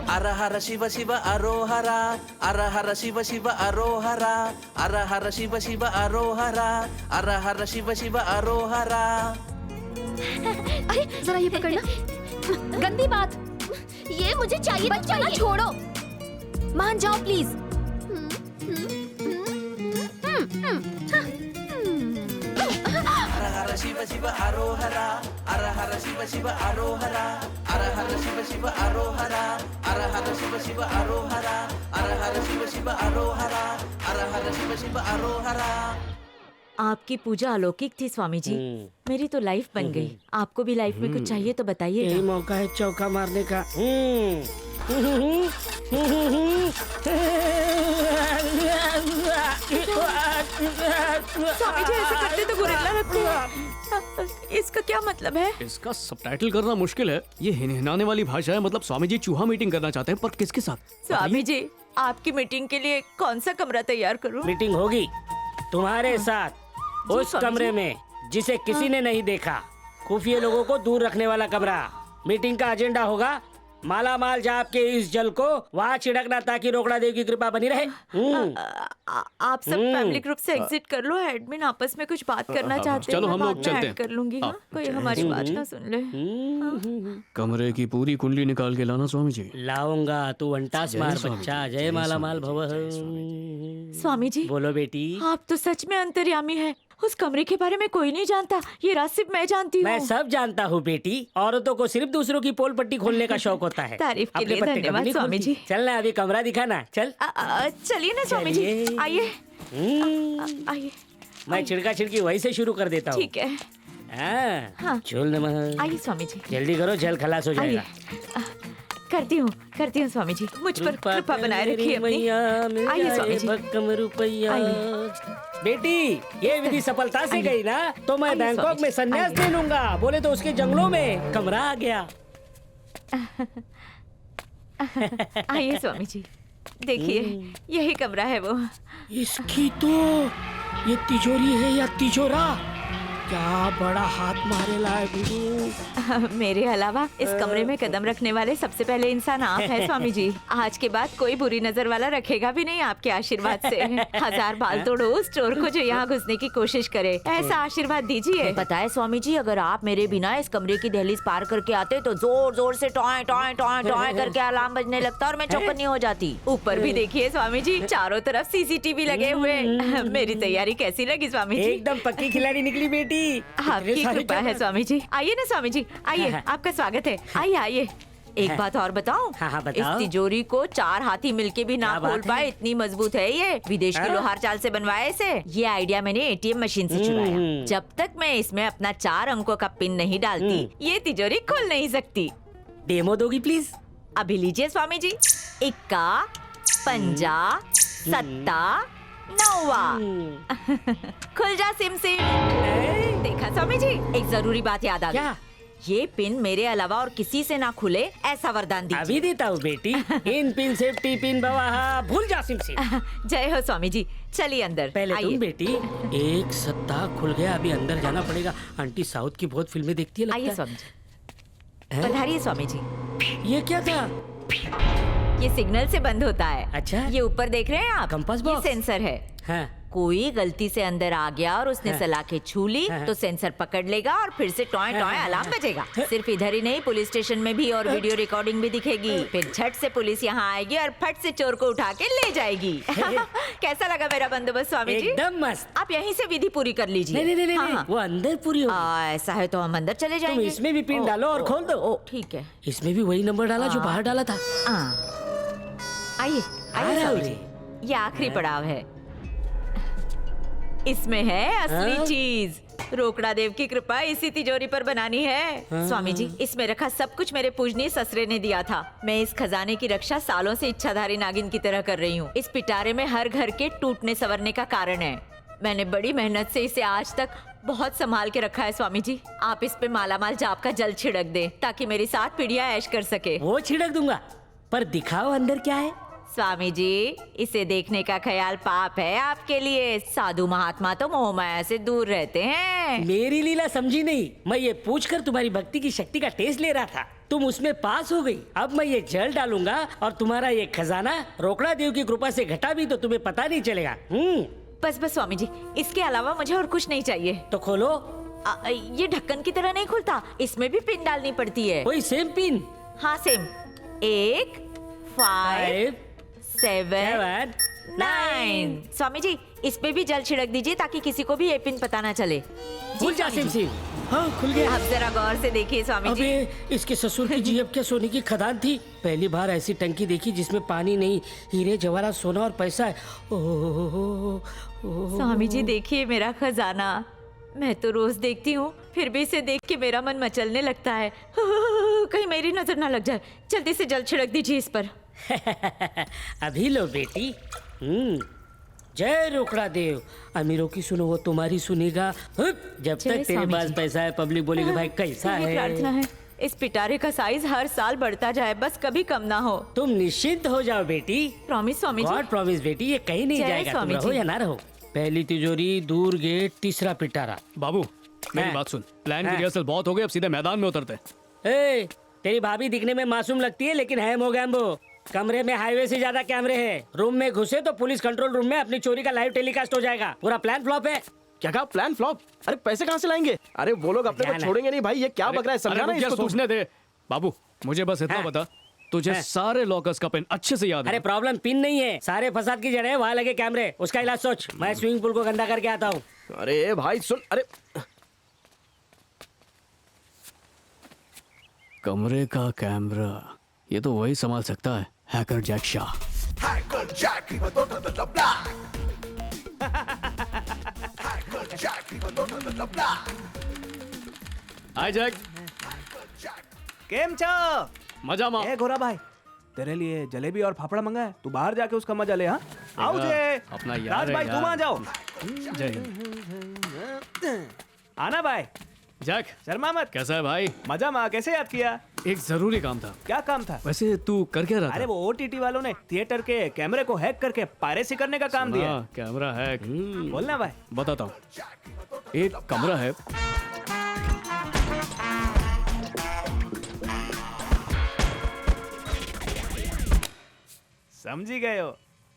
अर हर शिव शिव अरोहरा, अर हर शिव शिव अरोहरा, अर हर शिव शिव अरोहरा, अर हर शिव शिव अरोहरा। अरे जरा ये पकड़ना। गंदी बात। ये मुझे चाहिए। बच्चा छोड़ो, मान जाओ प्लीज। अर हर शिव शिव अरोहरा, अर हर शिव शिव अरोहरा, अर हर शिव शिव अरोहरा, अर हर शिव शिव अरोहरा, अर हर शिव शिव अरोहरा, अर हर शिव शिव अरोहरा। आपकी पूजा अलौकिक थी स्वामी जी। मेरी तो लाइफ बन गई। आपको भी लाइफ में कुछ चाहिए तो बताइए। यही मौका है चौका मारने का। स्वामी जी ऐसे करते तो गुरिल्ला रखते हैं। इसका क्या मतलब है? इसका सबटाइटल करना मुश्किल है। ये हिनहिनाने वाली भाषा है। मतलब स्वामी जी चूहा मीटिंग करना चाहते हैं, पर किसके साथ? स्वामी जी, आपकी मीटिंग के लिए कौन सा कमरा तैयार करूं? मीटिंग होगी तुम्हारे साथ उस कमरे में जिसे किसी ने नहीं देखा। खुफिया लोगों को दूर रखने वाला कमरा। मीटिंग का एजेंडा होगा माला माल जाप के इस जल को वहाँ छिड़कना ताकि रोकड़ा देव की कृपा बनी रहे। आप सब फैमिली ग्रुप से एग्जिट कर लो। एडमिन आपस में कुछ बात करना चाहते हैं। चलो हम लोग चलते हैं। कर लूंगी। कोई हमारी बात ना सुन ले। कमरे की पूरी कुंडली निकाल के लाना स्वामी जी। लाऊंगा, तू अंटास मार बच्चा। जय माला माल भव। स्वामी जी बोलो बेटी। आप तो सच में अंतर्यामी है। उस कमरे के बारे में कोई नहीं जानता। ये राज सिर्फ मैं जानती हूँ। मैं सब जानता हूँ बेटी। औरतों को सिर्फ दूसरों की पोल पट्टी खोलने का शौक होता है। तारीफ के लिए धन्यवाद स्वामी जी। चलना अभी कमरा दिखाना। चल चलिए ना स्वामी जी। आइए आइए। मैं छिड़का छिड़की वहीं से शुरू कर देता हूँ। ठीक है। हाँ। चल नमः। आइए स्वामी जी। जल्दी करो, जल खलास हो जाएगा। करती हूँ स्वामी जी। मुझ पर कृपा बनाए रखिए अपनी। आइए स्वामी जी। रुपया बेटी, ये विधि सफलता से गई ना तो मैं बैंकॉक में संन्यास ले लूंगा। बोले तो उसके जंगलों में कमरा आ गया। आइए स्वामी जी। देखिए यही कमरा है वो। इसकी तो ये तिजोरी है या तिजोरा? क्या बड़ा हाथ मारेला है गुरु। मेरे अलावा इस कमरे में कदम रखने वाले सबसे पहले इंसान आप हैं स्वामी जी। आज के बाद कोई बुरी नजर वाला रखेगा भी नहीं आपके आशीर्वाद से। 1000 बाल तोड़ो उस चोर को जो यहाँ घुसने की कोशिश करे, ऐसा आशीर्वाद दीजिए। पता है स्वामी जी, अगर आप मेरे बिना इस कमरे की दहलीज पार करके आते तो जोर जोर से टॉय टॉय टॉय टॉय करके अलार्म बजने लगता और मैं चौकन्नी हो जाती। ऊपर भी देखिए स्वामी जी, चारों तरफ CCTV लगे हुए। मेरी तैयारी कैसी लगी स्वामी जी? एकदम पक्की खिलाड़ी निकली बेटी। आपकी कृपा है स्वामी जी। आइए ना स्वामी जी, आइए, आपका स्वागत है। आइए आइए। एक बात और बताऊं? हाँ, इस तिजोरी को 4 हाथी मिलके भी ना खोल पाए, इतनी मजबूत है ये। विदेश की लोहार चाल से बनवाया इसे। ये आइडिया मैंने ATM मशीन से चुराया। जब तक मैं इसमें अपना 4 अंकों का पिन नहीं डालती, ये तिजोरी खुल नहीं सकती। डेमो दोगी प्लीज? अभी लीजिए स्वामी जी। इक्का, पंजा, सत्ता, नौवा। खुल जा सिम सिम। देखा स्वामी जी, एक जरूरी बात याद आ गई। ये पिन मेरे अलावा और किसी से ना खुले, ऐसा वरदान दीजिए। अभी देता हूँ बेटी। इन पिन सेफ्टी पिन बवाहा, भूल जा सिम सिम। जय हो स्वामी जी। चलिए अंदर। पहले आइए। तुम बेटी। एक सत्ता खुल गया, अभी अंदर जाना पड़ेगा। आंटी साउथ की बहुत फिल्में देखती है लगता आइए है। स्वामी जी। पधारिए स्वामी जी। ये क्या था? ये सिग्नल से बंद होता है। अच्छा। ये ऊपर देख रहे हैं आप? कंपास ये बॉक्स? सेंसर है। हाँ। कोई गलती से अंदर आ गया और उसने सलाखें छू ली तो सेंसर पकड़ लेगा और फिर से टॉय टॉय अलार्म बजेगा। सिर्फ इधर ही नहीं, पुलिस स्टेशन में भी और वीडियो रिकॉर्डिंग भी दिखेगी। फिर झट से पुलिस यहाँ आएगी और फट से चोर को उठा के ले जाएगी। कैसा लगा मेरा बंदोबस्त स्वामी जी? एकदम मस्त। आप यहीं से विधि पूरी कर लीजिए। नहीं, नहीं, नहीं, हाँ, नहीं, हाँ। वो अंदर पूरी होगी। ऐसा है तो हम अंदर चले जाएंगे। तुम इसमें भी पिन डालो और खोल दो। ठीक है। इसमें भी वही नंबर डाला जो बाहर डाला था। आइए आइए स्वामी जी, ये आखिरी पड़ाव है। इसमें है असली चीज। रोकड़ा देव की कृपा इसी तिजोरी पर बनानी है। स्वामी जी, इसमें रखा सब कुछ मेरे पूजनीय ससुरे ने दिया था। मैं इस खजाने की रक्षा सालों से इच्छाधारी नागिन की तरह कर रही हूँ। इस पिटारे में हर घर के टूटने संवरने का कारण है। मैंने बड़ी मेहनत से इसे आज तक बहुत संभाल के रखा है स्वामी जी। आप इस पे मालामाल जाप का जल छिड़क दें ताकि मेरी 7 पीढ़ियां ऐश कर सके। वो छिड़क दूंगा, पर दिखाओ अंदर क्या है। स्वामी जी, इसे देखने का ख्याल पाप है आपके लिए। साधु महात्मा तो मोह माया से दूर रहते हैं। मेरी लीला समझी नहीं। मैं ये पूछकर तुम्हारी भक्ति की शक्ति का टेस्ट ले रहा था। तुम उसमें पास हो गई। अब मैं ये जल डालूंगा और तुम्हारा ये खजाना रोकड़ा देव की कृपा से घटा भी तो तुम्हें पता नहीं चलेगा। बस बस स्वामी जी, इसके अलावा मुझे और कुछ नहीं चाहिए। तो खोलो। ये ढक्कन की तरह नहीं खुलता, इसमें भी पिन डालनी पड़ती है। वही सेम पिन? हाँ सेम। 1 5 7 9। स्वामी जी, इस पे भी जल छिड़क दीजिए ताकि किसी को भी ये पिन पता ना चले। खुल जा सिम सिम। हाँ खुल गया। आप जरा गौर से देखिए स्वामी जी। अबे, इसके ससुर की जीएफ क्या सोने की खदान थी। पहली बार ऐसी टंकी देखी जिसमें पानी नहीं, हीरे जवाहरात सोना और पैसा है। स्वामी जी देखिए मेरा खजाना। मैं तो रोज देखती हूँ, फिर भी इसे देख के मेरा मन मचलने लगता है। कहीं मेरी नजर ना लग जाए। जल्दी से जल छिड़क दीजिए इस पर। अभी लो बेटी। जय रोकड़ा देव। अमीरों की सुनो वो तुम्हारी सुनेगा। जब तक तेरे पास पैसा है पब्लिक बोलेगी भाई कैसा है। प्रार्थना है इस पिटारे का साइज हर साल बढ़ता जाए, बस कभी कम ना हो। तुम निश्चिंत हो जाओ बेटी। Promise Swami ji. God promise बेटी, ये कहीं नहीं जाएगा। तुम रहो या ना रहो। पहली तिजोरी, दूर गेट, तीसरा पिटारा। बाबू मेरी बात सुन। प्लान की रिहर्सल बहुत हो गई, अब सीधे मैदान में उतरते हैं। तेरी भाभी दिखने में मासूम लगती है लेकिन है मोगैम्बो। कमरे में हाईवे से ज्यादा कैमरे हैं। रूम में घुसे तो पुलिस कंट्रोल रूम में अपनी चोरी का लाइव टेलीकास्ट हो जाएगा। पूरा प्लान फ्लॉप है। क्या कहा प्लान फ्लॉप? अरे पैसे कहाँ से लाएंगे? अरे वो लोग अपने को छोड़ेंगे नहीं भाई। ये क्या बक रहा है? समझा ना इसको। सोचने दे बाबू। मुझे बस इतना बता, तुझे सारे लॉकर्स का पिन अच्छे से याद है? अरे प्रॉब्लम पिन नहीं है, सारे फसाद की जड़ है वहाँ लगे कैमरे। उसका इलाज सोच। मैं स्विमिंग पूल को गंदा करके आता हूँ। अरे भाई सुन। अरे कमरे का कैमरा, ये तो वही संभाल सकता है। Hacker Jack Shah. Hacker Jack, even though the black. Hacker Jack, even though the black. Hi Jack. केम छो? मजा मा। ए गोरा भाई, तेरे लिए जलेबी और फाफड़ा मंगा है। तू बाहर जाके उसका मजा ले। हाँ आओ जे। अपना यार राज भाई तुम आ जाओ। जय आना भाई। जैक शर्मा मत। कैसा है भाई? मजा मा। कैसे याद किया? एक जरूरी काम था। क्या काम था? वैसे तू कर क्या रहा था? अरे वो ओटीटी वालों ने थिएटर के कैमरे को हैक करके पायरेसी करने का काम दिया। Camera hack. बोलना भाई। बताता हूँ। एक कमरा है, समझी गए हो?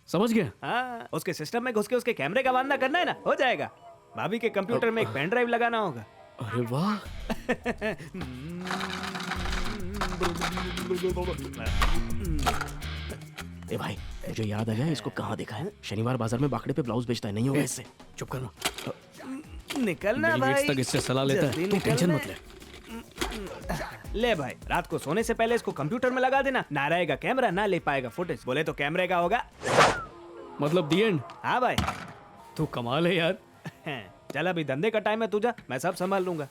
समझ गया? हाँ, उसके सिस्टम में घुस के उसके कैमरे का वांदा करना है ना, हो जाएगा। भाभी के कंप्यूटर में एक पेन ड्राइव लगाना होगा। अरे वाह। ए भाई, मुझे याद आया इसको कहाँ देखा है। शनिवार बाजार में बाकड़े पे ब्लाउज बेचता है, नहीं होगा इससे। चुप करना। निकलना बिल भाई। गेट्स तक इससे सलाह लेता है, तू टेंशन मत ले। ले भाई, रात को सोने से पहले इसको कंप्यूटर में लगा देना। ना रहेगा कैमरा, ना ले पाएगा फुटेज। बोले तो कैमरे का होगा। मतलब दी एंड? हाँ भाई। तू कमाल है यार। चल अभी धंधे का टाइम है तुझा, मैं सब संभाल लूंगा।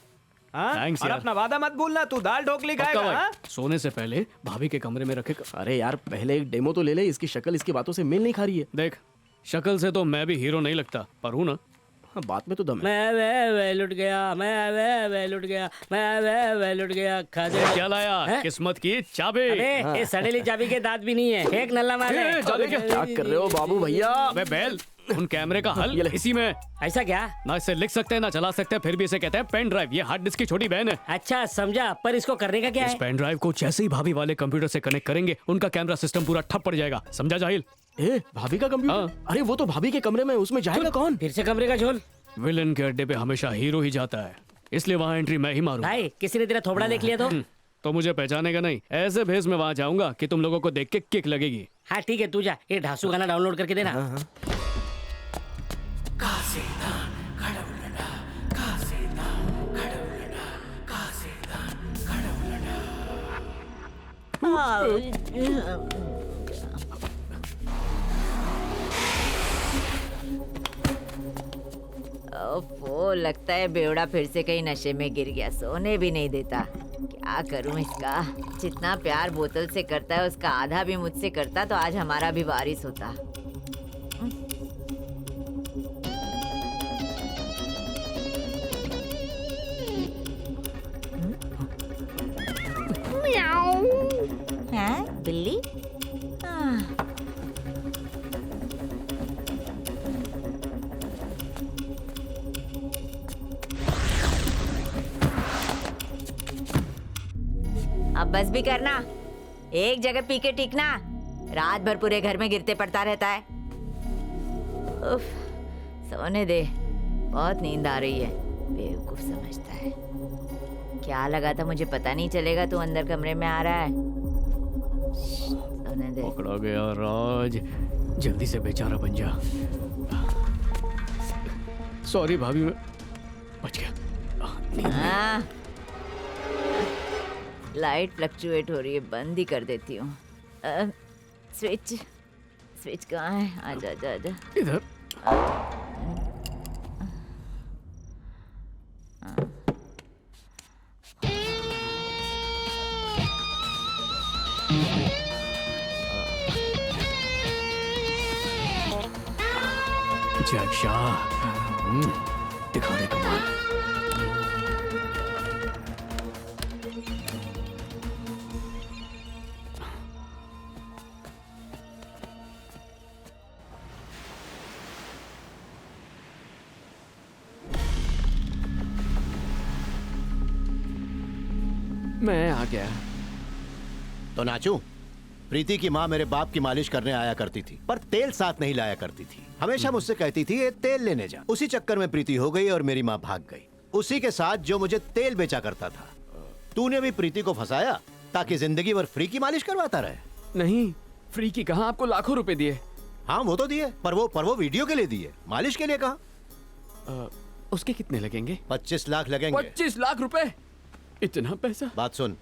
हाँ? Thanks और यार। अपना वादा मत भूलना, तू दाल ढोकली पक्का खाएगा। भाई। हाँ? सोने से पहले भाभी के कमरे में रखे। अरे यार, पहले एक डेमो तो ले ले। इसकी शक्ल इसकी बातों से मेल नहीं खा रही है। देख, शक्ल से तो मैं भी हीरो नहीं लगता, पर हूँ ना। हाँ, बात में तो दम है। मैं वे लुट गया, मैं लुट गया, मैं लुट गया। खा दे। क्या लाया? हैं? किस्मत की चाबी। अरे ये सड़ेली चाबी के दांत भी नहीं है, एक नल्ला मार है। क्या कर रहे हो बाबू भैया? अबे बैल, उन कैमरे का हल इसी में। ऐसा क्या? ना इसे लिख सकते हैं ना चला सकते हैं, फिर भी इसे कहते हैं पेन ड्राइव। ये हार्ड डिस्क की छोटी बहन है। अच्छा समझा, पर इसको करने का क्या इस है? पेन ड्राइव को जैसे ही भाभी वाले कंप्यूटर से कनेक्ट करेंगे, उनका कैमरा सिस्टम पूरा ठप पड़ जाएगा। समझा जाहिल? ए, भाभी का कंप्यूटर? अरे वो तो भाभी के कमरे में, उसमें जाएगा कौन? फिर से कमरे का झोल। विलन के अड्डे पे हमेशा हीरो ही जाता है, इसलिए वहाँ एंट्री मैं ही मारूंगा। भाई, किसी ने तेरा थोबड़ा देख लिया तो मुझे पहचानेगा नहीं। ऐसे भेस में वहाँ जाऊंगा कि तुम लोगों को देख के किक लगेगी। हाँ ठीक है, तू जा, ये ढासू गाना डाउनलोड करके देना। ओफो, लगता है बेवड़ा फिर से कहीं नशे में गिर गया, सोने भी नहीं देता। क्या करूं इसका? जितना प्यार बोतल से करता है उसका आधा भी मुझसे करता तो आज हमारा भी वारिस होता। हैं? बिल्ली? अब बस भी करना, एक जगह पी के टिकना। रात भर पूरे घर में गिरते पड़ता रहता है। उफ, सोने दे, बहुत नींद आ रही है। बेवकूफ समझता है। क्या लगा था मुझे पता नहीं चलेगा तू अंदर कमरे में आ रहा है। सोने दे। पकड़ा गया राज, जल्दी से बेचारा बन जा। सॉरी भाभी, मैं बच गया। हाँ, लाइट फ्लक्चुएट हो रही है, बंद ही कर देती हूँ। स्विच कहाँ है? आजा आजा आजा। इधर। जैक शाह, दिखा दे कमाल। मैं आ गया। तो नाचू? प्रीति की माँ मेरे बाप की मालिश करने आया करती थी, पर तेल साथ नहीं लाया करती थी। हमेशा मुझसे कहती थी ये तेल लेने जा। उसी चक्कर में प्रीति हो गई और मेरी माँ भाग गई, उसी के साथ जो मुझे तेल बेचा करता था। तूने भी प्रीति को फंसाया ताकि जिंदगी भर फ्री की मालिश करवाता रहे। नहीं, फ्री की कहाँ, आपको लाखों रुपए दिए। हाँ वो तो दिए, पर वो वीडियो के लिए दिए, मालिश के लिए कहा। उसके कितने लगेंगे? 25 लाख लगेंगे। 25 लाख रुपए? इतना पैसा? बात सुन,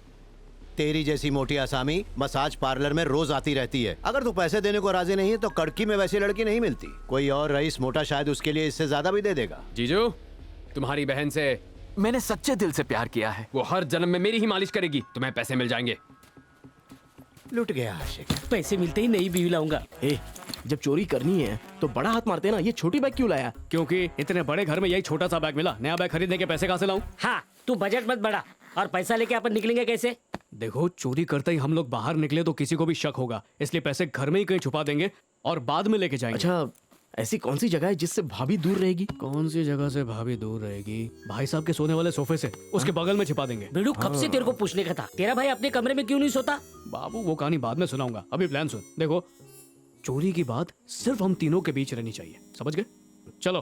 तेरी जैसी मोटी आसामी मसाज पार्लर में रोज आती रहती है। अगर तू पैसे देने को राजी नहीं है तो कड़की में वैसी लड़की नहीं मिलती। कोई और रईस मोटा शायद उसके लिए इससे ज्यादा भी दे देगा। जीजू, तुम्हारी बहन से मैंने सच्चे दिल से प्यार किया है। वो हर जन्म में मेरी ही मालिश करेगी, तुम्हें पैसे मिल जाएंगे। लुट गया आशिक। पैसे मिलते ही नई बीवी लाऊंगा। जब चोरी करनी है तो बड़ा हाथ मारते हैं ना। ये छोटी बैग क्यों लाया? क्योंकि इतने बड़े घर में यही छोटा सा बैग मिला। नया बैग खरीदने के पैसे कहाँ से लाऊं? हाँ, तू बजट मत बढ़ा। और पैसा लेके अपन निकलेंगे कैसे? देखो, चोरी करते ही हम लोग बाहर निकले तो किसी को भी शक होगा, इसलिए पैसे घर में ही कहीं छुपा देंगे और बाद में लेके जाएंगे। अच्छा, ऐसी कौन सी जगह है जिससे भाभी दूर रहेगी? कौन सी जगह से भाभी दूर रहेगी? भाई साहब के सोने वाले सोफे से, उसके बगल में छिपा देंगे। बिडू, कब से तेरे को पूछने का था, तेरा भाई अपने कमरे में क्यों नहीं सोता? बाबू, वो कहानी बाद में सुनाऊंगा, अभी प्लान सुन। देखो, चोरी की बात सिर्फ हम तीनों के बीच रहनी चाहिए, समझ गए? चलो।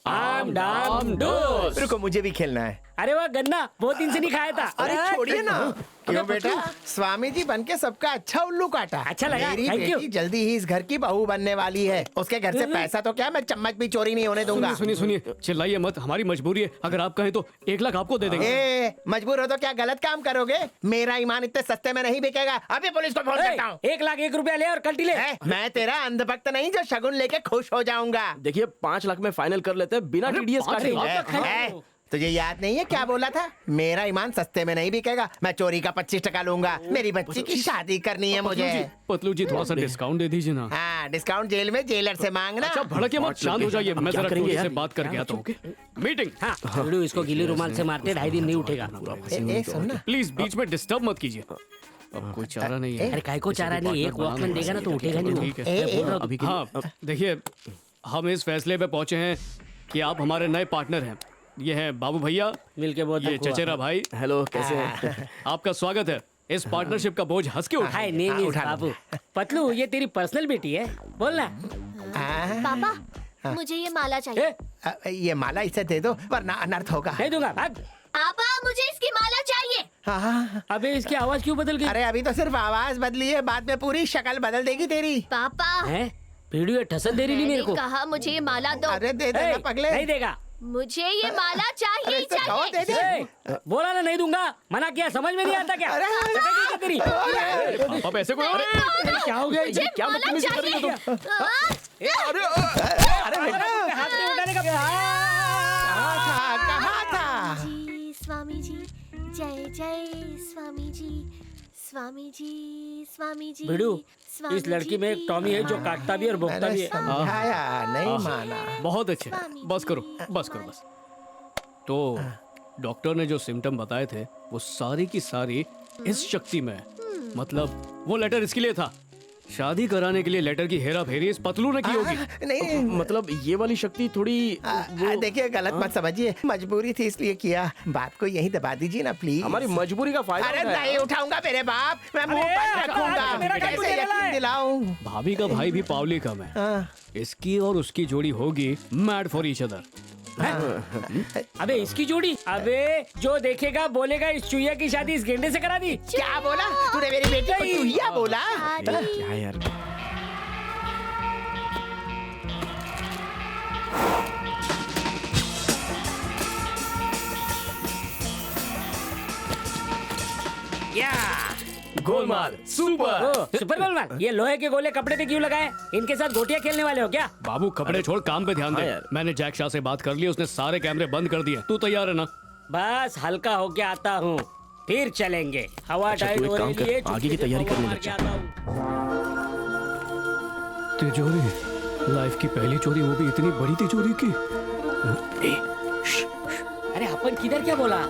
आम डाम डोस। रुको, मुझे भी खेलना है। अरे वाह गन्ना, बहुत दिन से नहीं खाया था। अरे छोड़िए ना। क्यों बेटा, स्वामी जी बन के सबका अच्छा उल्लू काटा। अच्छा लगा, मेरी thank you। बेटी जल्दी ही इस घर की बहू बनने वाली है। उसके घर से पैसा तो क्या, मैं चम्मच भी चोरी नहीं होने दूंगा। सुनिए, चिल्लाइए मत, हमारी मजबूरी है। अगर आप कहें तो 1 लाख आपको दे देंगे। ए, मजबूर हो तो क्या गलत काम करोगे? मेरा ईमान इतने सस्ते में नहीं बिकेगा। अभी पुलिस को फोन करता हूँ। 1 लाख 1 रुपया ले और कल्टी ले। मैं तेरा अंधभक्त नहीं जो शगुन लेके खुश हो जाऊंगा। देखिए, 5 लाख में फाइनल कर लेते हैं बिना टीडीएस काटे। तुझे याद नहीं है क्या बोला था? मेरा ईमान सस्ते में नहीं बिकेगा। मैं चोरी का 25% लूंगा। मेरी बच्ची की शादी करनी है मुझे। पतलू जी, थोड़ा सा डिस्काउंट दे दीजिए ना। हाँ, डिस्काउंट जेल में जेलर से मांगना। अच्छा, भड़के मत, शांत हो जाइए। मैं जरा टोनी से बात करके आता हूँ। मीटिंग। हाँ, बिडू, इसको गीले रुमाल से मारते 2.5 दिन नहीं उठेगा। प्लीज बीच में डिस्टर्ब मत कीजिए। अब कोई चारा नहीं है। अरे काय को चारा नहीं, एक वॉकमैन देगा ना तो उठेगा नहीं। ठीक है, अभी हाँ, देखिए, हम इस फैसले पे पहुंचे हैं कि आप हमारे नए पार्टनर हैं। ये है बाबू भैया, मिलके बहुत ये चचेरा भाई। हेलो, कैसे हैं? आपका स्वागत है। इस पार्टनरशिप का बोझ हंस के हाय नेम इज बाबू। पतलू, ये तेरी पर्सनल बेटी है, बोलना। पापा, मुझे ये माला चाहिए। ये माला इसे दे दो वरना अनर्थ होगा। दे दूंगा। पापा, मुझे इसकी माला चाहिए। अबे, इसकी आवाज क्यों बदल गई? अरे अभी तो सिर्फ आवाज बदली है, बाद में पूरी शक्ल बदल देगी तेरी। पापा, पीड़ू ठसन दे रही मेरे को। कहा मुझे ये माला दो। अरे दे देना पगले। नहीं देगा। मुझे ये माला चाहिए ही चाहिए। बोला ना नहीं दूंगा, मना किया, समझ में नहीं आता क्या? तेरी पापा ऐसे कोई क्या हो गया? क्या मतलब कहाँ था? जी स्वामी जी, जय जय स्वामी जी, स्वामी जी, स्वामी जी। बिडू, इस लड़की में एक टॉमी है जो काटता भी और भोगता भी है। समझाया, नहीं माना। बहुत अच्छे, बस करो, बस करो, बस। तो डॉक्टर ने जो सिम्टम बताए थे वो सारी की सारी इस शक्ति में है। मतलब वो लेटर इसके लिए था। शादी कराने के लिए लेटर की हेरा फेरी इस पतलू ने की होगी। नहीं, मतलब ये वाली शक्ति थोड़ी देखिए, गलत मत समझिए, मजबूरी थी इसलिए किया। बात को यहीं दबा दीजिए ना प्लीज। हमारी मजबूरी का फायदा। अरे नहीं उठाऊंगा मेरे बाप, मैं मुंह बंद रखूंगा। कैसे यकीन दिलाऊं? भाभी का भाई भी पावली कम है। इसकी और उसकी जोड़ी होगी मैड फॉर ईच अदर। अबे इसकी जोड़ी, अबे जो देखेगा बोलेगा इस चुहिया की शादी इस गेंडे से करा दी। क्या बोला तूने? मेरी बेटी को चुहिया बोला? क्या यार। Golmaal super super Golmaal. ये लोहे के गोले कपड़े पे क्यों लगाए? इनके साथ गोटियां खेलने वाले हो क्या? बाबू, कपड़े छोड़, काम पे ध्यान दे। मैंने जैक शाह से बात कर ली, उसने सारे कैमरे बंद कर दिए। तू तैयार है ना? बस हल्का होके आता हूँ, फिर चलेंगे। हवा टाइट हो रही है, आगे की तैयारी करने लग जा। तिजोरी, लाइफ की पहली चोरी, वो भी इतनी बड़ी तिजोरी की। अरे अपन किधर क्या बोला?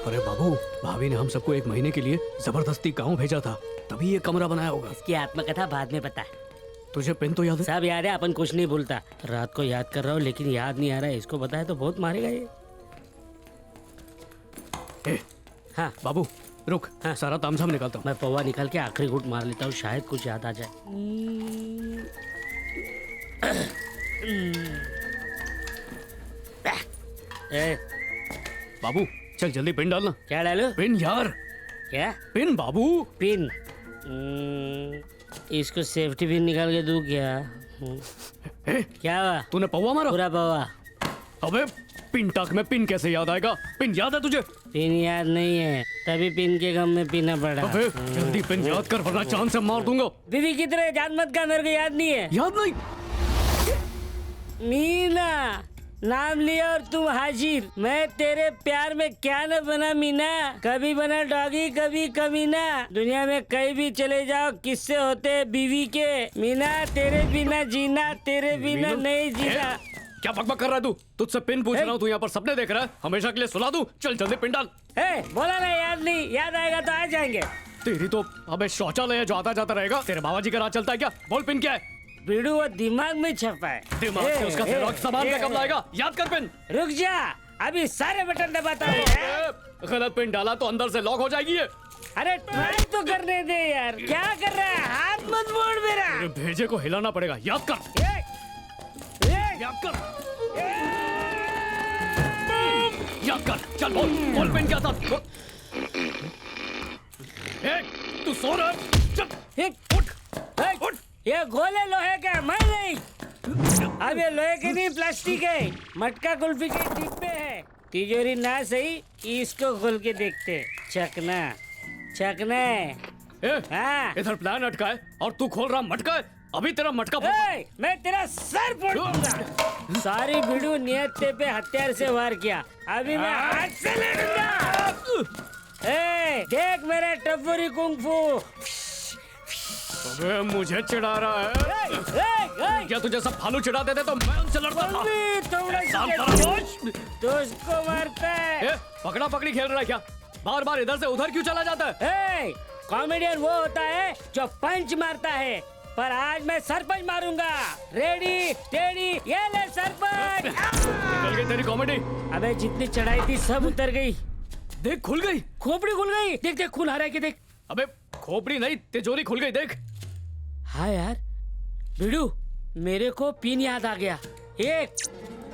अरे बाबू, भाभी ने हम सबको 1 महीने के लिए जबरदस्ती गांव भेजा था, तभी ये कमरा बनाया होगा। इसकी आत्मकथा बाद में पता है। तुझे पेन तो याद है? सब याद है, अपन कुछ नहीं भूलता। रात को याद कर रहा हूँ लेकिन याद नहीं आ रहा है। इसको बताया तो बहुत मारेगा ये। हाँ बाबू, रुक। हाँ, सारा तामझाम निकालता हूँ। मैं पौवा निकाल के आखिरी घूंट मार लेता हूँ, शायद कुछ याद आ जाए। बाबू चल जल्दी पिन डालना। क्या डालो? पिन यार। क्या पिन बाबू? पिन। इसको सेफ्टी पिन निकाल के दूं क्या? क्या हुआ? तूने पौवा मारा? पूरा पौवा। अबे पिन टक में पिन कैसे याद आएगा? पिन याद है तुझे? पिन याद नहीं है, तभी पिन के गम में पीना पड़ा। अबे जल्दी पिन याद कर वरना चांद से मार दूंगा। दीदी की तरह जान मत का, मेरे को याद नहीं है। याद नहीं? मीना नाम लिया और तुम हाजिर। मैं तेरे प्यार में क्या न बना मीना। कभी बना डॉगी, कभी कमीना। दुनिया में कहीं भी चले जाओ, किससे होते बीवी के। मीना तेरे बिना जीना, तेरे बिना नहीं जीना। क्या बकबक कर रहा है तू? तुझसे पिन पूछ रहा हूँ, तू यहाँ पर सपने देख रहा है? हमेशा के लिए सुला दूं? चल जल्दी पिन डाल। बोला ना याद नहीं, याद आएगा तो आ जाएंगे। तेरी तो अबे शौचालय है जो आता जाता रहेगा। तेरे बाबा जी का राज चलता है क्या? बोल पिन क्या है? बीड़ू वो दिमाग में छपा है। दिमाग से उसका जेरॉक्स सामान पे कब लाएगा? याद कर पिन। रुक जा, अभी सारे बटन दबाता हूँ। गलत पिन डाला तो अंदर से लॉक हो जाएगी ये। अरे ट्राई तो करने दे यार, क्या कर रहा है? हाथ मत मोड़ मेरा। तेरे भेजे को हिलाना पड़ेगा, याद कर। याद कर, याद कर। चल बोल, बोल पिन क्या था? तू सो रहा है? चल उठ, उठ। ये गोले लोहे का, मैं नहीं। अब ये लोहे के नहीं, प्लास्टिक है। मटका कुल्फी के डिब्बे है। तिजोरी ना सही, इसको खोल के देखते। चकना चकना है। इधर प्लान अटका है और तू खोल रहा मटका है। अभी तेरा मटका मैं तेरा सर फोड़ दूंगा। सारी वीडियो नियत पे हथियार से वार किया, अभी मैं हाथ से लड़ूंगा। देख मेरा टफरी कुंग-फू। अबे मुझे चिढ़ा रहा है। क्या तुझे सब भालू चिढ़ाते थे तो मैं उनसे लड़ता था? तो उसको मारता है। पकड़ा पकड़ी खेल रहा है क्या? बार बार इधर से उधर क्यों चला जाता है? कॉमेडियन वो होता है जो पंच मारता है, पर आज मैं सरपंच मारूंगा। रेडी टेडी, ये ले सरपंच। निकल गई तेरी कॉमेडी। अबे जितनी चढ़ाई थी सब उतर गई। देख खुल गई, खोपड़ी खुल गई। देख देख खून आ रहा है कि देख। अबे खोपड़ी नहीं, तिजोरी खुल गई, देख। हाँ यार बिडू, मेरे को पिन याद आ गया। 1,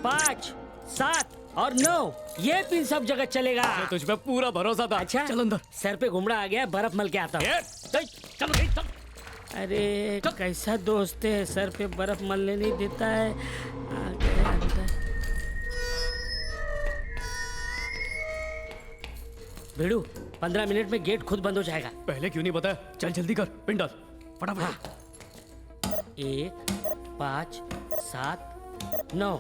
5, 7 और 9, ये पिन सब जगह चलेगा। तुझ पे पूरा भरोसा था। अच्छा चल अंदर। सर पे घुमड़ा आ गया, बर्फ मल के आता हूँ। चल। अरे कैसा दोस्त है, सर पे बर्फ मलने नहीं देता है। आ गया अंदर। बिडू 15 मिनट में गेट खुद बंद हो जाएगा। पहले क्यों नहीं बताया? चल जल्दी कर, पिन डाल फटाफट। 1, 5, 7, 9।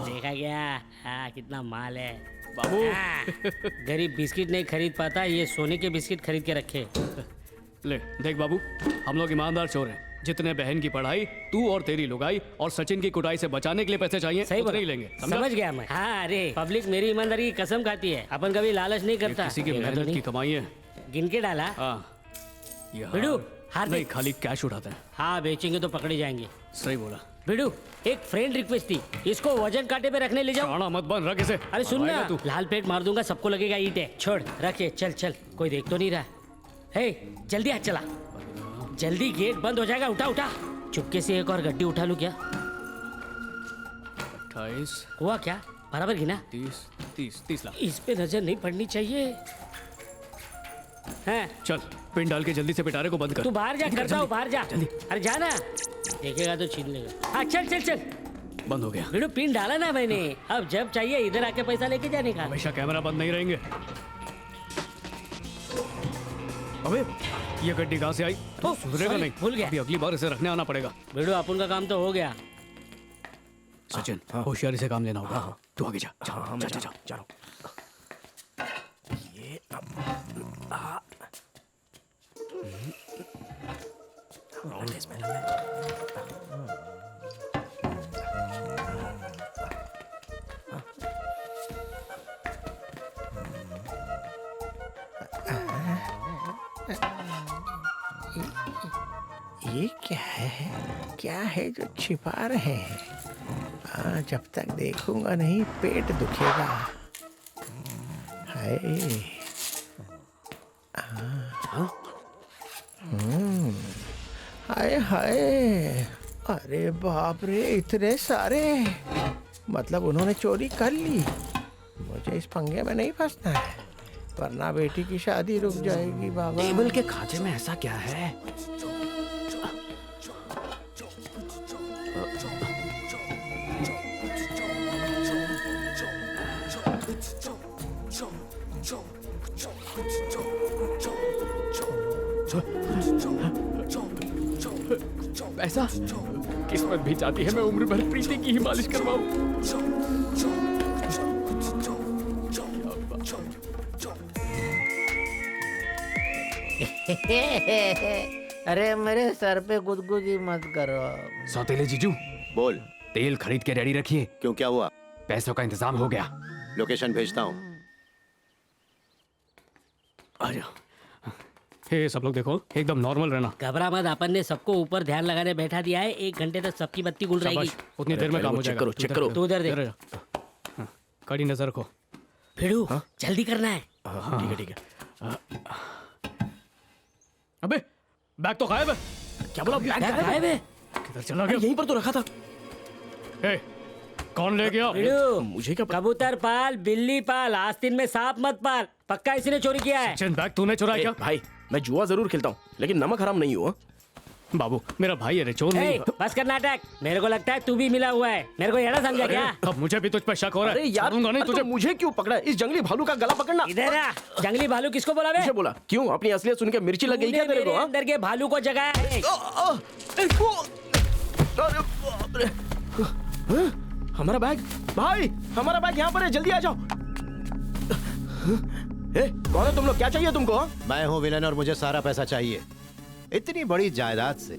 देखा गया? हाँ कितना माल है बाबू। गरीब बिस्किट नहीं खरीद पाता, ये सोने के बिस्किट खरीद के रखे। ले देख बाबू, हम लोग ईमानदार चोर हैं। जितने बहन की पढ़ाई, तू और तेरी लुगाई और सचिन की कुटाई से बचाने के लिए पैसे चाहिए, सही उतने ही लेंगे। समझ गया मैं। हाँ अरे पब्लिक मेरी ईमानदारी की कसम खाती है, अपन कभी लालच नहीं करता। किसी की मेहनत की कमाई है। गिन के डाला। बिडू हार नहीं, खाली कैश उठाते हैं। हाँ बेचेंगे तो पकड़े जाएंगे। सही बोला। बिडू एक फ्रेंड रिक्वेस्ट थी, इसको वजन कांटे पे रखने ले जाओ। मत बन, रख इसे। अरे सुन ना, लाल पेट मार दूंगा, सबको लगेगा ईंट है। छोड़ रखे, चल चल, कोई देख तो नहीं रहा है। जल्दी हाथ चला, जल्दी गेट बंद हो जाएगा। उठा उठा, चुपके से एक और गड्डी उठा लूं क्या? 28 हुआ क्या? बराबर गिना? 30 लाख। इस पे नजर नहीं पड़नी चाहिए। हैं? चल पिन डाल के जल्दी से पिटारे को बंद कर। तू बाहर जा, करता हूँ बाहर जा। अरे जाना, देखेगा तो छीन लेगा। हाँ चल चल चल। बंद हो गया। बिडू पिन डाला ना मैंने, अब जब चाहिए इधर आके पैसा लेके जाने का। हमेशा कैमरा बंद नहीं रहेंगे। अबे ये गड्डी कहाँ से आई? सुधरेगा नहीं। भूल गया। अभी अगली बार इसे रखने आना पड़ेगा। बिडू अपन का काम तो हो गया। सचिन होशियारी से काम लेना होगा। तू आगे जा। चलो। ये क्या है जो छिपा रहे हैं? जब तक देखूंगा नहीं पेट दुखेगा। हाय हाय हाय, अरे बाप रे, इतने सारे। मतलब उन्होंने चोरी कर ली। मुझे इस पंगे में नहीं फंसना है, वरना बेटी की शादी रुक जाएगी। बाबा टेबल के खांचे में ऐसा क्या है? ऐसा किस्मत भी चाहती है मैं उम्र भर प्रीति की ही मालिश करवाऊं। अरे मेरे सर पे गुदगुदी मत करो। सौतेले जीजू बोल। तेल खरीद के रेडी रखिए। क्यों, क्या हुआ? पैसों का इंतजाम हो गया। लोकेशन भेजता हूँ। हे सब लोग देखो, एकदम नॉर्मल रहना। घबरा मत, अपन ने सबको ऊपर ध्यान लगाने बैठा दिया है। 1 घंटे तक सबकी बत्ती गुल रहेगी। उतनी देर में काम हो जाएगा। चेक करो। तू उधर देख। कड़ी नजर रखो। भिड़ू जल्दी करना है। ठीक है। अबे बैग तो गायब है। क्या बोला? बैग गायब है? किधर चला गया? यहीं पर तो रखा था। कौन ले गया? भिड़ू, मुझे क्या? कबूतर पाल, बिल्ली पाल, आस्तीन में सांप मत पाल। पक्का इसी ने चोरी किया है। सचिन, बैग तूने चुराया क्या? भाई मैं जुआ जरूर खेलता हूँ, लेकिन नमक हराम नहीं हुआ। बाबू मेरा भाई है रे, चोर नहीं। बस कर नाटक। मेरे को लगता है तू भी मिला हुआ है। मेरे को ये ना समझा क्या? अब मुझे भी तुझ पर शक हो रहा है। अरे यार नहीं तुझे। मुझे क्यों पकड़ा? इस जंगली भालू का गला पकड़ना। इधर आ। जंगली भालू किसको बोला बे? मुझे बोला। क्यों? अपनी असलियत सुन के मिर्ची लग गई क्या तेरे को? अंदर के भालू को जगाया है। हमारा बैग भाई, हमारा बैग यहाँ पर है, जल्दी आ जाओ। कौन है तुम लोग? क्या चाहिए तुमको? मैं हूँ विलन और मुझे सारा पैसा चाहिए। इतनी बड़ी जायदाद से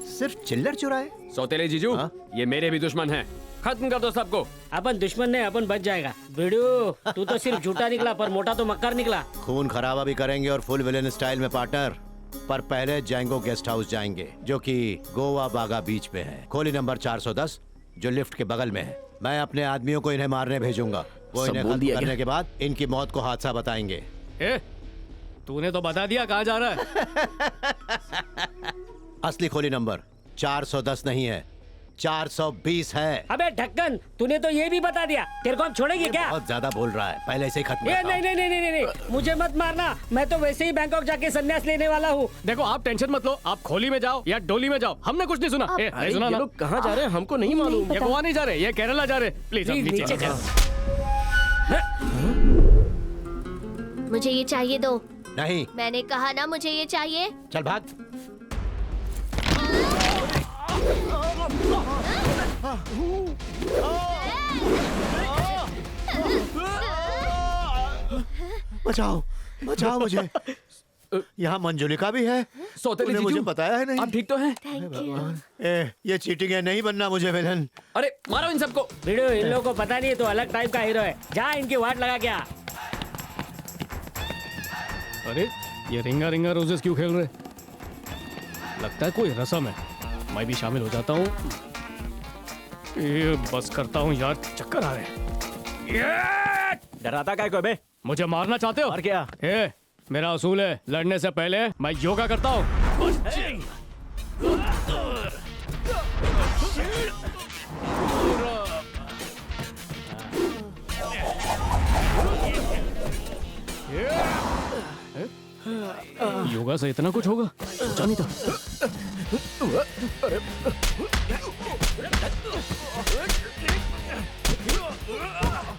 सिर्फ चिल्लर चुराए? सौतेले जीजू, ये मेरे भी दुश्मन हैं। खत्म कर दो सबको। अपन दुश्मन नहीं, अपन बच जाएगा। भिड़ू तू तो सिर्फ झूठा निकला, पर मोटा तो मक्कर निकला। खून खराबा भी करेंगे और फुल विलन स्टाइल में पार्टनर। पर पहले जैंगो गेस्ट हाउस जाएंगे, जो कि गोवा बागा बीच पे है। खोली नंबर 410, जो लिफ्ट के बगल में है। मैं अपने आदमियों को इन्हें मारने भेजूंगा। वो इन्हें खत्म करने के बाद इनकी मौत को हादसा बताएंगे। तूने तो बता दिया कहाँ जा रहा है। असली खोली नंबर 410 नहीं है, 420 है। अबे ढक्कन, तूने तो ये भी बता दिया। तेरे को हम छोड़ेंगे क्या? बहुत ज्यादा बोल रहा है, पहले से ही खत्म नहीं करता हूं। नहीं नहीं नहीं नहीं, मुझे मत मारना। मैं तो वैसे ही बैंकॉक जाके संन्यास लेने वाला हूँ। देखो आप टेंशन मत लो, आप खोली में जाओ या डोली में जाओ, हमने कुछ नहीं सुना। अरे सुना ये ना? लोग कहाँ जा रहे हैं? हमको नहीं मालूम। ये गोवा नहीं जा रहे, ये केरला जा रहे। प्लीज नीचे चलो। मुझे ये चाहिए दो। नहीं, मैंने कहा ना मुझे ये चाहिए। चल भाग। बचाओ बचाओ मुझे। यहाँ मंजुलिका भी है। सौतेले मुझे जीजू, बताया है नहीं। आप ठीक तो हैं? ये चीटिंग है, नहीं बनना मुझे विलन। अरे मारो इन सबको। भिड़ू, इन लोगों को पता नहीं है तो अलग टाइप का हीरो है। जा इनकी वाट लगा क्या? अरे ये रिंगा रिंगा रोजेस क्यों खेल रहे? लगता है कोई रस्म है, मैं भी शामिल हो जाता हूँ। ये बस करता हूँ यार, चक्कर आ रहे हैं। डराता क्या को बे? मुझे मारना चाहते हो? और क्या? मेरा असूल है, लड़ने से पहले मैं योगा करता हूँ। योगा से इतना कुछ होगा, सोचा नहीं था।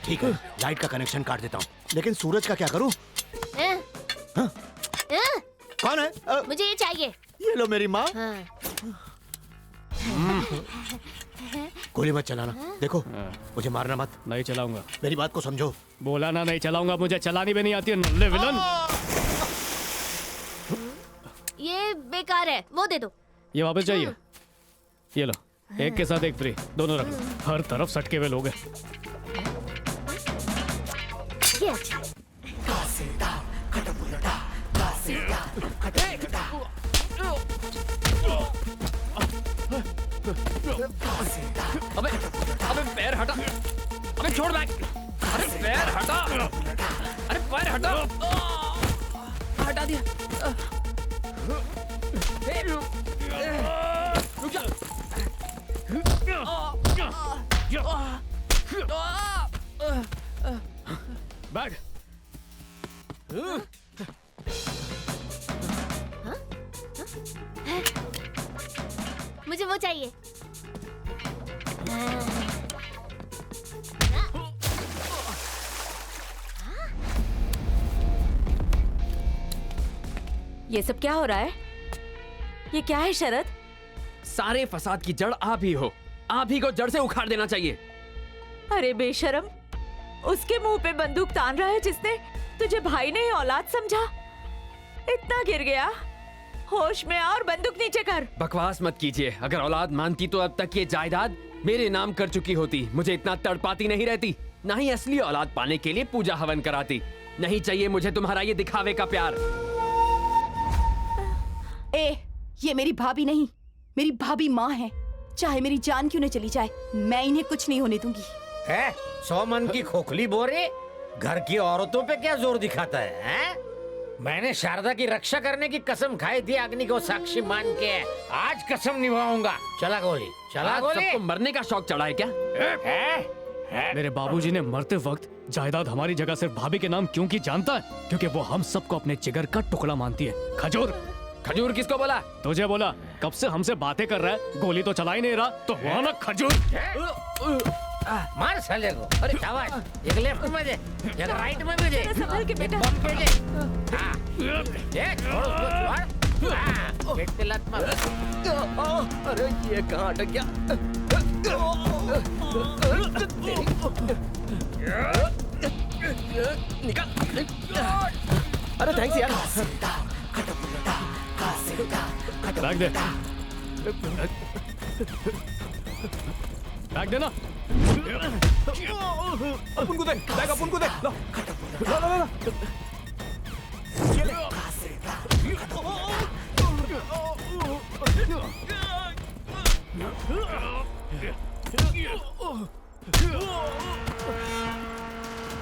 ठीक है, लाइट का कनेक्शन काट देता हूँ, लेकिन सूरज का क्या करूँ? कौन है? मुझे ये चाहिए। ये लो मेरी माँ। हाँ। गोली मत चलाना, देखो मुझे मारना मत। नहीं चलाऊंगा। मेरी बात को समझो। बोला ना नहीं चलाऊंगा, मुझे चलानी भी नहीं आती है नल्ले विलन। ये बेकार है, वो दे दो। ये वापस चाहिए? ये लो, एक के साथ एक फ्री, दोनों रख लो। हर तरफ सटके हुए लोग हैं। ये अच्छा। अबे अबे पैर हटा। अबे छोड़ बैग। अरे पैर हटा। अरे पैर हटा। हटा दिया। रुक जा। बैग। मुझे वो चाहिए। ये सब क्या हो रहा है? ये क्या है शरद? सारे फसाद की जड़ आप ही हो। आप ही को जड़ से उखाड़ देना चाहिए। अरे बेशरम, उसके मुंह पे बंदूक तान रहा है जिसने तुझे भाई नहीं औलाद समझा। इतना गिर गया, होश में आ और बंदूक नीचे कर। बकवास मत कीजिए। अगर औलाद मानती तो अब तक ये जायदाद मेरे नाम कर चुकी होती। मुझे इतना तड़पाती नहीं रहती। ना ही असली औलाद पाने के लिए पूजा हवन कराती। नहीं चाहिए मुझे तुम्हारा ये दिखावे का प्यार। ये मेरी भाभी नहीं, मेरी भाभी माँ है। चाहे मेरी जान क्यों न चली जाए, मैं इन्हें कुछ नहीं होने दूंगी। है 100 मन की खोखली बोरे, घर की औरतों पे क्या जोर दिखाता है? मैंने शारदा की रक्षा करने की कसम खाई थी अग्नि को साक्षी मान के। आज कसम निभाऊंगा। चला गोली, चला गोली। सबको मरने का शौक चढ़ा है क्या? मेरे बाबूजी ने मरते वक्त जायदाद हमारी जगह सिर्फ भाभी के नाम क्यों की जानता है? क्योंकि वो हम सबको अपने जिगर का टुकड़ा मानती है। खजूर। खजूर किसको बोला? तुझे बोला। कब से हमसे बातें कर रहा है, गोली तो चला ही नहीं रहा, तो हुआ ना खजूर। मार साले को। अरे शाबाश। एक लेफ्ट में दे, एक राइट में भी दे। संभल के बेटा। बम पे दे। ये छोड़ उसको, छोड़। पेट पे लत मार। अरे ये कहाँ अटक गया? निकाल। अरे थैंक्स यार। बैग दे। बैग देना। अपन को दे, बैग अपन को दे। लो, लो, लो, लो।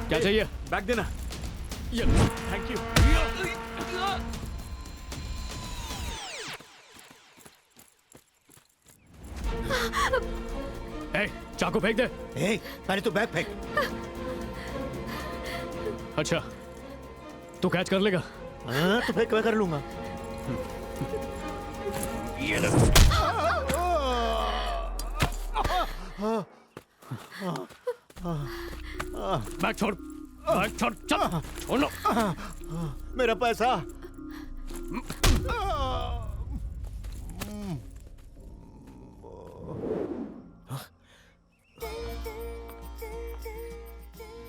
क्या चाहिए? बैग देना। Thank you. चाकू फेंक दे। पहले तू बैग फेंक। अच्छा, तू कैच कर लेगा? हाँ, तो फेंक मैं कर लूंगा। ये ले। बैग छोड़, बैग छोड़, चल, छोड़ लो। मेरा पैसा।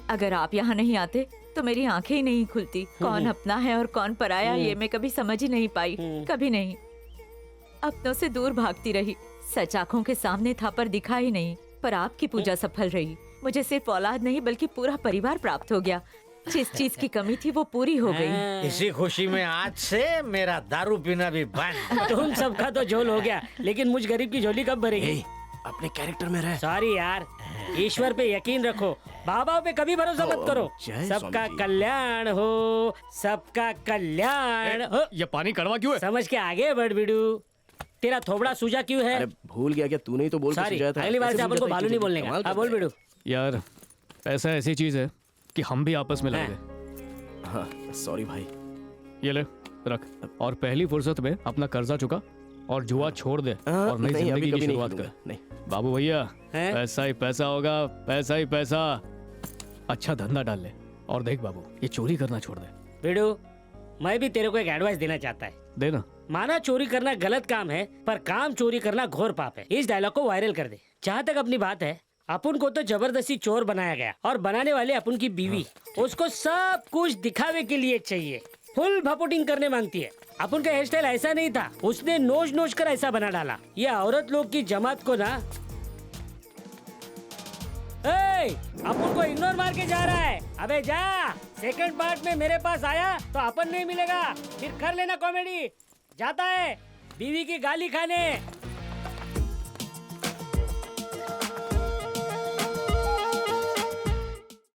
अगर आप यहाँ नहीं आते तो मेरी आंखें ही नहीं खुलती। कौन अपना है और कौन पराया ये मैं कभी समझ ही नहीं पाई। कभी नहीं। अपनों से दूर भागती रही। सच आंखों के सामने था पर दिखा ही नहीं। पर आपकी पूजा सफल रही। मुझे सिर्फ औलाद नहीं बल्कि पूरा परिवार प्राप्त हो गया। जिस चीज की कमी थी वो पूरी हो गई। इसी खुशी में आज से मेरा दारू पीना भी बंद। तुम सबका तो झोल हो गया, लेकिन मुझ गरीब की झोली कब भरेगी? अपने कैरेक्टर में रह। सॉरी यार, ईश्वर पे यकीन रखो, बाबा पे कभी भरोसा मत करो। सबका कल्याण हो, सबका कल्याण हो। ये पानी कड़वा क्यों है? समझ के आगे बढ़ बिडू। तेरा थोबड़ा सूजा क्यों है? अरे भूल गया क्या? तूने ही तो बोल के सॉरी, सुझाया था। अगली बार से ऐसे अपन को सुझाता बालू एक नहीं चीज़ बोलने कमाल का। करता बोल है। बिडू। यार पैसा ऐसी चीज है कि हम भी आपस में लगे। हाँ, सॉरी भाई। ये ले रख, और पहली फुर्सत में अपना कर्जा चुका और जुआ छोड़ दे और नई नहीं, अभी जिंदगी की कभी नहीं शुरुआत करूंगा, कर। नहीं। बाबू भैया, पैसा ही पैसा होगा, पैसा ही पैसा। अच्छा धंधा डाल ले और देख बाबू, ये चोरी करना छोड़ दे। बिडू, मैं भी तेरे को एक एडवाइस देना चाहता है। देना। माना चोरी करना गलत काम है, पर काम चोरी करना घोर पाप है। इस डायलॉग को वायरल कर दे। जहाँ तक अपनी बात है, अपन को तो जबरदस्ती चोर बनाया गया और बनाने वाले अपन की बीवी। उसको सब कुछ दिखावे के लिए चाहिए, फुल भपुटिंग करने मांगती है। अपन का हेयर स्टाइल ऐसा नहीं था, उसने नोच नोच कर ऐसा बना डाला। ये औरत लोग की जमात को ना, अपन को इग्नोर मार के जा रहा है। अबे जा, सेकंड पार्ट में मेरे पास आया तो अपन नहीं मिलेगा, फिर कर लेना कॉमेडी। जाता है बीवी की गाली खाने।